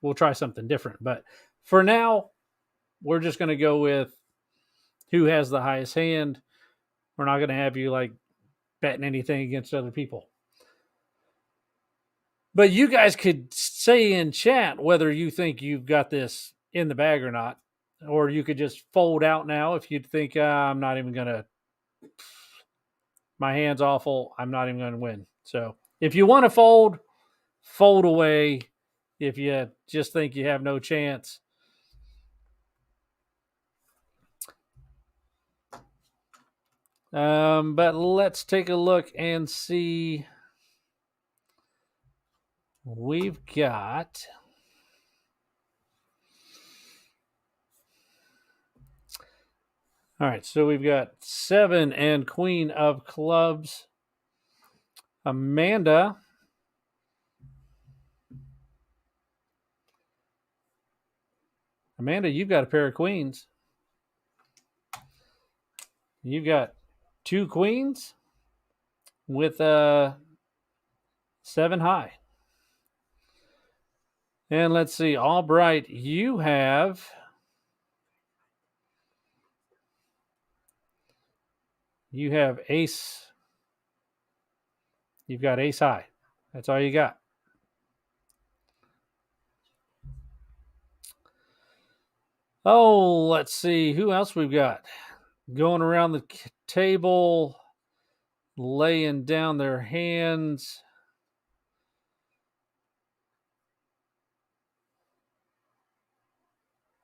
we'll try something different. But for now, we're just going to go with who has the highest hand. We're not going to have you like betting anything against other people. But you guys could say in chat whether you think you've got this in the bag or not. Or you could just fold out now if you think, I'm not even going to, my hand's awful, I'm not even going to win. So if you want to fold away. If you just think you have no chance. But let's take a look and see. We've got all right, so we've got 7 and Queen of Clubs. Amanda. Amanda, you've got a pair of queens. You've got 2 queens with 7 high. And let's see, Albright, you have ace. You've got ace high. That's all you got. Oh, let's see. Who else we've got? Going around the table, laying down their hands.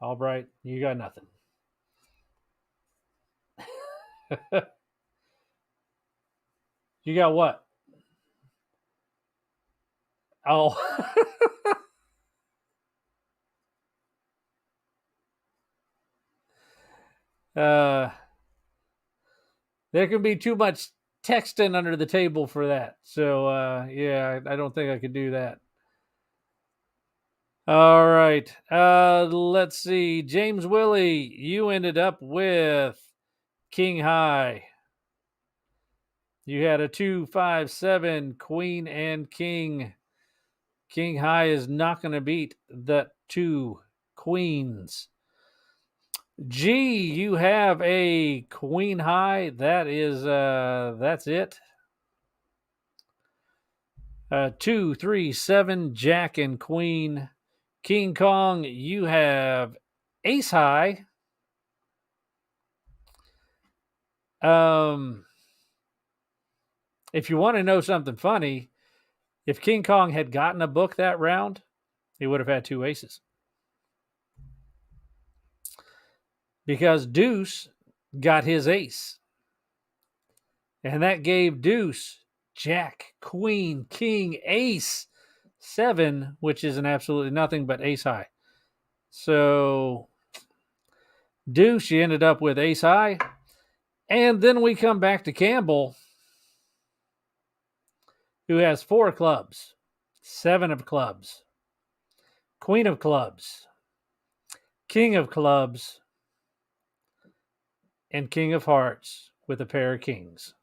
Albright, you got nothing. You got what? Oh. There can be too much texting under the table for that. So, yeah, I don't think I could do that. All right. Let's see. James Willie, you ended up with King High. You had a 2, 5, 7, Queen and King. King High is not going to beat the 2 Queens. G, you have a Queen High. That is, that's it. 2, 3, 7, Jack and Queen. King Kong, you have Ace High. If you want to know something funny, if King Kong had gotten a book that round, he would have had 2 aces. Because Deuce got his ace. And that gave Deuce Jack, Queen, King, Ace, 7, which is an absolutely nothing but ace high. So Deuce, you ended up with ace high. And then we come back to Campbell, who has 4 clubs, 7 of clubs, Queen of clubs, King of clubs, and King of hearts with a pair of kings.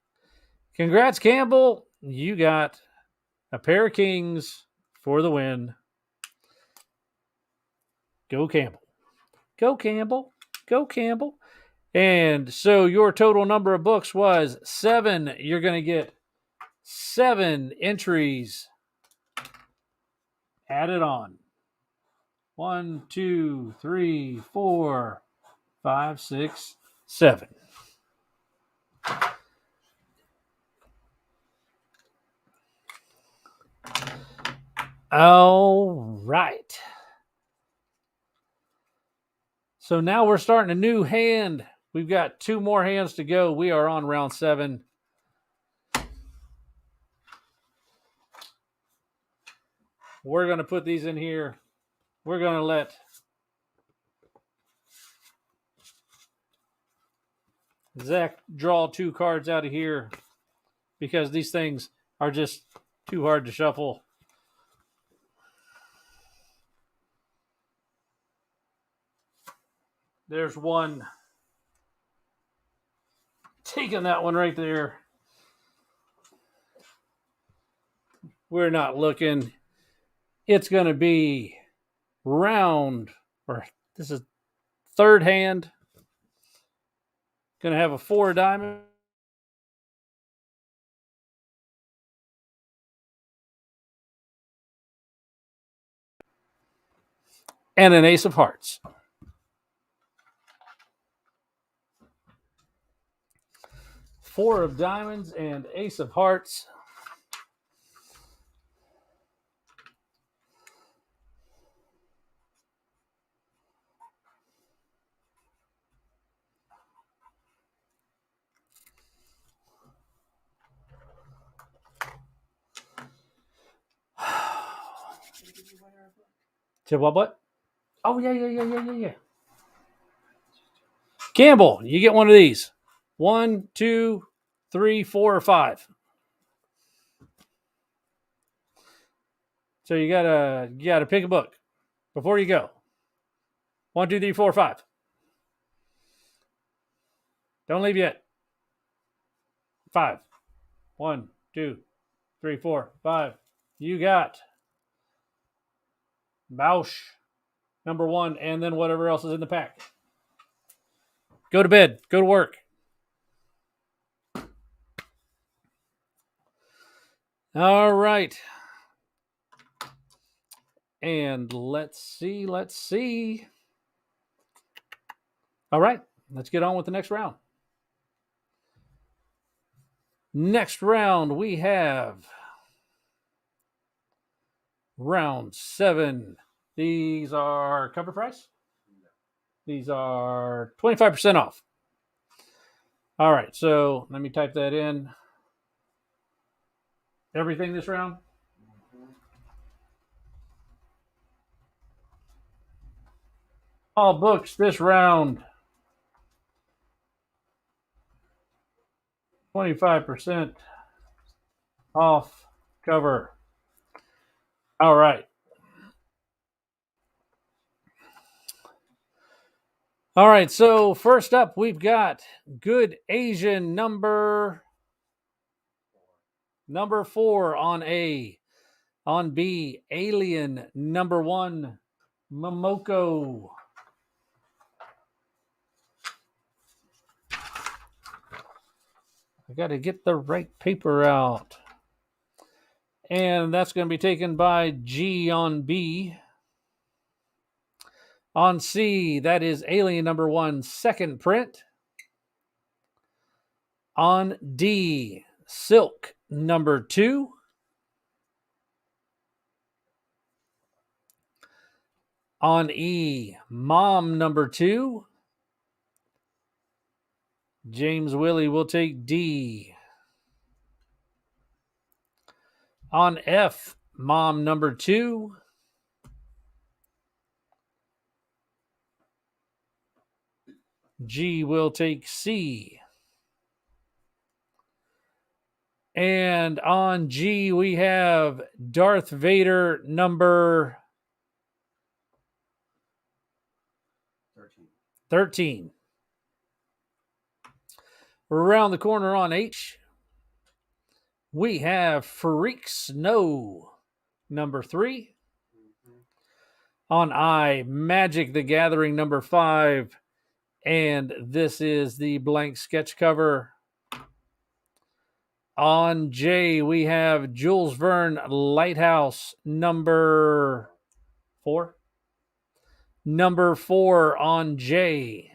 Congrats, Campbell. You got a pair of kings for the win. Go Campbell. Go Campbell. Go Campbell. And so your total number of books was 7. You're going to get 7 entries added on. 1, 2, 3, 4, 5, 6, 7. All right. So now we're starting a new hand. We've got 2 more hands to go. We are on round 7. We're going to put these in here. We're going to let Zach draw 2 cards out of here because these things are just too hard to shuffle. There's one. Taking that one right there. We're not looking. It's going to be round, or this is 3rd hand. Going to have a 4 diamond. And an ace of hearts. Four of diamonds and ace of hearts. To what? Oh, yeah. Campbell, you get one of these. 1, 2, 3, 4, or 5. So you gotta pick a book before you go. 1, 2, 3, 4, 5. Don't leave yet. 5. 1, 2, 3, 4, 5. You got Bausch, number 1, and then whatever else is in the pack. Go to bed. Go to work. All right. And let's see. All right. Let's get on with the next round. Next round, we have round 7. These are cover price. These are 25% off. All right, so let me type that in. Everything this round? All books this round. 25% off cover. All right. All right, so first up, we've got Good Asian number 4 on A. On B, Alien number 1, Momoko. I got to get the right paper out. And that's going to be taken by G on B. On C, that is Alien number 1, second print. On D, Silk number 2. On E, Mom number 2. James Willie will take D. On F, Mom number 2. G will take C. And on G, we have Darth Vader number 13. Around the corner on H, we have Freak Snow number 3. On I, Magic the Gathering number 5. And this is the blank sketch cover. On J, we have Jules Verne Lighthouse number 4. Number 4 on J.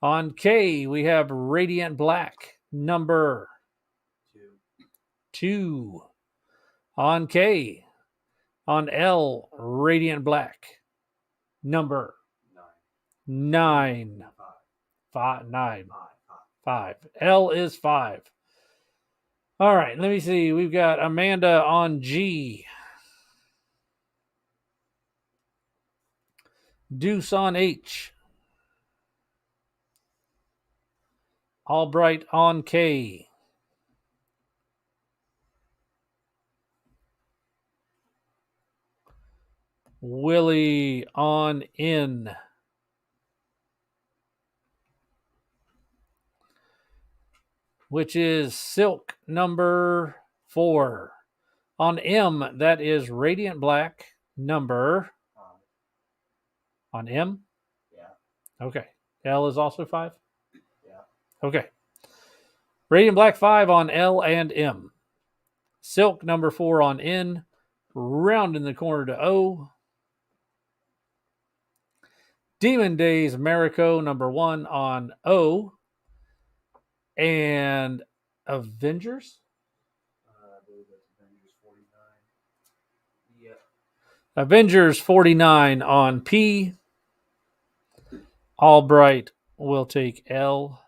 On K, we have Radiant Black number 2. On K. On L, Radiant Black number 9. 5. L is 5. All right, let me see. We've got Amanda on G. Deuce on H. Albright on K. Willie on N. Which is Silk number 4. On M, that is Radiant Black number. On M? Yeah. Okay. L is also 5? Yeah. Okay. Radiant Black 5 on L and M. Silk number 4 on N. Round in the corner to O. Demon Days Mariko number 1 on O. And Avengers? I believe that's Avengers 49. Yep. Avengers 49 on P. Albright will take L.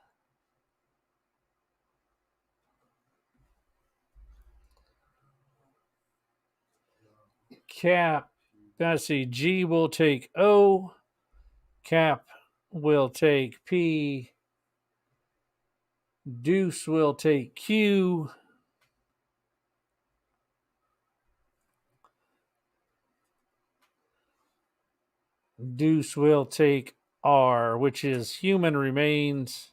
Cap, let's see, G will take O. Cap will take P. Deuce will take Q. Deuce will take R, which is Human Remains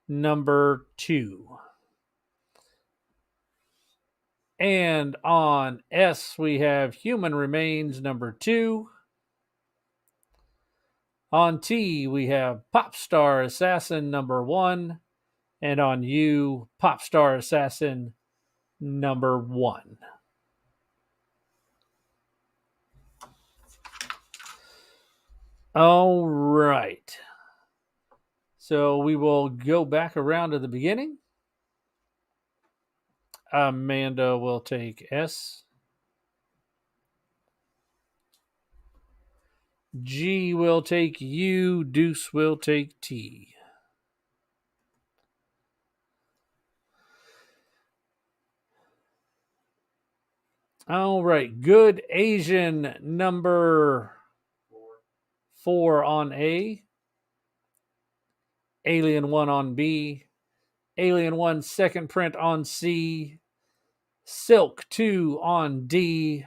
number 2. And on S, we have Human Remains number 2. On T, we have Pop Star Assassin number 1. And on U, Pop Star Assassin number 1. All right. So we will go back around to the beginning. Amanda will take S. G will take U. Deuce will take T. All right. Good Asian number 4 on A. Alien 1 on B. Alien 1 second print on C. Silk 2 on D.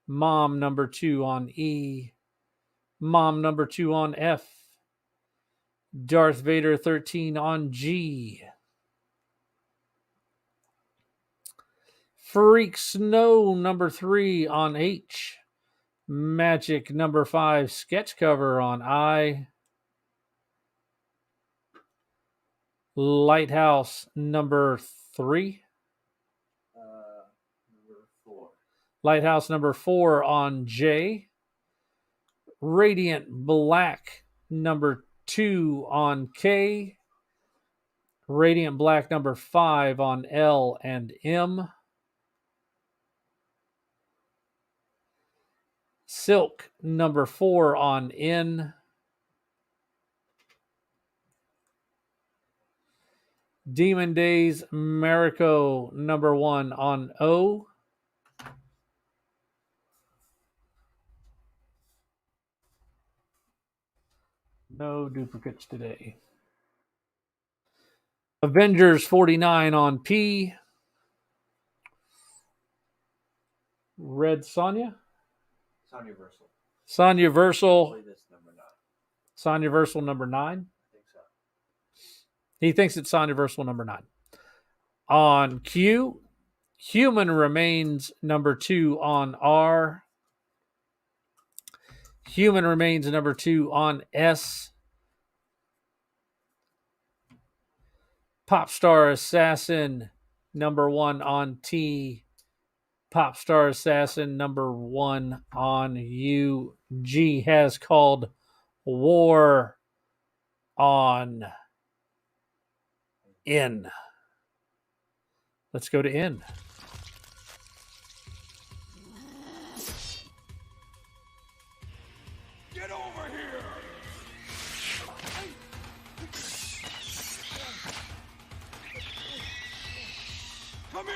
Mom number 2 on E. Mom number 2 on F. Darth Vader 13 on G. Freak Snow number 3 on H. Magic number 5 sketch cover on I. Lighthouse number 3. Number 4. Lighthouse number 4 on J. Radiant Black number 2 on K. Radiant Black number 5 on L and M. Silk number 4 on N. Demon Days Mariko number 1 on O. No duplicates today. Avengers 49 on P. Red Sonja. Sonya Versal. Sonya Versal. Play this number 9. Sonya Versal number 9. I think so. He thinks it's Sonya Versal number 9. On Q, Human Remains number 2 on R. Human Remains number 2 on S. Pop Star Assassin number 1 on T. Pop Star Assassin number 1 on U. G has called war on N. Let's go to N. Get over here! Come here!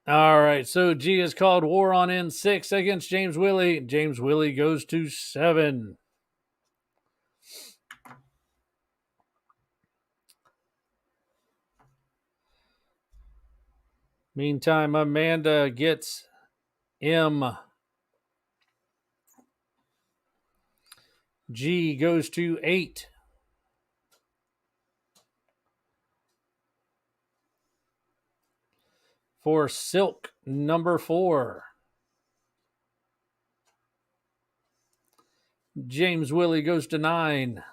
All right, so G is called war on N6 against James Willie. James Willie goes to 7. Meantime, Amanda gets M. G goes to 8. For Silk number 4. James Willie goes to 9.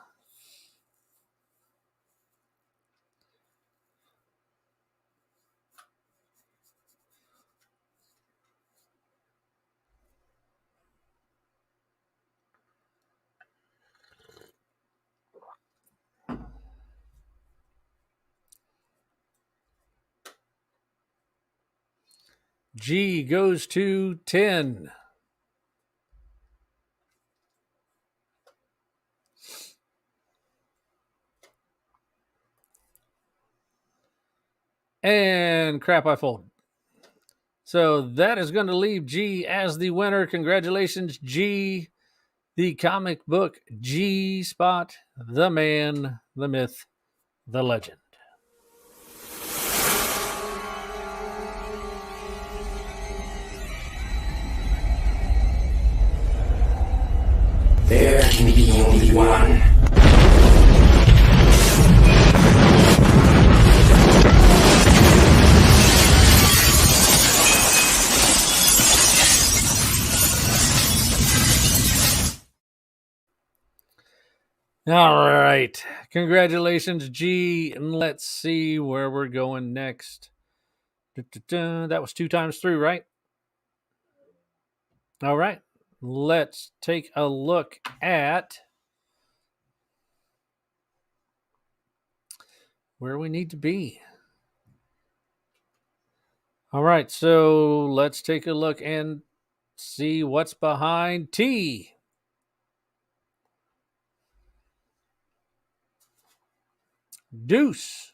G goes to 10. And crap, I fold. So that is going to leave G as the winner. Congratulations, G, the comic book G Spot, the man, the myth, the legend. There can be only one. All right. Congratulations, G. And let's see where we're going next. That was 2 times 3, right? All right. Let's take a look at where we need to be. All right. So let's take a look and see what's behind T. Deuce.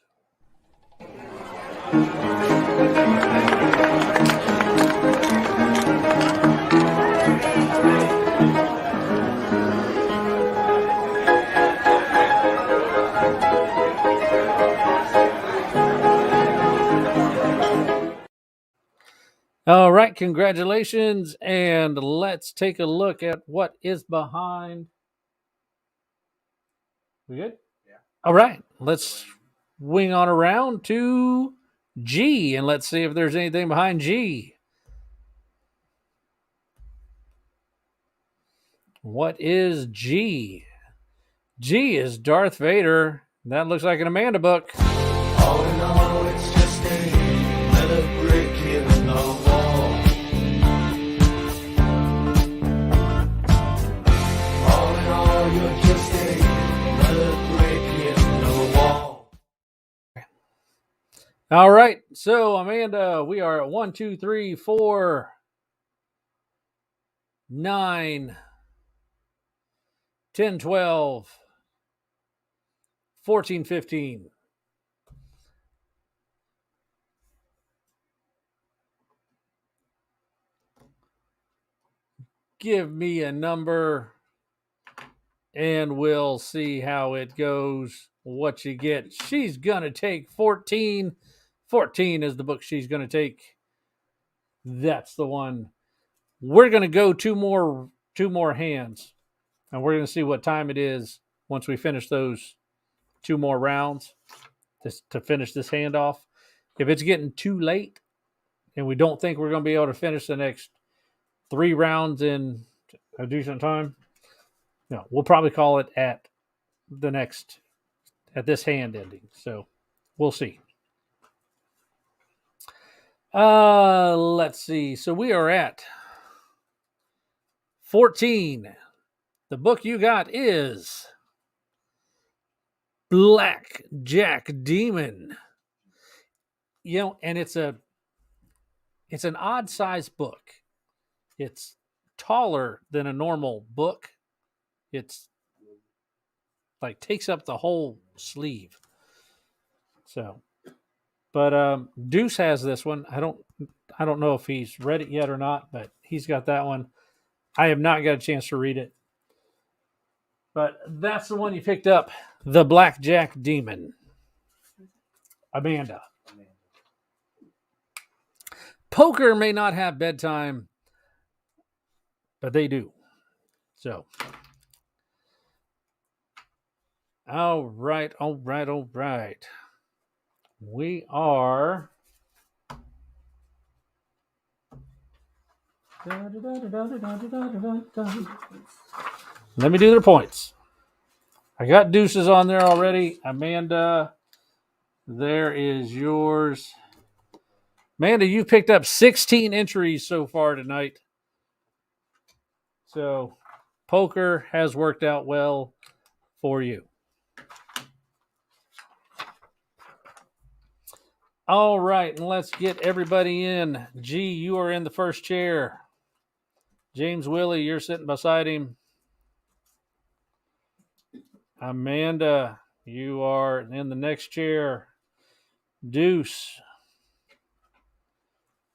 All right, congratulations. And let's take a look at what is behind. We good? Yeah. All right, let's wing on around to G and let's see if there's anything behind G. What is G? G is Darth Vader. That looks like an Amanda book. All in all, it's just another brick in the wall. All in all, you're just another brick in the wall. All right, so Amanda, we are at 1, 2, 3, 4, 9, 10, 12, 14, 15. Give me a number and we'll see how it goes, what you get. She's going to take 14. 14 is the book she's going to take. That's the one. We're going to go two more hands, and we're going to see what time it is once we finish those 2 more rounds to finish this handoff. If it's getting too late and we don't think we're going to be able to finish the next 3 rounds in a decent time, we'll probably call it at this hand ending. So we'll see. Let's see. So we are at 14. The book you got is Black Jack Demon. And it's an odd size book. It's taller than a normal book. It's like takes up the whole sleeve. So, but Deuce has this one. I don't know if he's read it yet or not, but he's got that one. I have not got a chance to read it. But that's the one you picked up, The Blackjack Demon. Amanda. Poker may not have bedtime, but they do. So, all right. We are... Let me do their points. I got deuces on there already. Amanda, there is yours. Amanda, you picked up 16 entries so far tonight. So poker has worked out well for you. All right, and let's get everybody in. G, you are in the first chair. James Willie, you're sitting beside him. Amanda, you are in the next chair. Deuce,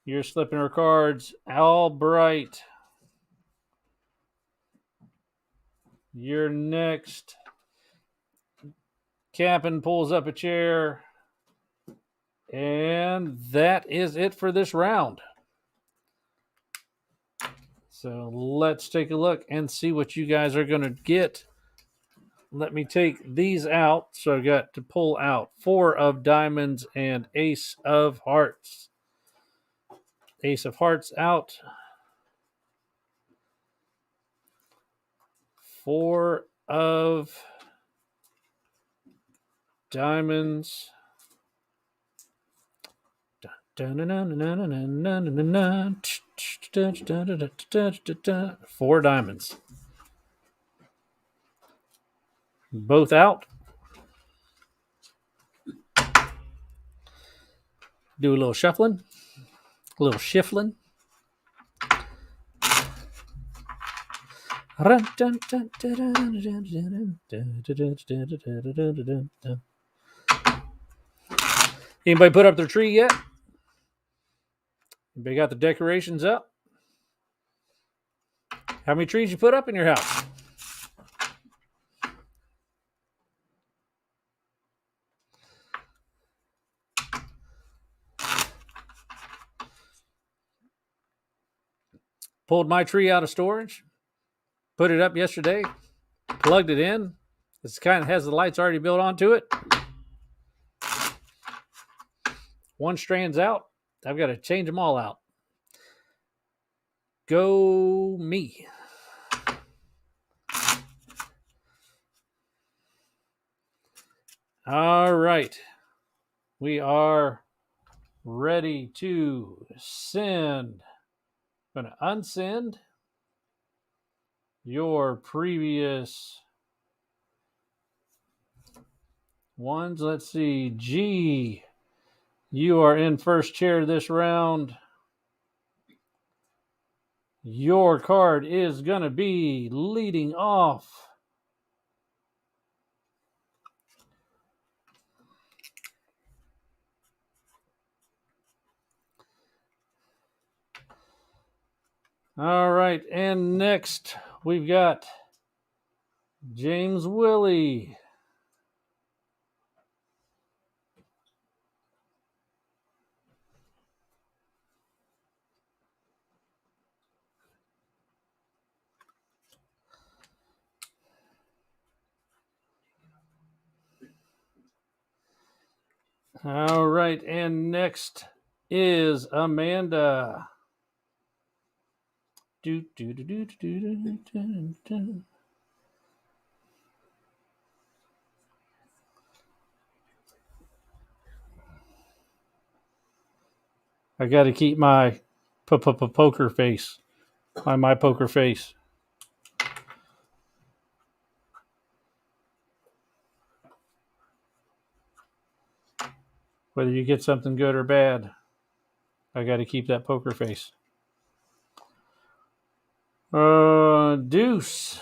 You're slipping her cards. Albright. You're next. Captain pulls up a chair. And that is it for this round. So let's take a look and see what you guys are going to get. Let me take these out. So I got to pull out 4 of diamonds and ace of hearts. Ace of hearts out. 4 of diamonds. 4 diamonds. Both out. Do a little shuffling. A little shuffling. Anybody put up their tree yet? Anybody got the decorations up? How many trees you put up in your house? Pulled my tree out of storage. Put it up yesterday. Plugged it in. This kind of has the lights already built onto it. One strand's out. I've got to change them all out. Go me. All right. We are ready to send. I'm going to unsend your previous ones. Let's see. G, you are in first chair this round. Your card is going to be leading off. All right, and next we've got James Willie. All right, and next is Amanda. I got to keep my poker face. My poker face. Whether you get something good or bad, I got to keep that poker face. Deuce.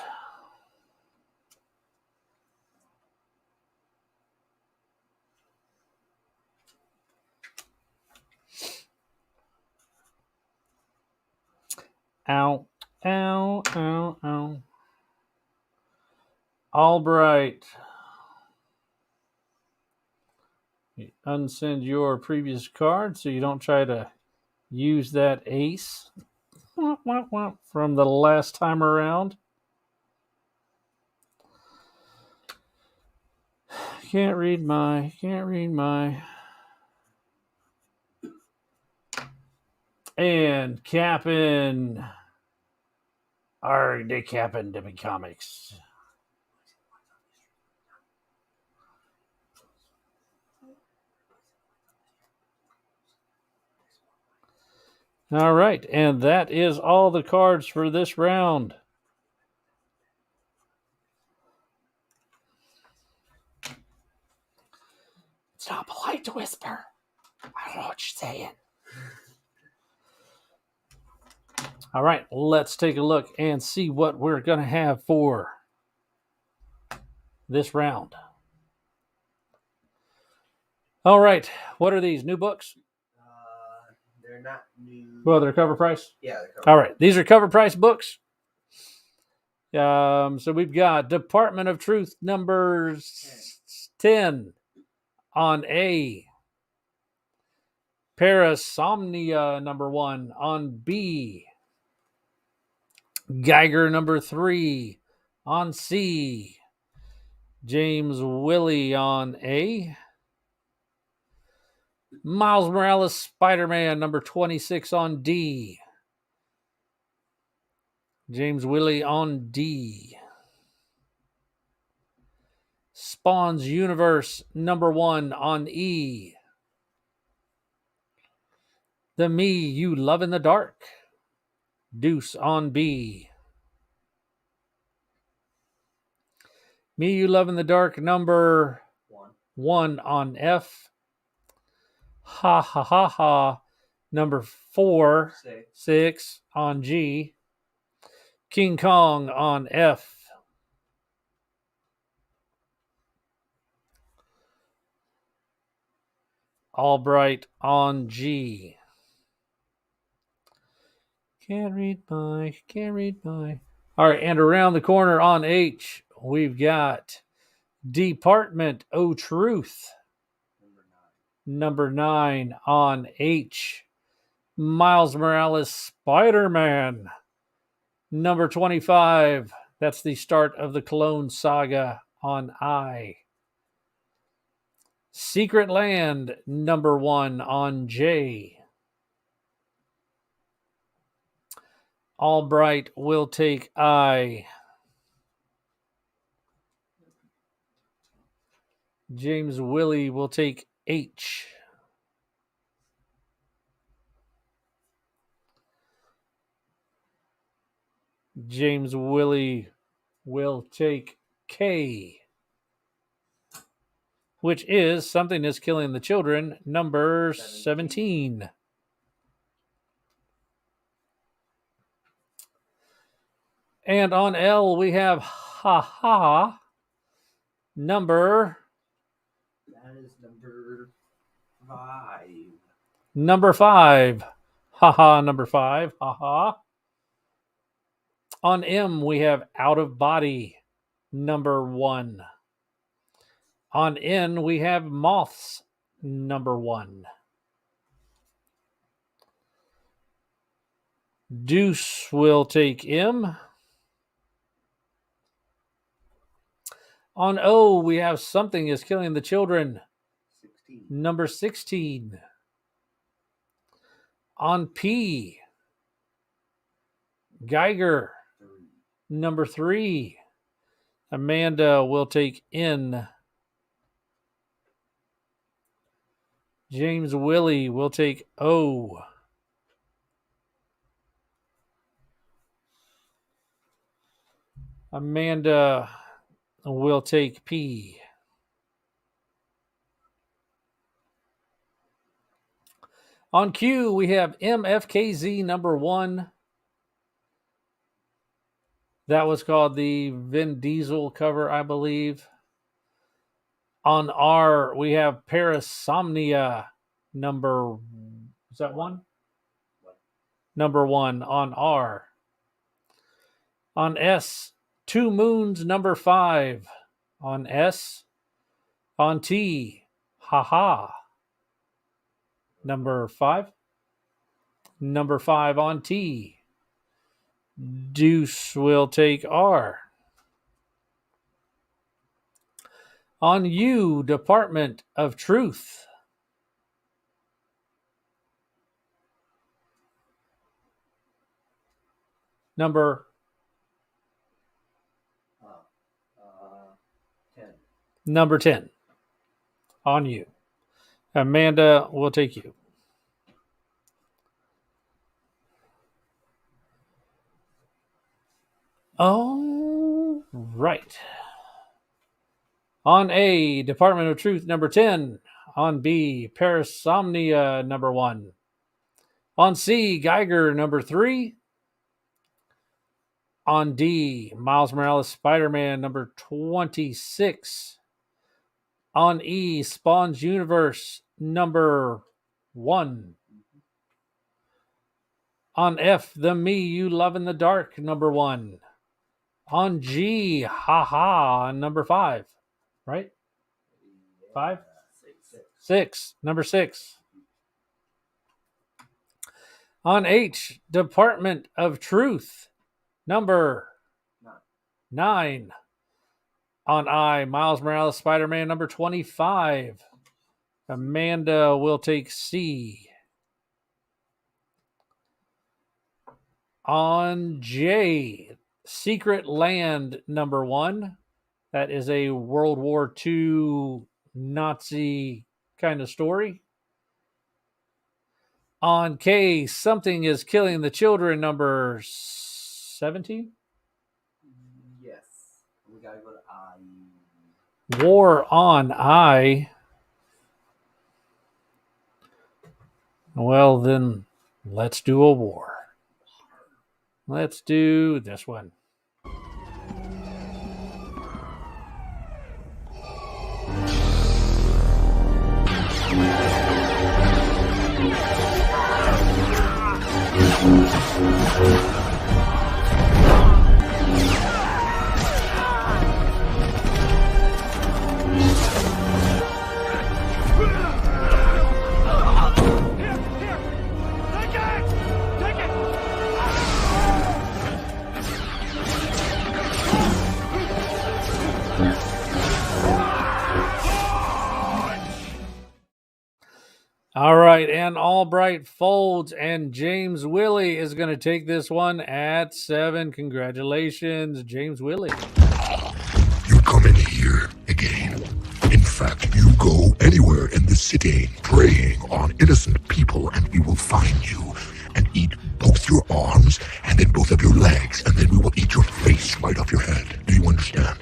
Ow, ow, ow, ow. Albright. Unsend your previous card so you don't try to use that ace from the last time around. Can't read my. And Cap'n. They Cap'n to be comics. All right, and that is all the cards for this round. It's not polite to whisper. I don't know what you're saying. All right, let's take a look and see what we're going to have for this round. All right, what are these, new books? They're not new. Well, they're cover price? Yeah, they're cover All right. These are cover price books. So we've got Department of Truth number 10 on A. Parasomnia number 1 on B. Geiger number 3 on C. James Willie on A. Miles Morales Spider-Man number 26 on D. James Willie on D. Spawn's Universe number 1 on E. The Me You Love in the Dark. Deuce on B. Me You Love in the Dark number 1 on F. Ha Ha Ha Ha number 4, 6 on G. King Kong on F. Albright on G. Can't read my. All right, and around the corner on H, we've got Department O Truth. Number 9 on H. Miles Morales Spider-Man. Number 25. That's the start of the Clone Saga on I. Secret Land number 1 on J. Albright will take I. James Willie will take H. James Willie will take K, which is Something Is Killing the Children, number 17. And on L, we have Ha Ha, number... That is number 5. Number 5. Ha Ha, number 5. Ha Ha. On M, we have Out of Body, number 1. On N, we have Moths, number 1. Deuce will take M. On O, we have Something Is Killing the Children, 16. number 16. On P, Geiger, number 3. Amanda will take N. James Willie will take O. Amanda will take P. On Q, we have MFKZ number 1. That was called the Vin Diesel cover, I believe. On R, we have Parasomnia number... Is that 1? Number 1 on R. On S, Two Moons number 5 on S. On T, Ha Ha, number 5. Number 5 on T. Deuce will take R. On U, Department of Truth. Number 10. Number 10 on U. Amanda will take you. Oh, right. On A, Department of Truth, number 10. On B, Parasomnia, number 1. On C, Geiger, number 3. On D, Miles Morales Spider-Man, number 26. On E, Spawn's Universe, number 1. On F, The Me You Love in the Dark, number 1. On G, Haha, number 5. Right? 5? 6. Number 6. On H, Department of Truth, number 9. On I, Miles Morales Spider-Man, number 25. Amanda will take C. On J, Secret Land, number 1. That is a World War II Nazi kind of story. On K, Something is Killing the Children, number 17. Yes. We gotta go to I. War on I. Well, then, let's do a war. Let's do this one. All right, and Albright folds, and James Willie is going to take this one at 7. Congratulations, James Willie. You come in here again. In fact, you go anywhere in the city preying on innocent people, and we will find you and eat both your arms and then both of your legs, and then we will eat your face right off your head. Do you understand?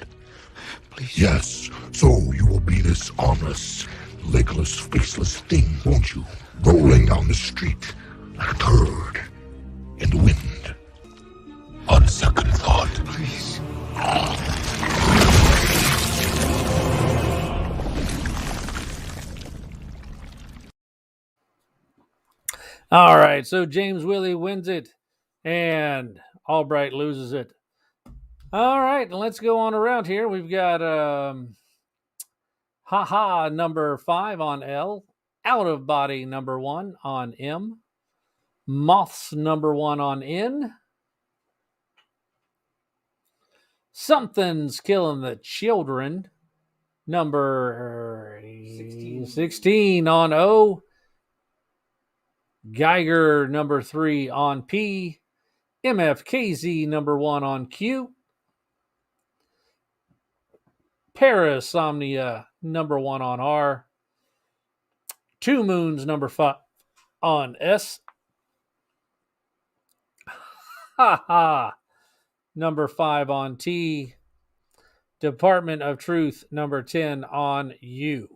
Please. Yes. So you will be this armless, legless, faceless thing, won't you? Rolling down the street like a turd in the wind. On second thought. Please. All right, so James Willie wins it, and Albright loses it. All right, let's go on around here. We've got Haha number 5 on L, Out of Body number 1 on M, Moths number 1 on N, Something's Killing the Children number 16 on O, Geiger number 3 on P, MFKZ number 1 on Q, Parasomnia number 1 on R, Two Moons number 5 on S, Haha number 5 on T, Department of Truth number 10 on U.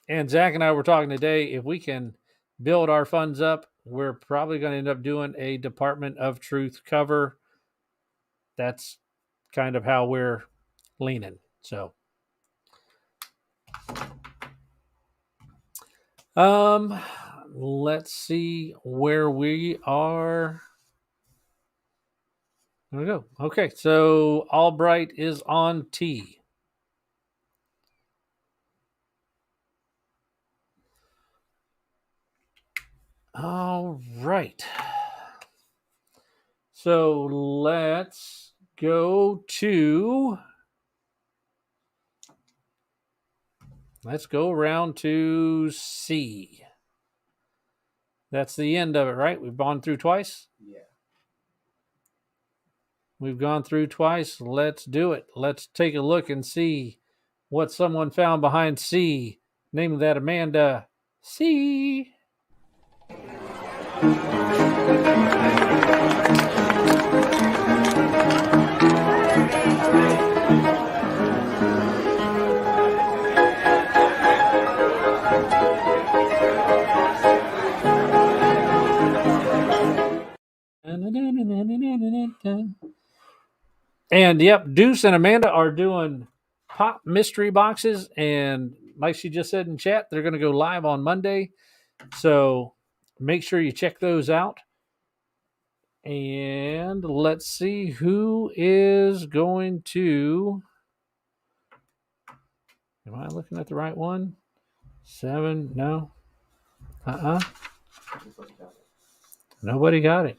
And Zach and I were talking today, if we can build our funds up, we're probably going to end up doing a Department of Truth cover. That's kind of how we're leaning. So, let's see where we are. There we go. Okay, so Albright is on T. All right. So let's go around to C. That's the end of it, right? We've gone through twice? Yeah. We've gone through twice. Let's do it. Let's take a look and see what someone found behind C. Name that Amanda C. And yep, Deuce and Amanda are doing pop mystery boxes, and like she just said in chat, they're going to go live on Monday. So make sure you check those out. And let's see who is going to. Am I looking at the right one? 7, no. Nobody got it.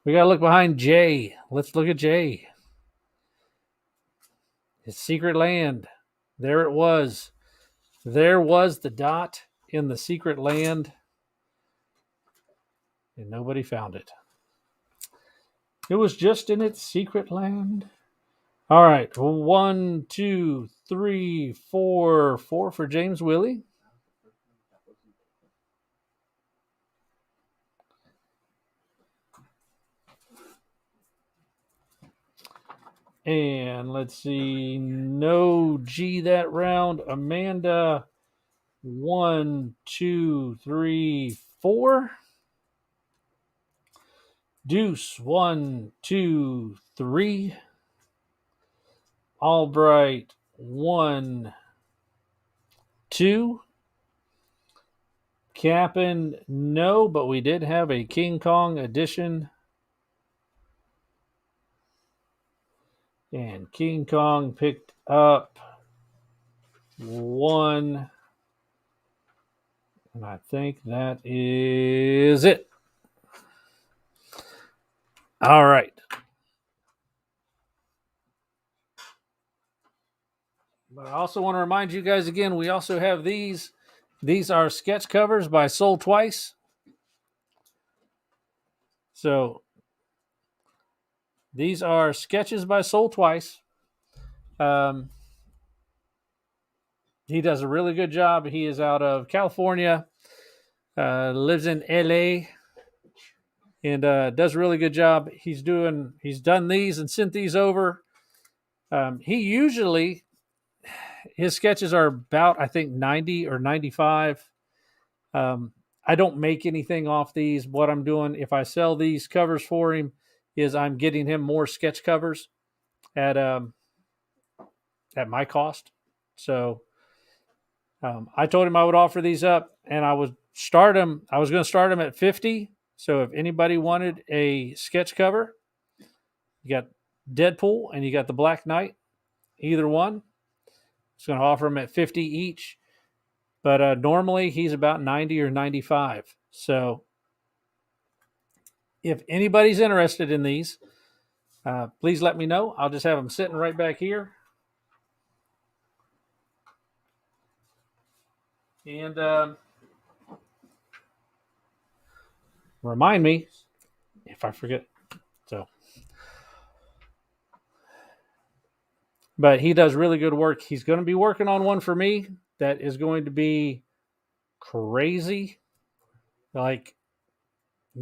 We got to look behind Jay. Let's look at Jay. His secret land. There it was. There was the dot in the secret land. And nobody found it. It was just in its secret land. All right. 1, 2, 3, 4. 4 for James Willie. And let's see. No G that round. Amanda. 1, 2, 3, 4. Deuce. 1, 2, 3. Albright. 1, 2. Cap'n, no, but we did have a King Kong edition. And King Kong picked up 1. And I think that is it. All right. But I also want to remind you guys again, we also have these. These are sketch covers by Sold Twice. So these are sketches by Sold Twice. He does a really good job. He is out of California, lives in LA, and does a really good job. He's done these and sent these over. He usually, his sketches are about, I think, 90 or 95. I don't make anything off these. What I'm doing, if I sell these covers for him, is I'm getting him more sketch covers at my cost. So I told him I would offer these up, and I was going to start them at 50. So if anybody wanted a sketch cover, you got Deadpool and you got the Black Knight, either one. It's going to offer them at 50 each. But normally he's about 90 or 95. So if anybody's interested in these, please let me know. I'll just have them sitting right back here. And remind me if I forget. But he does really good work. He's going to be working on one for me that is going to be crazy, like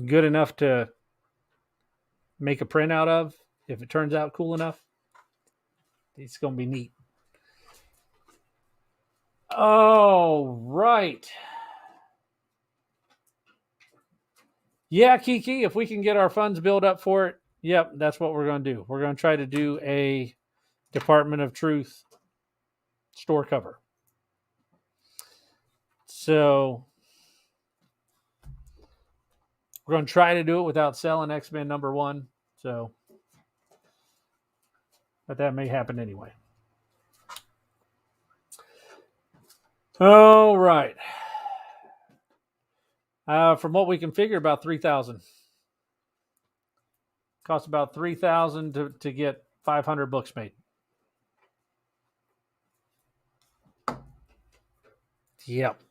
good enough to make a print out of if it turns out cool enough. It's going to be neat. Oh, right. Yeah, Kiki, if we can get our funds built up for it, yep, that's what we're going to do. We're going to try to do a Department of Truth store cover. So we're going to try to do it without selling X-Men #1. So, but that may happen anyway. All right. From what we can figure, about 3,000. Costs about 3,000 to get 500 books made. Yep.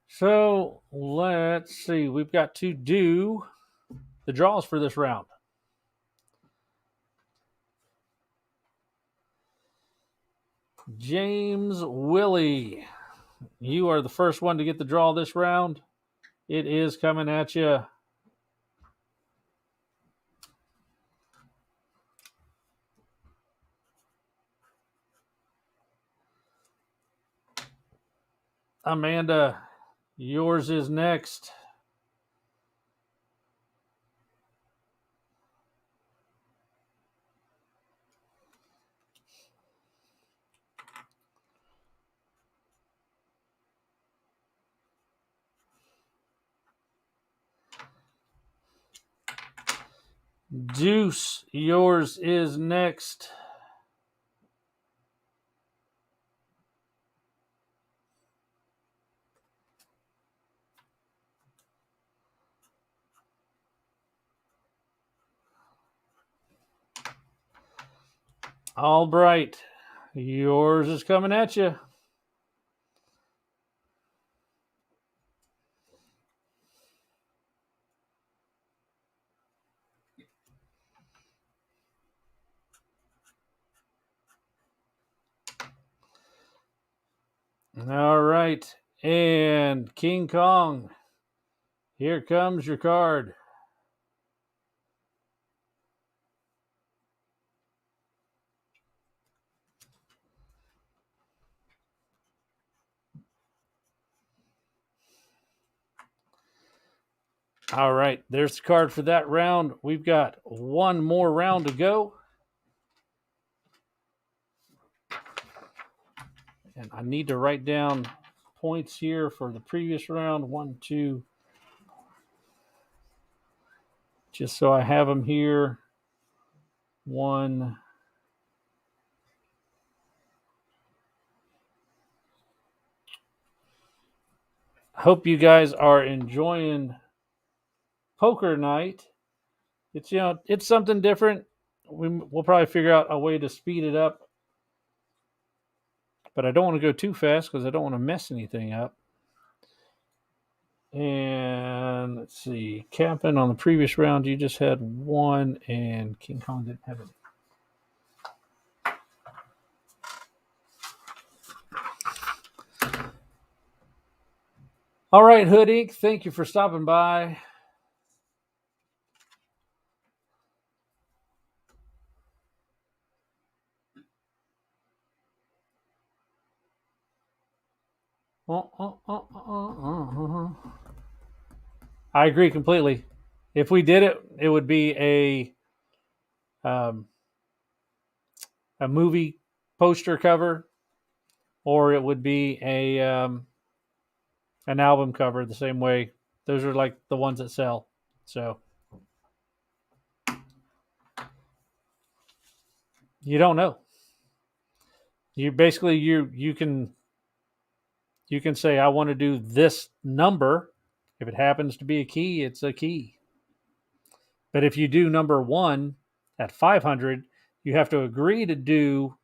So let's see. We've got to do the draws for this round. James Willie, you are the first one to get the draw this round. It is coming at you. Amanda, yours is next. Deuce, yours is next. All right. Yours is coming at you. All right. And King Kong, here comes your card. All right, there's the card for that round. We've got one more round to go. And I need to write down points here for the previous round. 1, 2. Just so I have them here. 1. Hope you guys are enjoying poker night. It's it's something different. We'll probably figure out a way to speed it up, but I don't want to go too fast because I don't want to mess anything up. And let's see, Captain, on the previous round, you just had 1, and King Kong didn't have any. All right, Hood Inc., thank you for stopping by. I agree completely. If we did it, it would be a movie poster cover, or it would be an album cover the same way. Those are like the ones that sell. So you don't know. You basically you can say, I want to do this number. If it happens to be a key, it's a key. But if you do number 1 at 500, you have to agree to do.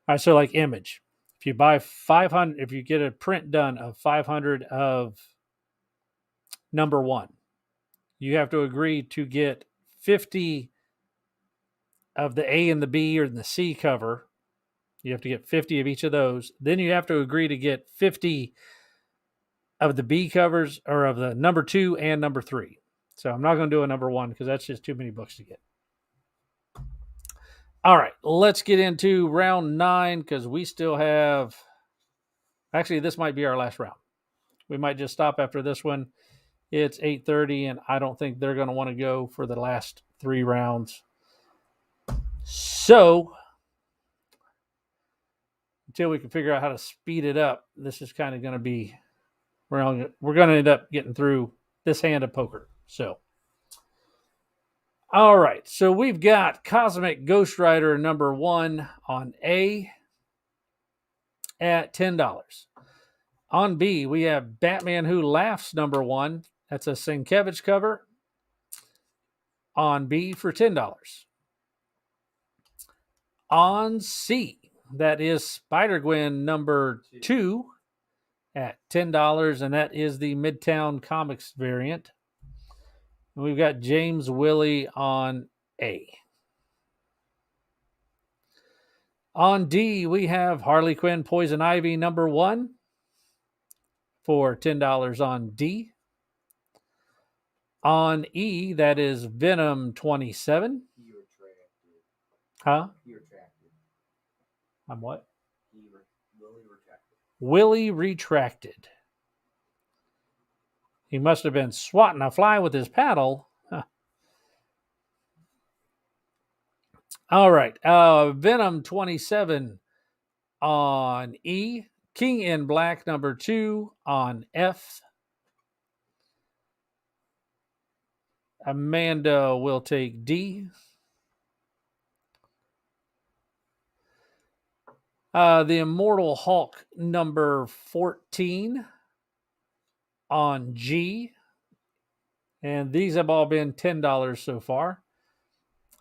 I so like image. If you buy 500, if you get a print done of 500 of number 1, you have to agree to get 50 of the A and the B or the C cover. You have to get 50 of each of those. Then you have to agree to get 50 of the B covers, or of the number 2 and number 3. So I'm not going to do a number 1 because that's just too many books to get. All right, let's get into round 9 because we still have. Actually, this might be our last round. We might just stop after this one. It's 8:30, and I don't think they're going to want to go for the last 3 rounds. So until we can figure out how to speed it up, this is kind of going to be. We're going to end up getting through this hand of poker. So, all right. So we've got Cosmic Ghost Rider number 1 on A at $10. On B, we have Batman Who Laughs number 1. That's a Sienkiewicz cover. On B for $10. On C, that is Spider-Gwen number 2 at $10, and that is the Midtown Comics variant. And we've got James Willie on A. On D, we have Harley Quinn Poison Ivy number 1 for $10 on D. On E, that is Venom 27. Huh? I'm what? Willie retracted. He must have been swatting a fly with his paddle. Huh. All right. Venom 27 on E. King in Black number 2 on F. Amanda will take D. The Immortal Hulk number 14 on G. And these have all been $10 so far.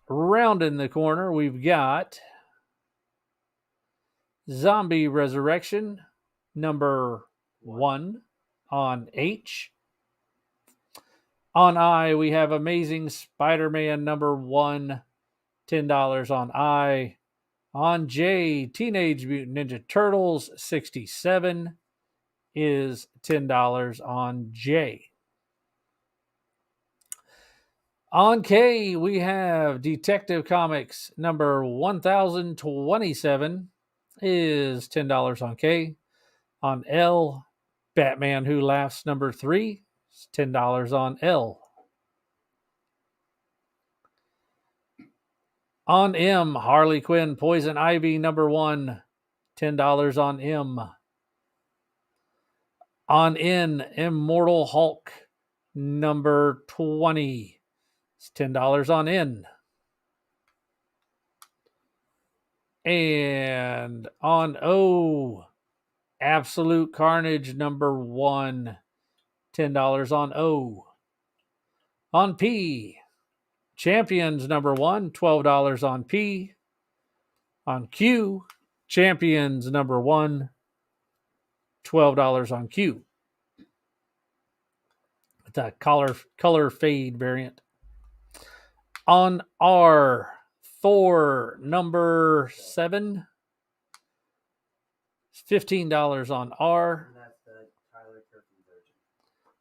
Rounding the corner, we've got Zombie Resurrection number 1 on H. On I, we have Amazing Spider-Man number 1, $10 on I. On J, Teenage Mutant Ninja Turtles 67 is $10 on J. On K, we have Detective Comics number 1027 is $10 on K. On L, Batman Who Laughs number 3 is $10 on L. On M, Harley Quinn Poison Ivy number 1, $10 on M. On N, Immortal Hulk number 20, it's $10 on N. And on O, Absolute Carnage number 1, $10 on O. On P, Champions number 1, $12 on P. On Q, Champions number 1, $12 on Q. With that color fade variant. On R, Thor number 7, $15 on R.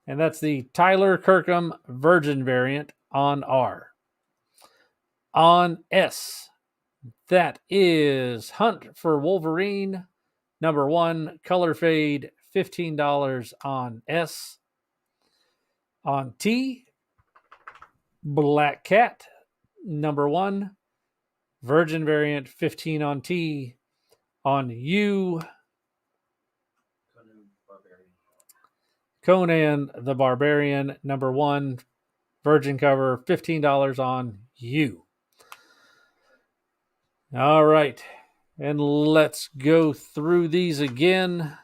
And that's the Tyler Kirkham Virgin variant on R. On S, that is Hunt for Wolverine number 1, color fade, $15 on S. On T, Black Cat number 1, Virgin variant, 15 on T. On U, Conan the Barbarian number 1, Virgin cover, $15 on U. All right, and let's go through these again.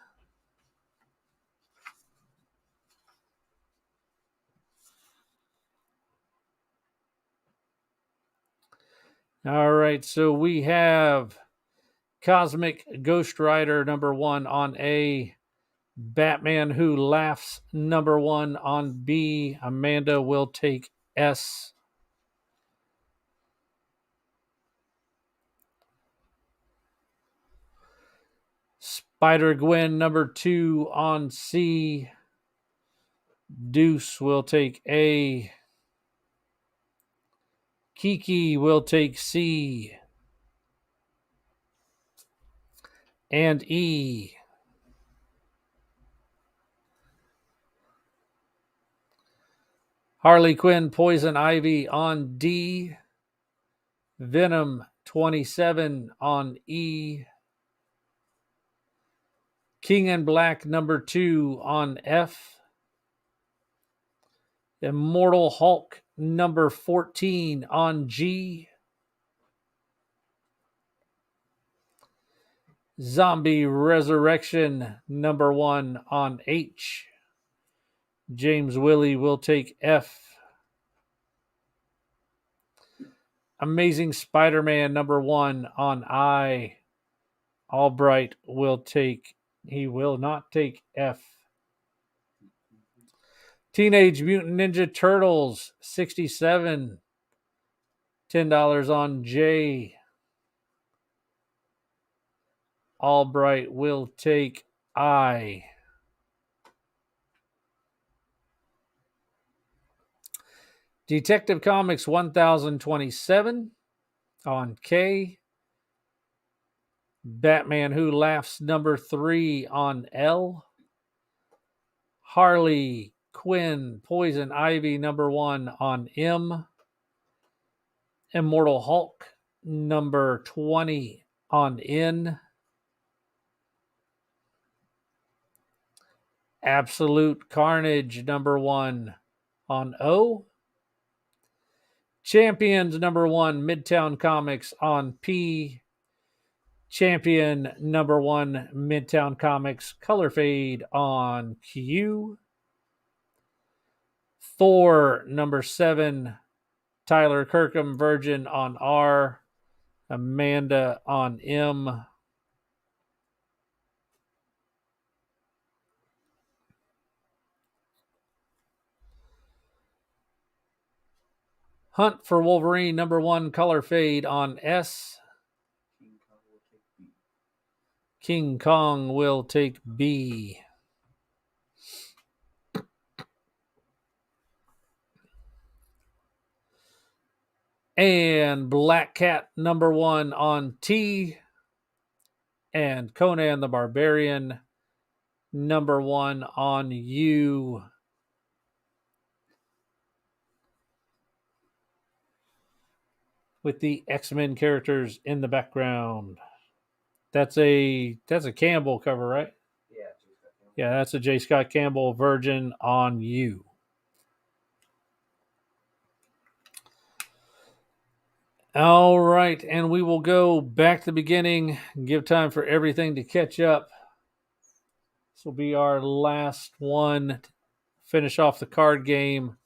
All right, so we have Cosmic Ghost Rider number 1 on A, Batman Who Laughs number 1 on B. Amanda will take S. Spider-Gwen number 2 on C. Deuce will take A. Kiki will take C. And E. Harley Quinn Poison Ivy on D. Venom 27 on E. King in Black number 2 on F. Immortal Hulk number 14 on G. Zombie Resurrection number 1 on H. James Willie will take F. Amazing Spider-Man number 1 on I. Albright will take, he will not take F. Teenage Mutant Ninja Turtles 67, $10 on J. Albright will take I. Detective Comics 1027 on K. Batman Who Laughs number 3 on L. Harley Quinn Poison Ivy number 1 on M. Immortal Hulk number 20 on N. Absolute Carnage number 1 on O. Champions number 1, Midtown Comics on P. Champion number 1, Midtown Comics, color fade on Q. Thor number 7, Tyler Kirkham, Virgin on R. Amanda on M. Hunt for Wolverine number 1, color fade on S. King Kong will take B. And Black Cat number 1 on T. And Conan the Barbarian number 1 on U. With the X-Men characters in the background. That's a Campbell cover, right? Yeah, that's a J. Scott Campbell, Virgin on U. All right, and we will go back to the beginning and give time for everything to catch up. This will be our last one to finish off the card game.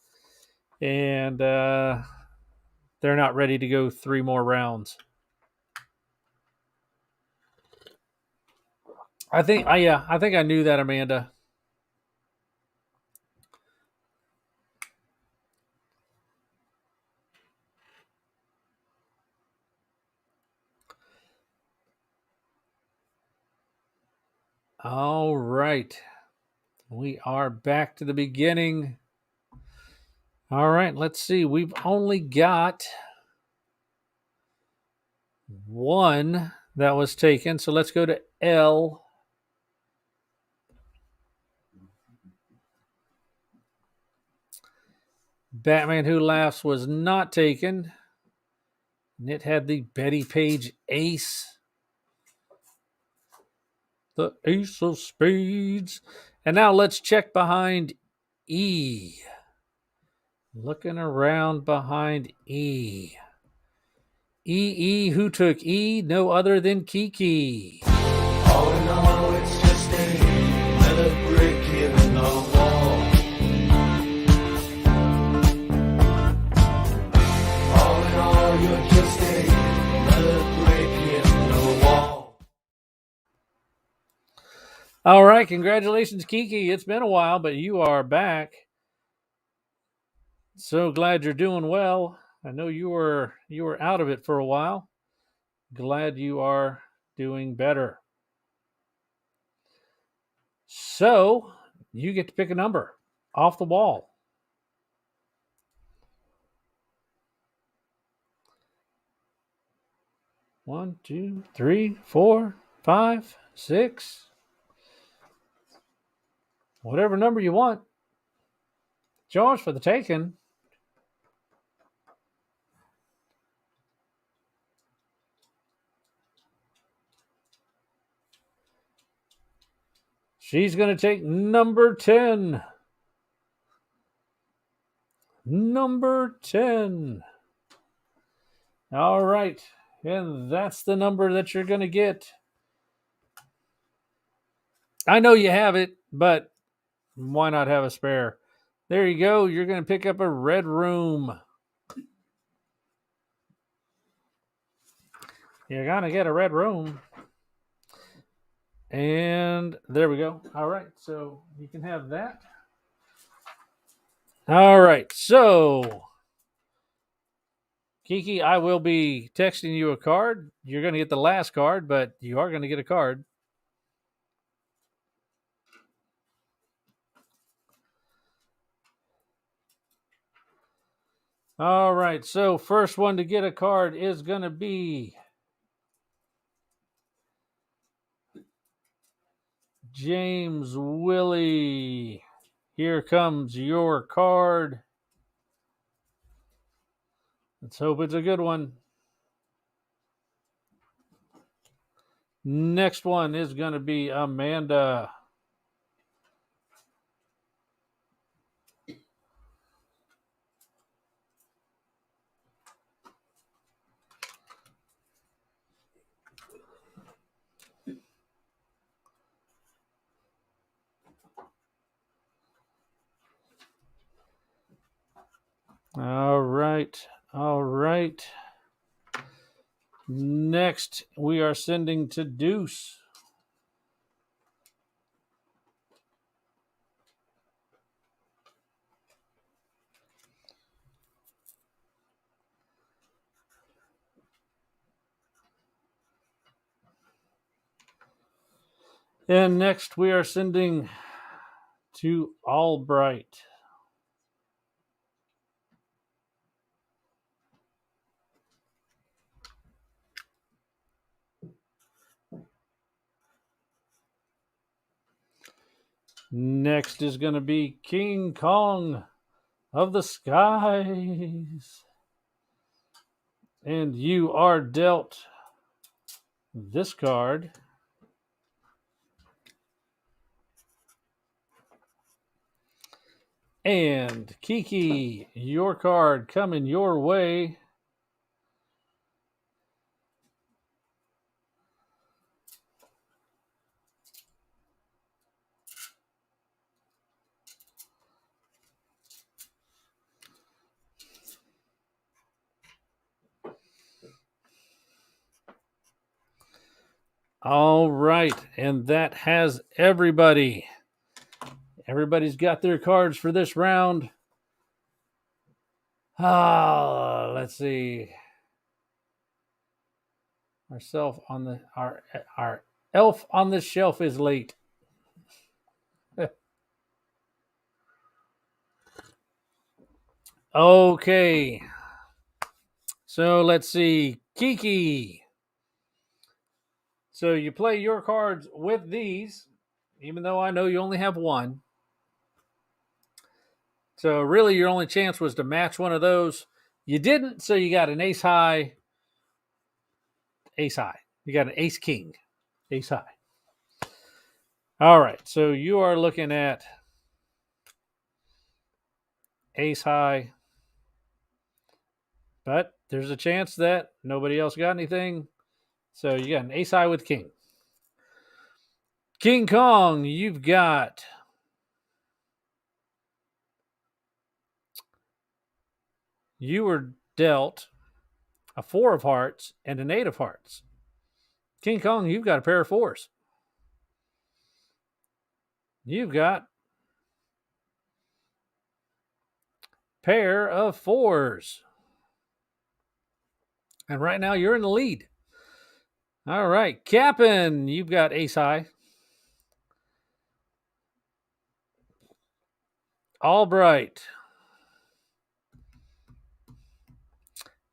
And they're not ready to go 3 more rounds. I think I knew that, Amanda. All right. We are back to the beginning. All right, let's see. We've only got 1 that was taken. So let's go to L. Batman Who Laughs was not taken. And it had the Betty Page ace. The ace of spades. And now let's check behind E. Looking around behind E. Who took E? No other than Kiki. All in all, it's just another brick in the wall. All in all, you're just another brick in the wall. All right, congratulations, Kiki. It's been a while, but you are back. So glad you're doing well. I know you were out of it for a while. Glad you are doing better. So you get to pick a number off the wall. 1, 2, 3, 4, 5, 6. Whatever number you want. It's yours for the taking. She's going to take number 10. Number 10. All right. And that's the number that you're going to get. I know you have it, but why not have a spare? There you go. You're going to pick up a red room. You're going to get a red room. And there we go. All right. So you can have that. All right. So, Kiki, I will be texting you a card. You're going to get the last card, but you are going to get a card. All right. So, first one to get a card is going to be James Willie. Here comes your card. Let's hope it's a good one. Next one is going to be Amanda. right. All right. Next, we are sending to Deuce. And next, we are sending to Albright. Next is going to be King Kong of the Skies. And you are dealt this card. And Kiki, your card coming your way. All right, and that has everybody. Everybody's got their cards for this round. Let's see. Our elf on the shelf is late. Okay. So let's see. Kiki. So you play your cards with these, even though I know you only have one. So really your only chance was to match one of those. You didn't, so you got an ace high. Ace high. You got an ace king. Ace high. All right. So you are looking at ace high. But there's a chance that nobody else got anything. So you got an ace high with king. King Kong, you've got you were dealt a 4 of hearts and an 8 of hearts. King Kong, you've got a pair of 4s. You've got pair of 4s. And right now you're in the lead. All right. Cap'n, you've got ace high. Albright,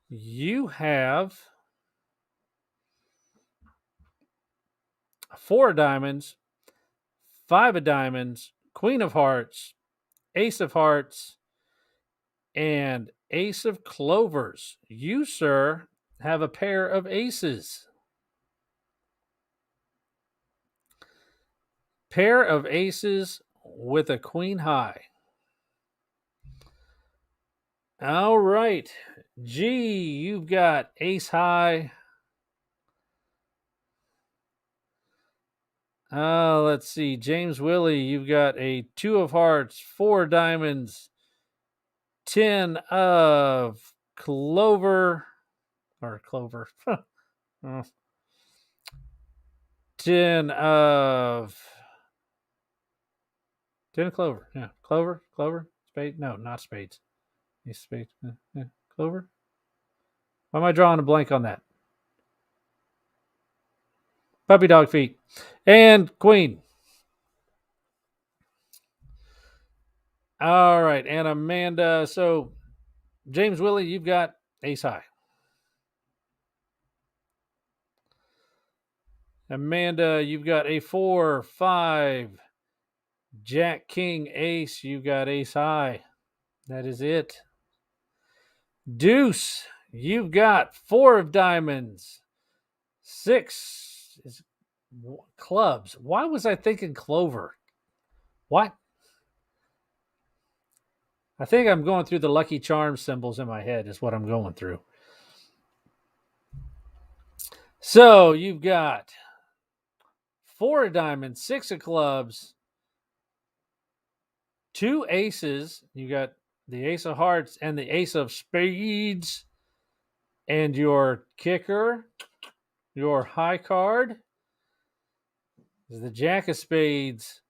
you have 4 of diamonds, 5 of diamonds, queen of hearts, ace of hearts, and ace of clovers. You, sir, have a pair of aces. Pair of aces with a queen high. All right. G, you've got ace high. Let's see. James Willie, you've got a 2 of hearts, 4 diamonds, 10 of clover. 10 of clover. Yeah. Clover. Spade. No, not spades. Spade. Clover. Why am I drawing a blank on that? Puppy dog feet. And queen. All right. And Amanda. So, James Willie, you've got ace high. Amanda, you've got a 4, 5, Jack, King, ace. You've got ace high. That is it. Deuce, you've got 4 of diamonds, 6 is clubs. Why was I thinking clover? What? I think I'm going through the Lucky Charm symbols in my head is what I'm going through. So you've got 4 of diamonds, 6 of clubs, 2 aces. You got the ace of hearts, and the ace of spades. And your kicker, your high card, is the jack of spades,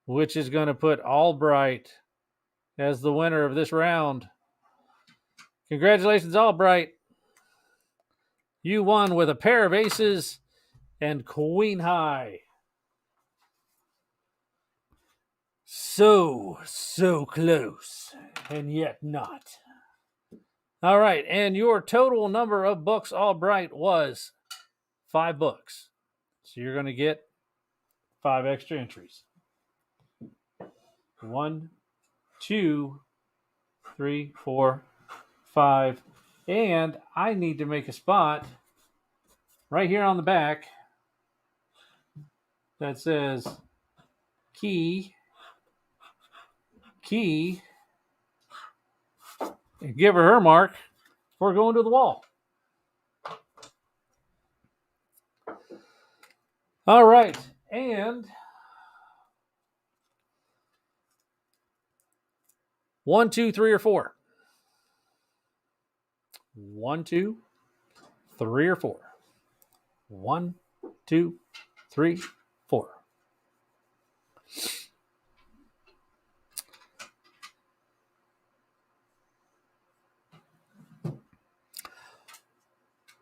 which is going to put Albright as the winner of this round. Congratulations, Albright. You won with a pair of aces and queen high. So close, and yet not. All right, and your total number of books, Albright, was 5 books. So you're going to get 5 extra entries. 1, 2, 3, 4, 5. And I need to make a spot right here on the back that says key, and give her mark before going to the wall. All right, and 1, 2, 3, or 4. 1, 2, 3, or 4. 1, 2, 3, 4.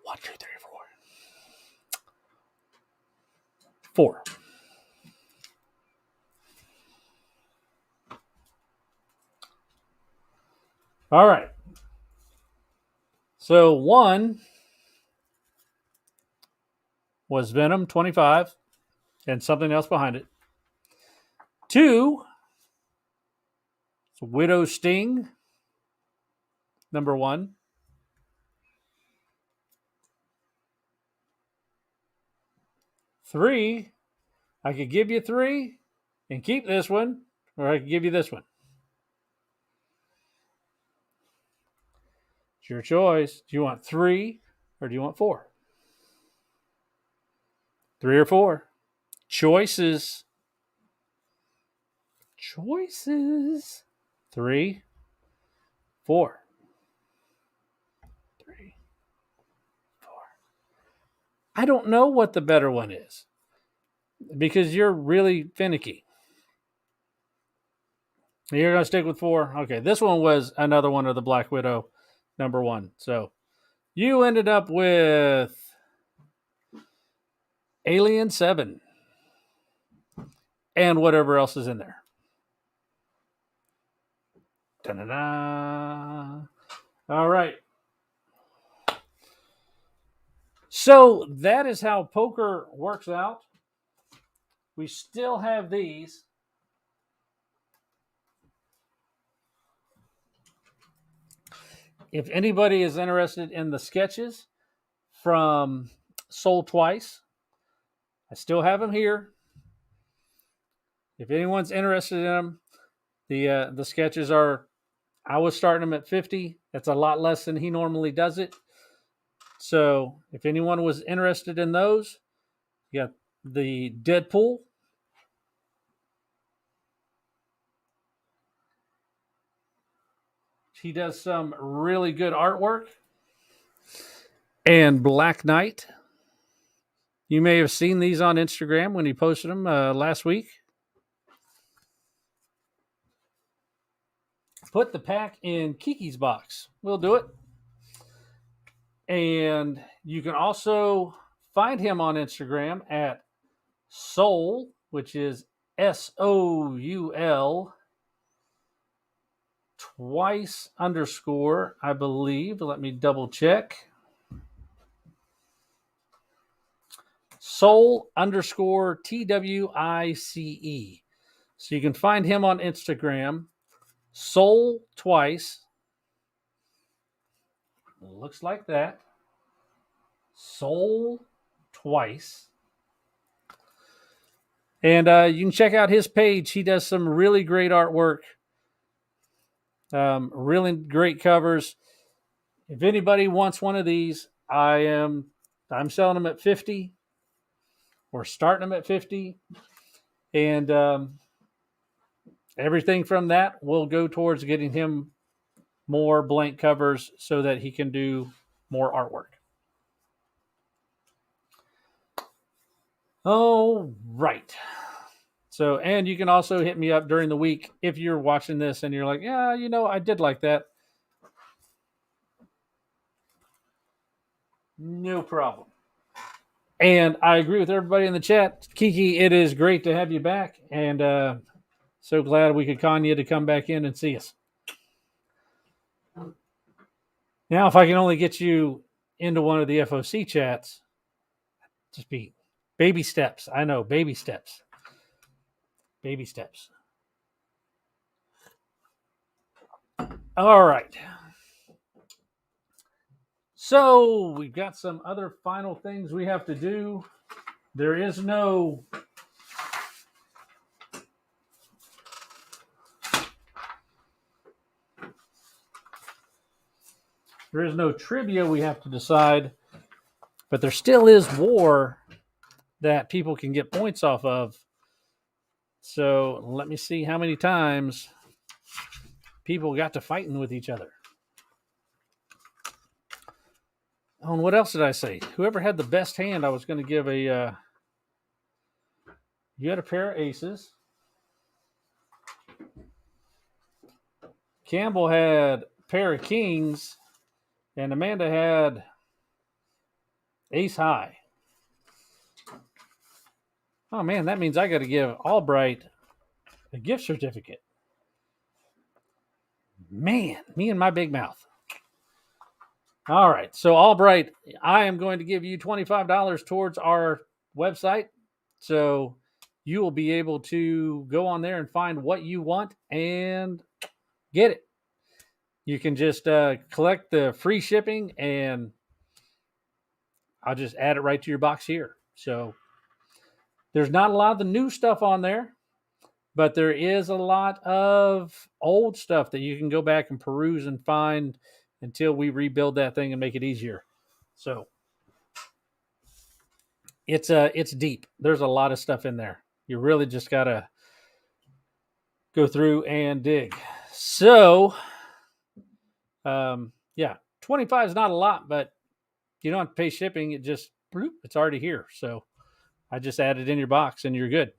One, two, three, 4. 4. All right. So 1 was Venom 25 and something else behind it. 2, Widow Sting, number 1. 3, I could give you 3 and keep this one, or I could give you this one. It's your choice. Do you want 3 or do you want 4? 3 or 4. Choices. 3, 4. 3, 4. I don't know what the better one is because you're really finicky. You're going to stick with 4. Okay, this one was another one of the Black Widow, number 1. So you ended up with Alien 7 and whatever else is in there. Ta-da-da. All right. So that is how poker works out. We still have these. If anybody is interested in the sketches from Soul Twice, I still have them here. If anyone's interested in them, the sketches are, I was starting them at 50. That's a lot less than he normally does it. So if anyone was interested in those, you got the Deadpool. He does some really good artwork. And Black Knight. You may have seen these on Instagram when he posted them last week. Put the pack in Kiki's box. We'll do it. And you can also find him on Instagram at Soul, which is SOUL twice _ I believe. Let me double check. Soul _ TWICE. So you can find him on Instagram. Soul Twice. Looks like that. Soul Twice. And you can check out his page. He does some really great artwork. Really great covers. If anybody wants one of these, I'm selling them at 50. We're starting them at 50. And everything from that will go towards getting him more blank covers so that he can do more artwork. Oh, right. So, and you can also hit me up during the week if you're watching this and you're like, yeah, you know, I did like that. No problem. And I agree with everybody in the chat. Kiki, it is great to have you back. And so glad we could con you to come back in and see us. Now, if I can only get you into one of the FOC chats, just be baby steps. I know, baby steps. Baby steps. All right. So we've got some other final things we have to do. There is no trivia we have to decide, but there still is war that people can get points off of. So let me see how many times people got to fighting with each other. Oh, and what else did I say? Whoever had the best hand, I was going to give a... you had a pair of aces. Campbell had a pair of kings. And Amanda had ace high. Oh, man, that means I got to give Albright a gift certificate. Man, me and my big mouth. All right. So, Albright, I am going to give you $25 towards our website. So, you will be able to go on there and find what you want and get it. You can just collect the free shipping and I'll just add it right to your box here. So, there's not a lot of the new stuff on there, but there is a lot of old stuff that you can go back and peruse and find until we rebuild that thing and make it easier. So it's deep. There's a lot of stuff in there. You really just got to go through and dig. So, yeah, 25 is not a lot, but you don't have to pay shipping. It just, bloop, it's already here. So I just add it in your box and you're good.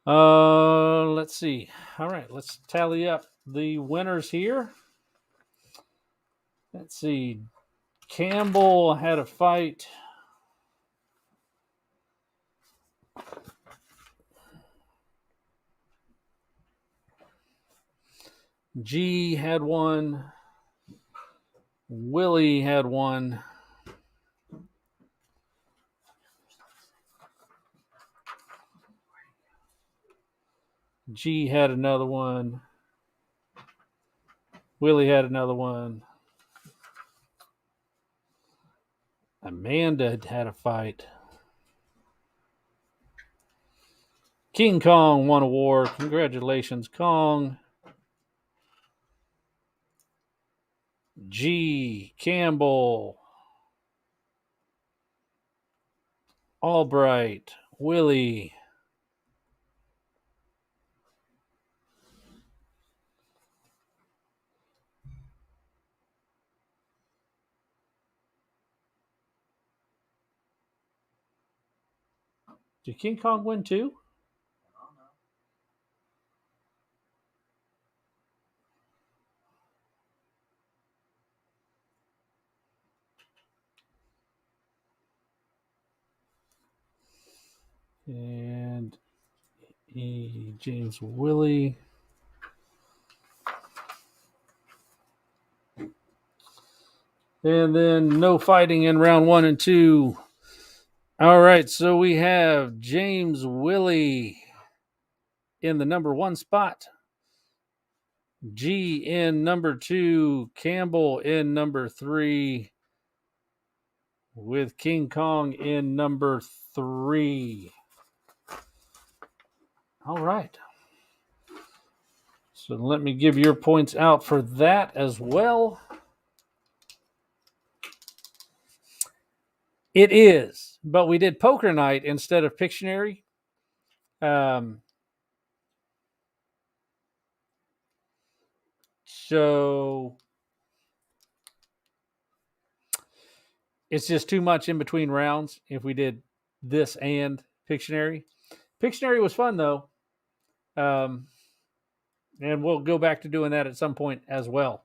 Let's see. All right, let's tally up the winners here. Let's see. Campbell had a fight. G had one. Willie had one. G had another one. Willie had another one. Amanda had a fight. King Kong won a war. Congratulations, Kong. G. Campbell. Albright. Willie. Did King Kong win too? And James Willie. And then no fighting in round 1 and 2. All right, so we have James Willie in the number 1 spot. G in number 2. Campbell in number 3. With King Kong in number 3. All right. So let me give your points out for that as well. It is, but we did poker night instead of Pictionary. So it's just too much in between rounds if we did this and Pictionary. Pictionary was fun, though. And we'll go back to doing that at some point as well.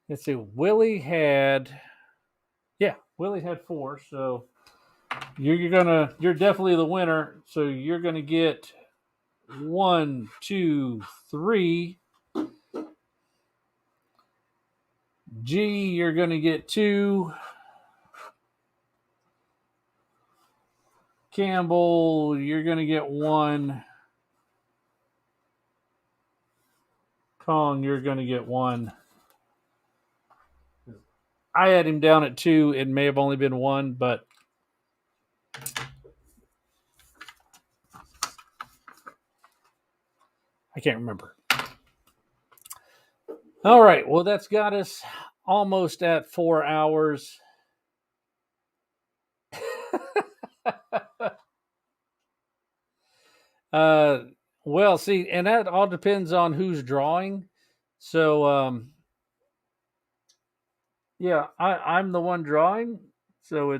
Let's see. Willie had 4. So you're definitely the winner. So you're gonna get 1, 2, 3. G, you're gonna get 2. Campbell, you're gonna get 1. Kong, you're gonna get 1. I had him down at 2. It may have only been 1, but I can't remember. All right. Well, that's got us almost at 4 hours. Well, see, and that all depends on who's drawing. So, yeah, I'm the one drawing. So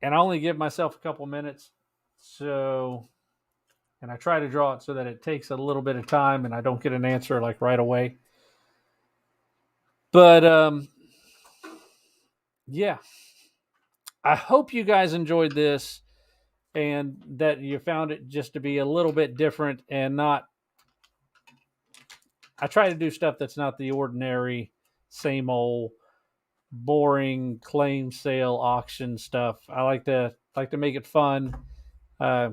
and I only give myself a couple minutes. So, and I try to draw it so that it takes a little bit of time and I don't get an answer like right away. But, yeah, I hope you guys enjoyed this and that you found it just to be a little bit different and not, I try to do stuff that's not the ordinary, same old, boring claim sale auction stuff. I like to make it fun,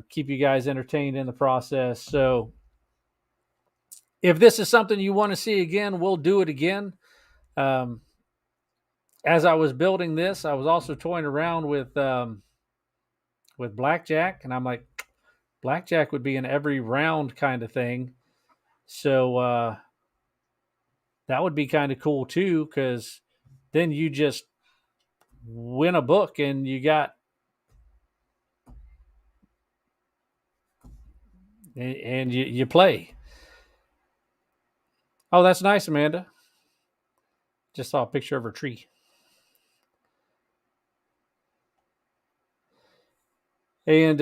keep you guys entertained in the process. So if this is something you want to see again, we'll do it again. As I was building this, I was also toying around with blackjack, and I'm like, blackjack would be an every round kind of thing. So that would be kind of cool too, because then you just win a book and you got and you play. Oh, that's nice, Amanda. Just saw a picture of her tree. And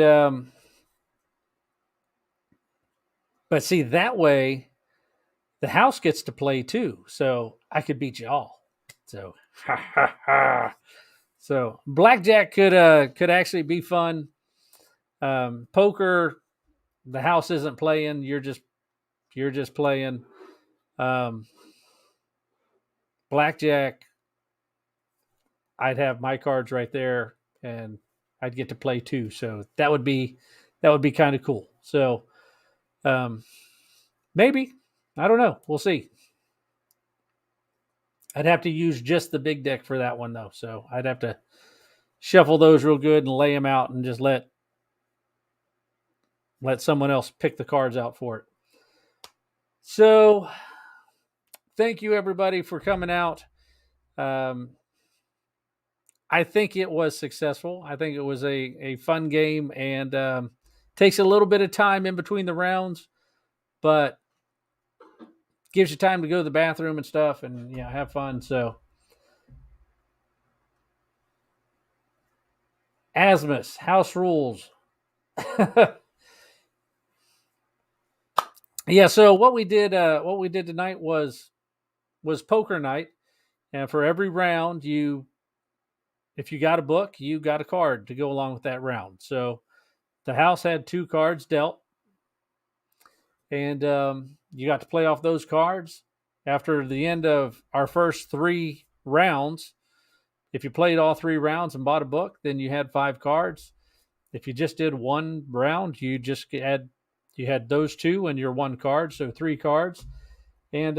but see, that way the house gets to play too. So I could beat you all. So so blackjack could actually be fun. Poker, the house isn't playing, you're just playing. Blackjack, I'd have my cards right there and I'd get to play too. So that would be kind of cool. So maybe, I don't know. We'll see. I'd have to use just the big deck for that one though. So I'd have to shuffle those real good and lay them out and just let someone else pick the cards out for it. So thank you everybody for coming out. I think it was successful. I think it was a fun game and takes a little bit of time in between the rounds, but gives you time to go to the bathroom and stuff and have fun. So Asmus, house rules. Yeah, so what we did tonight was poker night. And for every round, if you got a book, you got a card to go along with that round. So the house had 2 cards dealt. And you got to play off those cards. After the end of our first 3 rounds, if you played all 3 rounds and bought a book, then you had 5 cards. If you just did 1 round, you had those 2 and your 1 card, so 3 cards. And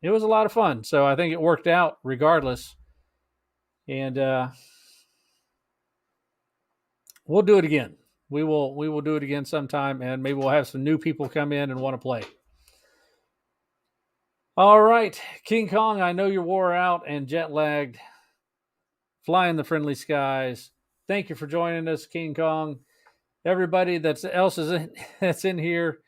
it was a lot of fun. So I think it worked out regardless. And we'll do it again. We will do it again sometime, and maybe we'll have some new people come in and want to play. All right, King Kong, I know you're wore out and jet lagged, flying the friendly skies. Thank you for joining us, King Kong. everybody that's in here,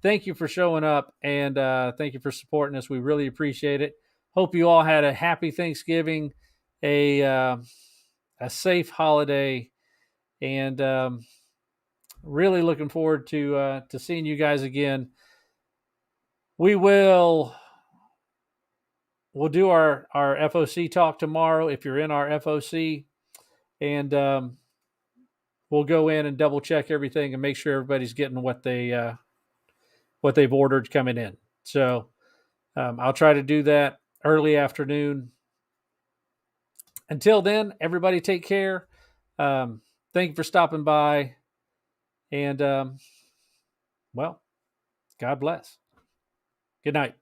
thank you for showing up, and thank you for supporting us. We really appreciate it. Hope you all had a happy Thanksgiving, a safe holiday, and really looking forward to seeing you guys again. We'll do our FOC talk tomorrow if you're in our FOC, and we'll go in and double check everything and make sure everybody's getting what they've ordered coming in. So I'll try to do that early afternoon. Until then, everybody take care. Thank you for stopping by, and well, God bless. Good night.